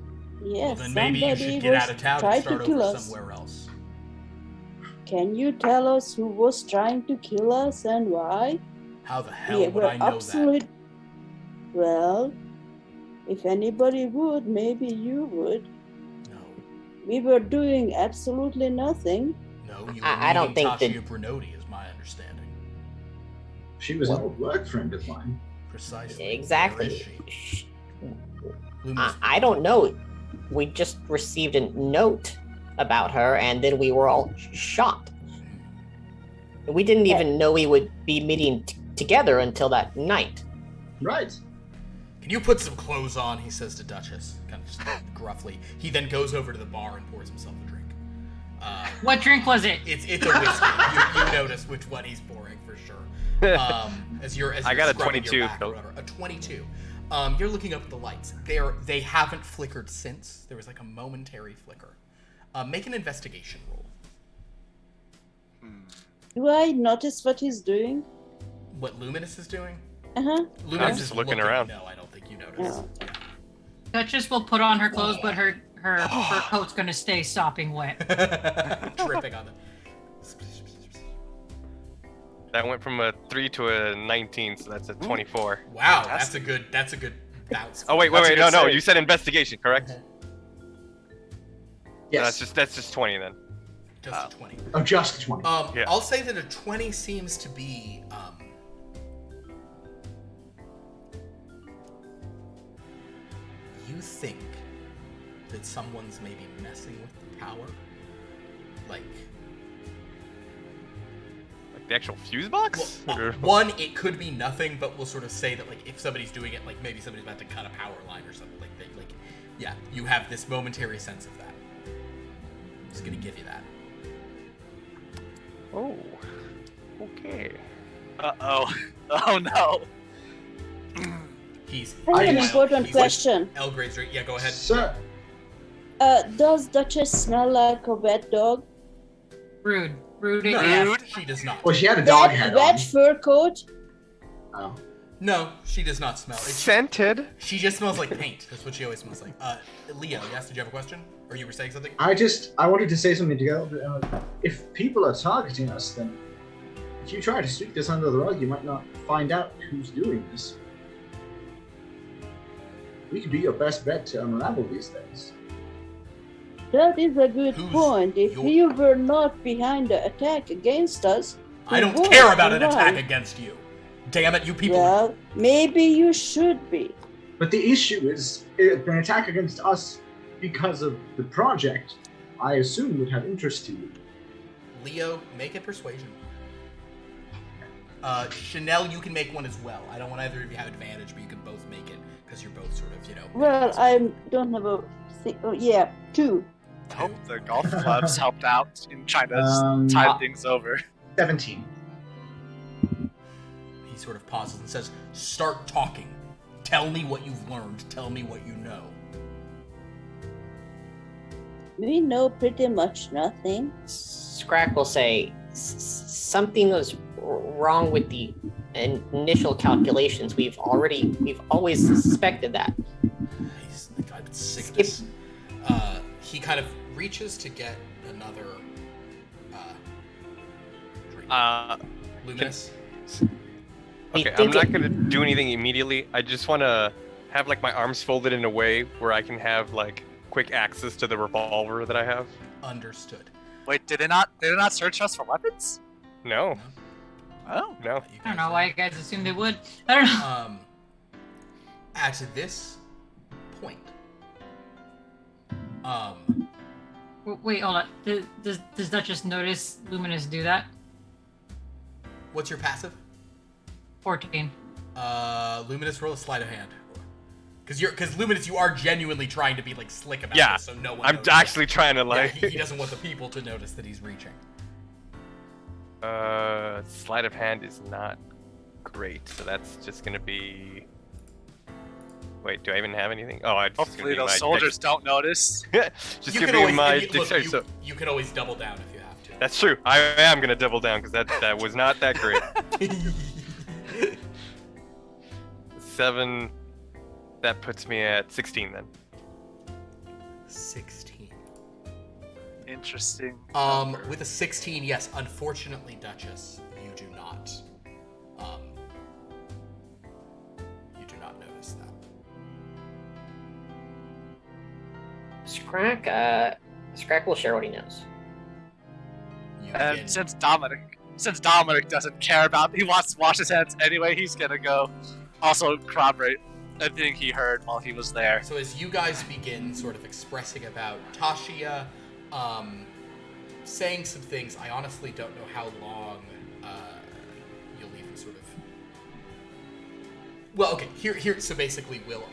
Yes, Well, then maybe you should get out of town and start over somewhere else. Can you tell us who was trying to kill us and why? How the hell would I know that? Well, if anybody would, maybe you would. No. We were doing absolutely nothing. No, you were I don't think Tasha that- Brunoti is my understanding. She was an old work friend of mine. Precisely. Exactly. Where is she? Luminus, I don't know. We just received a note about her, and then we were all shot. We didn't even know we would be meeting together until that night. Right. Can you put some clothes on? He says to Duchess, kind of just gruffly. He then goes over to the bar and pours himself a drink. What drink was it? It's a whiskey. you notice which one he's pouring for sure. As you're I got a scrubbing 22, your back or Phil. whatever. A 22. You're looking up at the lights. They haven't flickered since. There was like a momentary flicker. Make an investigation roll. Do I notice what he's doing? What Luminus is doing? Uh-huh. Luminus I'm is just looking around. No, I don't think you notice. Oh. Duchess will put on her clothes, but her fur coat's gonna stay sopping wet. Dripping on them. That went from a 3 to a 19, so that's a 24. Wow, that's a good bounce. Oh wait, That's a good no, save. you said investigation, correct? Yes. That's just 20 then. Just a 20. Oh, just 20. Yeah. I'll say that a 20 seems to be you think that someone's maybe messing with the power? Like The actual fuse box? Or- one, it could be nothing, but we'll sort of say that like if somebody's doing it, like maybe somebody's about to cut a power line or something. Like yeah, you have this momentary sense of that. I'm just gonna give you that. Oh. Okay. Uh-oh. Oh, no. He's I have an he's- important he's like question. Elgrade's right. Yeah, go ahead. Sir, Does Duchess smell like a wet dog? Rude. Rude. No, Yeah. she does not. well, she had a dog hat on. Wet fur coat? Oh. No, she does not smell. Scented? She just smells like paint. That's what she always smells like. Leo, yes, did you have a question? Or you were saying something? I wanted to say something to go. If people are targeting us, then if you try to sweep this under the rug, you might not find out who's doing this. We could be your best bet to unravel these things. That is a good Who's point. If your- you were not behind the attack against us, I don't who care was, about an and attack why? against you. Damn it, you people. Well, maybe you should be. But the issue is an attack against us because of the project, I assume would have interest to you. Leo, make a persuasion. Sha'Nehl, you can make one as well. I don't want either of you to have advantage, but you can both make it because you're both sort of, Well, I don't have a thing. Oh, yeah, 2. I hope the golf clubs helped out in trying to Um, time things over. 17. He sort of pauses and says, "Start talking. Tell me what you've learned. Tell me what you know." We know pretty much nothing. Scrakk will say something was wrong with the initial calculations. We've always suspected that. He's like, I'm sick of Skip. this. He kind of reaches to get another drink. Luminus. We Okay, I'm think not it- gonna do anything immediately. I just wanna have like my arms folded in a way where I can have like quick access to the revolver that I have. Understood. Wait, did they not search us for weapons? No, Oh. no. You I don't guys know are- why you guys assumed they would. I don't know. At this point, Wait, hold on. Does Duchess notice Luminus do that? what's your passive? 14. Luminus, roll a sleight of hand. Because Luminus, you are genuinely trying to be like slick about this, so no one. I'm notices. actually trying to like. Yeah, he doesn't want the people to notice that he's reaching. Sleight of hand is not great, so that's just gonna be. Wait, do I even have anything? Oh, I just Hopefully those soldiers don't notice. Just give me my dexterity. So you can always double down if you have to. that's true. I am gonna double down because that was not that great. 7. That puts me at 16 then. 16. Interesting. With a 16, yes. Unfortunately, Duchess, you do not. You do not notice that. Scrakk will share what he knows. You And begin- since Dominic doesn't care about, he wants to wash his hands anyway, he's gonna go also corroborate everything he heard while he was there. So as you guys begin sort of expressing about Tashia, saying some things, I honestly don't know how long you'll even sort of. Well, okay. Here. So basically, we'll.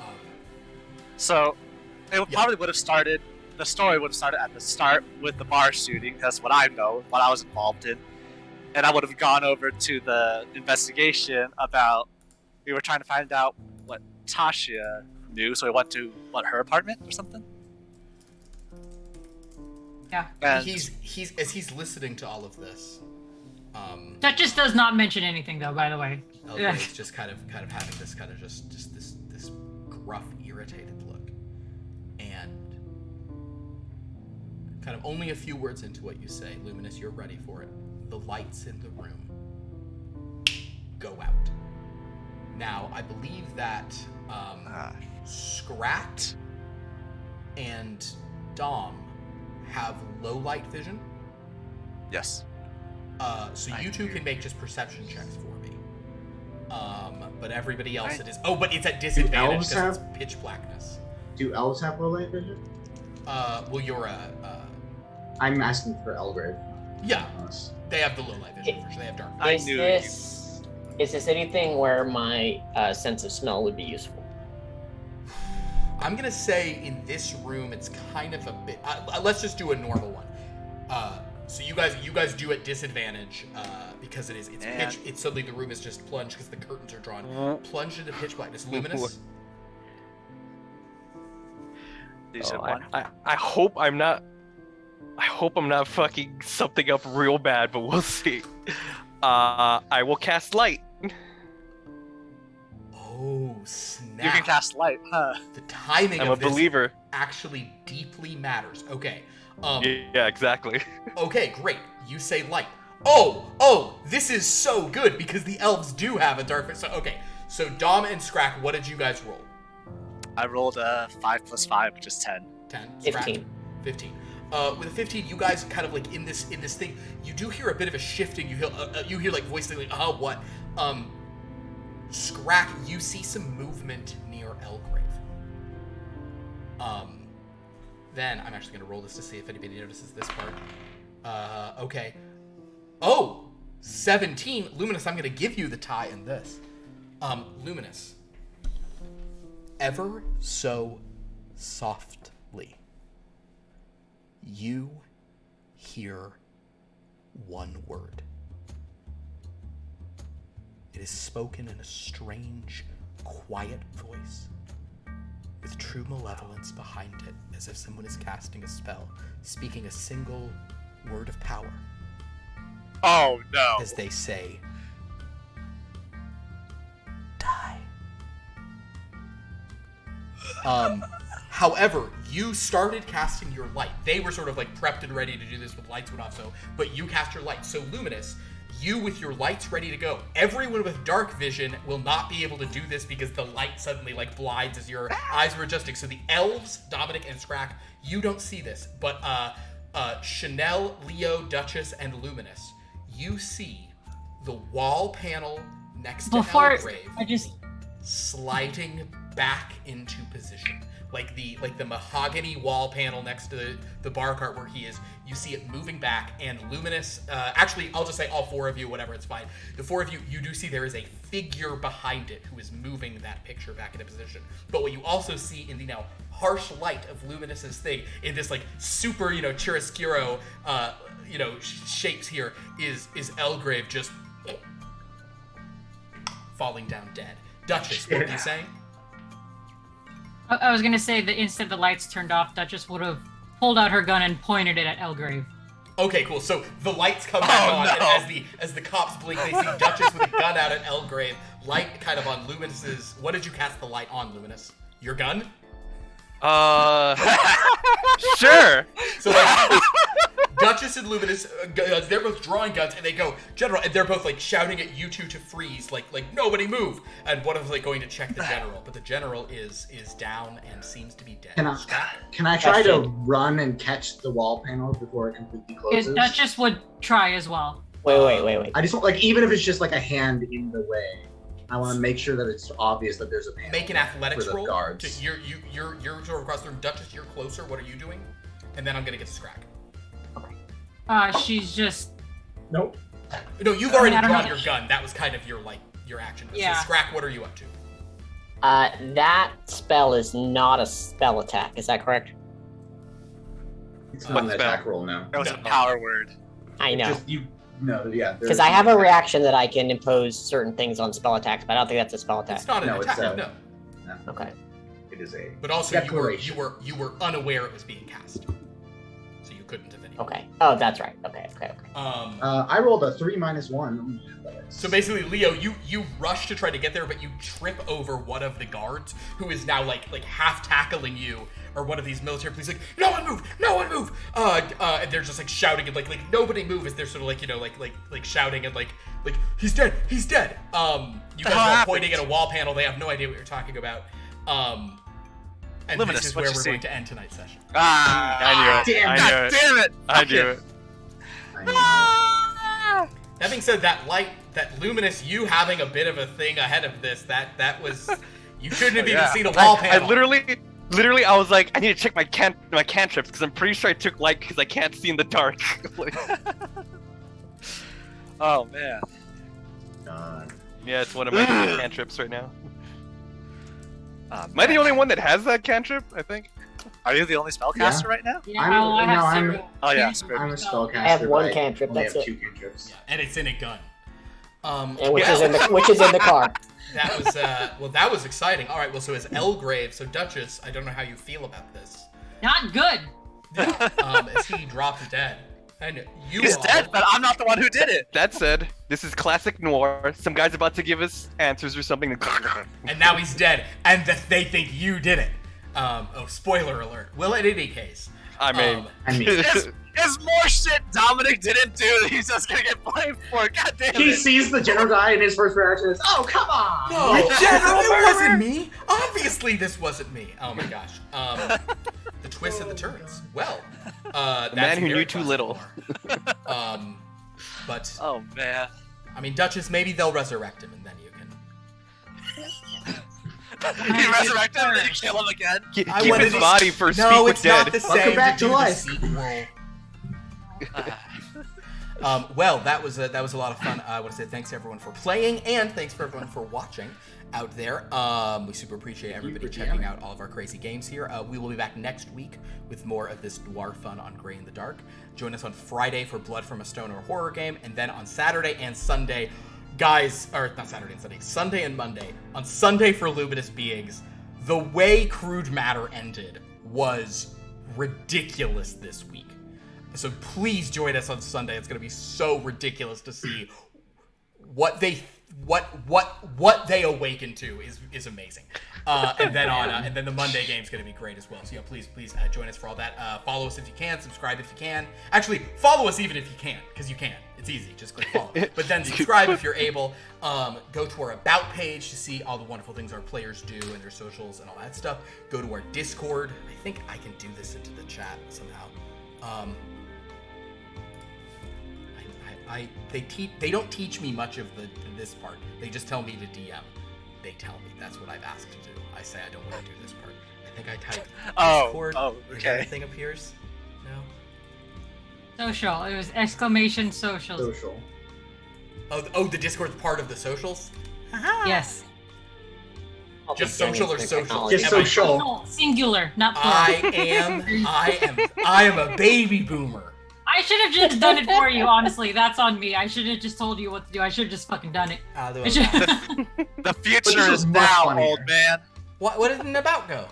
So it Yeah. probably would have started. The story would have started at the start with the bar shooting. That's what I know, what I was involved in, and I would have gone over to the investigation about. We were trying to find out what Tashia knew, so we went to her apartment or something. Yeah. And he's listening to all of this. That just does not mention anything, though. By the way. Elgrave's just kind of having this kind of just this gruff, irritated look, and kind of only a few words into what you say, Luminus, you're ready for it. The lights in the room go out. Now, I believe that Scrakk and Dom have low light vision. yes. So you two can make just perception checks for me. But everybody else it is. Oh, but it's at disadvantage elves because it's have- pitch blackness. Do elves have low light vision? Well, you're I'm asking for Elgrave. yeah. Us. They have the low light vision for sure. They have dark. I Is knew this anything where my sense of smell would be useful? I'm gonna say in this room it's kind of a bit. Let's just do a normal one. So you guys do at disadvantage because it's And- pitch. It's suddenly the room is just plunged because the curtains are drawn. Plunged into pitch blackness. Luminous. These Oh, are one. I hope I'm not. I hope I'm not fucking something up real bad, but we'll see. I will cast light. Oh snap! You can cast light, huh? The timing I'm a of this believer. actually deeply matters. Okay. Yeah, exactly. Okay, great. You say light. Oh, this is so good because the elves do have a dark. So okay, so Dom and Scrakk, what did you guys roll? I rolled a 5 + 5, which is 10. 10. 15. 15. With a 15, you guys kind of like in this thing, you do hear a bit of a shifting. You hear like voices like, what? Scrakk, you see some movement near Elgrave. Then I'm actually gonna roll this to see if anybody notices this part. Okay. Oh, 17. Luminus, I'm gonna give you the tie in this. Luminus. Ever so softly, you hear one word. It is spoken in a strange, quiet voice, with true malevolence behind it, as if someone is casting a spell, speaking a single word of power, Oh no! as they say, die. However, you started casting your light. They were sort of like prepped and ready to do this with lights went off, but you cast your light. So Luminous, you with your lights ready to go. Everyone with dark vision will not be able to do this because the light suddenly like blinds as your eyes were adjusting. So the elves, Dominic and Scrakk, you don't see this, but Sha'Nehl, Leo, Duchess, and Luminous, you see the wall panel next to Before Elgrave. I just sliding back into position. Like the mahogany wall panel next to the bar cart where he is, you see it moving back, and Luminus, actually, I'll just say all four of you, whatever, it's fine. The four of you, you do see there is a figure behind it who is moving that picture back into position. But what you also see in the now harsh light of Luminus's thing, in this like super, chiaroscuro, shapes here, is Elgrave just falling down dead. Duchess, what were you saying? I was gonna say the instant the lights turned off, Duchess would have pulled out her gun and pointed it at Elgrave. Okay, cool. So the lights come back on, and as the cops blink, they see Duchess with a gun out at Elgrave, light kind of on Luminus's. What did you cast the light on, Luminus? Your gun? Sure. So like, Duchess and Luminus, they're both drawing guns, and they go, General, and they're both like shouting at you two to freeze, like nobody move. And one of them's like going to check the general, but the general is down and seems to be dead. Can I try to run and catch the wall panel before it completely closes? Duchess would try as well. Wait. I just want, even if it's just like a hand in the way, I want to make sure that it's obvious that there's a panel. Make an athletics for the roll. Guards. You're sort of across the room. Duchess, you're closer. What are you doing? And then I'm gonna get to Scrakk. She's just. Nope. No, you've already I don't drawn know. your gun. That was kind of your action. Yeah. So Scrakk, what are you up to? That spell is not a spell attack. Is that correct? It's not an spell? attack roll, no. That was No. a power word. I know. Yeah. Because I have a reaction that I can impose certain things on spell attacks, but I don't think that's a spell attack. It's not an No, it's attack. a- No. Okay. It is a. But also, Declaration. you were unaware it was being cast, so you couldn't have any. Okay. Oh, that's right. Okay. I rolled a 3 - 1. So basically, Leo, you rush to try to get there, but you trip over one of the guards who is now like half tackling you, or one of these military police, like, no one move! And they're just like shouting and like nobody move, as they're sort of like shouting and like he's dead. You guys are pointing at a wall panel. They have no idea what you're talking about. And Luminus, this is what where you we're see? going to end tonight's session. I knew it. Damn, I God knew it. damn it! I Fuck knew it. it. That being said, that light, that Luminous, you having a bit of a thing ahead of this, that was, you shouldn't have even Yeah. seen a wall I panel. literally, I was like, I need to check my cantrips because I'm pretty sure I took light because I can't see in the dark. Oh man. God. Yeah, it's one of my cantrips right now. Am I the only one that has that cantrip? I think. Are you the only spellcaster right now? Yeah, I'm- I have no, I'm- several. Oh yeah. I'm a spellcaster. I have one but cantrip, only that's have it. 2 cantrips. Yeah, and it's in a gun. And which is in the car. That was, that was exciting. All right, well, so as Elgrave, so Duchess, I don't know how you feel about this. Not good. As he drops dead. And you He's all, dead, but I'm not the one who did it. That said, this is classic Noir. Some guy's about to give us answers or something. and now he's dead, and they think you did it. Spoiler alert. Well, in any case. I mean, There's more shit Dominic didn't do that he's just gonna get blamed for. God damn He it. sees the general die, and his first reaction is, "Oh, come on!" No, General, it wasn't me. Obviously, this wasn't me. Oh my gosh. The twists and the turns. Well, that's man who very knew too classic little. Noir. But Oh man. I mean, Duchess, maybe they'll resurrect him, and then you can. You resurrect him and then you kill him again. Keep I wanted his to- body for No, Speak with it's not Dead. the Welcome same. back to to do life. The sequel. Well, that was a lot of fun. I want to say thanks to everyone for playing, and thanks for everyone for watching out there. We super appreciate everybody checking out all of our crazy games here. We will be back next week with more of this noir fun on Grey in the Dark. Join us on Friday for Blood from a Stone or horror game, and then on Saturday and Sunday, guys, or not Saturday and Sunday, Sunday and Monday. On Sunday for Luminous Beings, the way Crude Matter ended was ridiculous this week. So please join us on Sunday. It's going to be so ridiculous to see what they awaken to is amazing. And then the Monday game is going to be great as well. So yeah, please join us for all that. Follow us if you can. Subscribe if you can. Actually, follow us even if you can't, because you can. It's easy. Just click follow. But then subscribe if you're able. Go to our About page to see all the wonderful things our players do and their socials and all that stuff. Go to our Discord. I think I can do this into the chat somehow. They don't teach me much of this part. They just tell me to DM. they tell me. That's what I've asked to do. I say I don't want to do this part. I think I type Discord. And okay. everything appears. No. Social. It was exclamation socials. Social. Oh, the Discord's part of the socials? Yes. Just social or social? Just social. No, singular, not plural. I am a baby boomer. I should have just done it for you, honestly. That's on me. I should have just told you what to do. I should have just fucking done it. The future this is is much now, funnier. old man. What did an about go?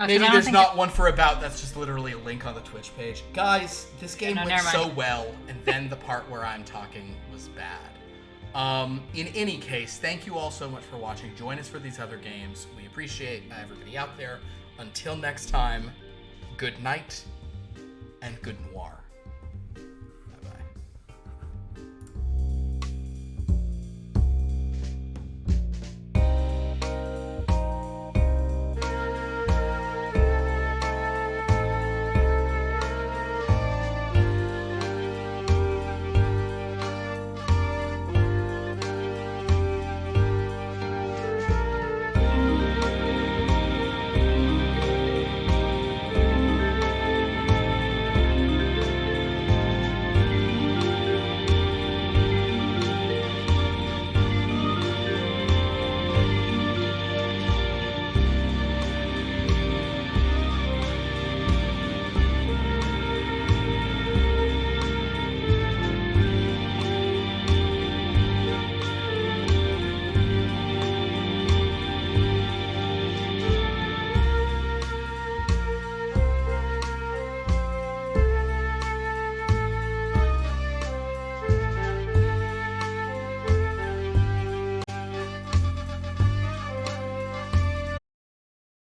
Okay, Maybe I don't there's think not one for about. That's just literally a link on the Twitch page. Guys, this game went never mind. so well, and then the part where I'm talking was bad. In any case, thank you all so much for watching. Join us for these other games. We appreciate everybody out there. Until next time, good night and good noir.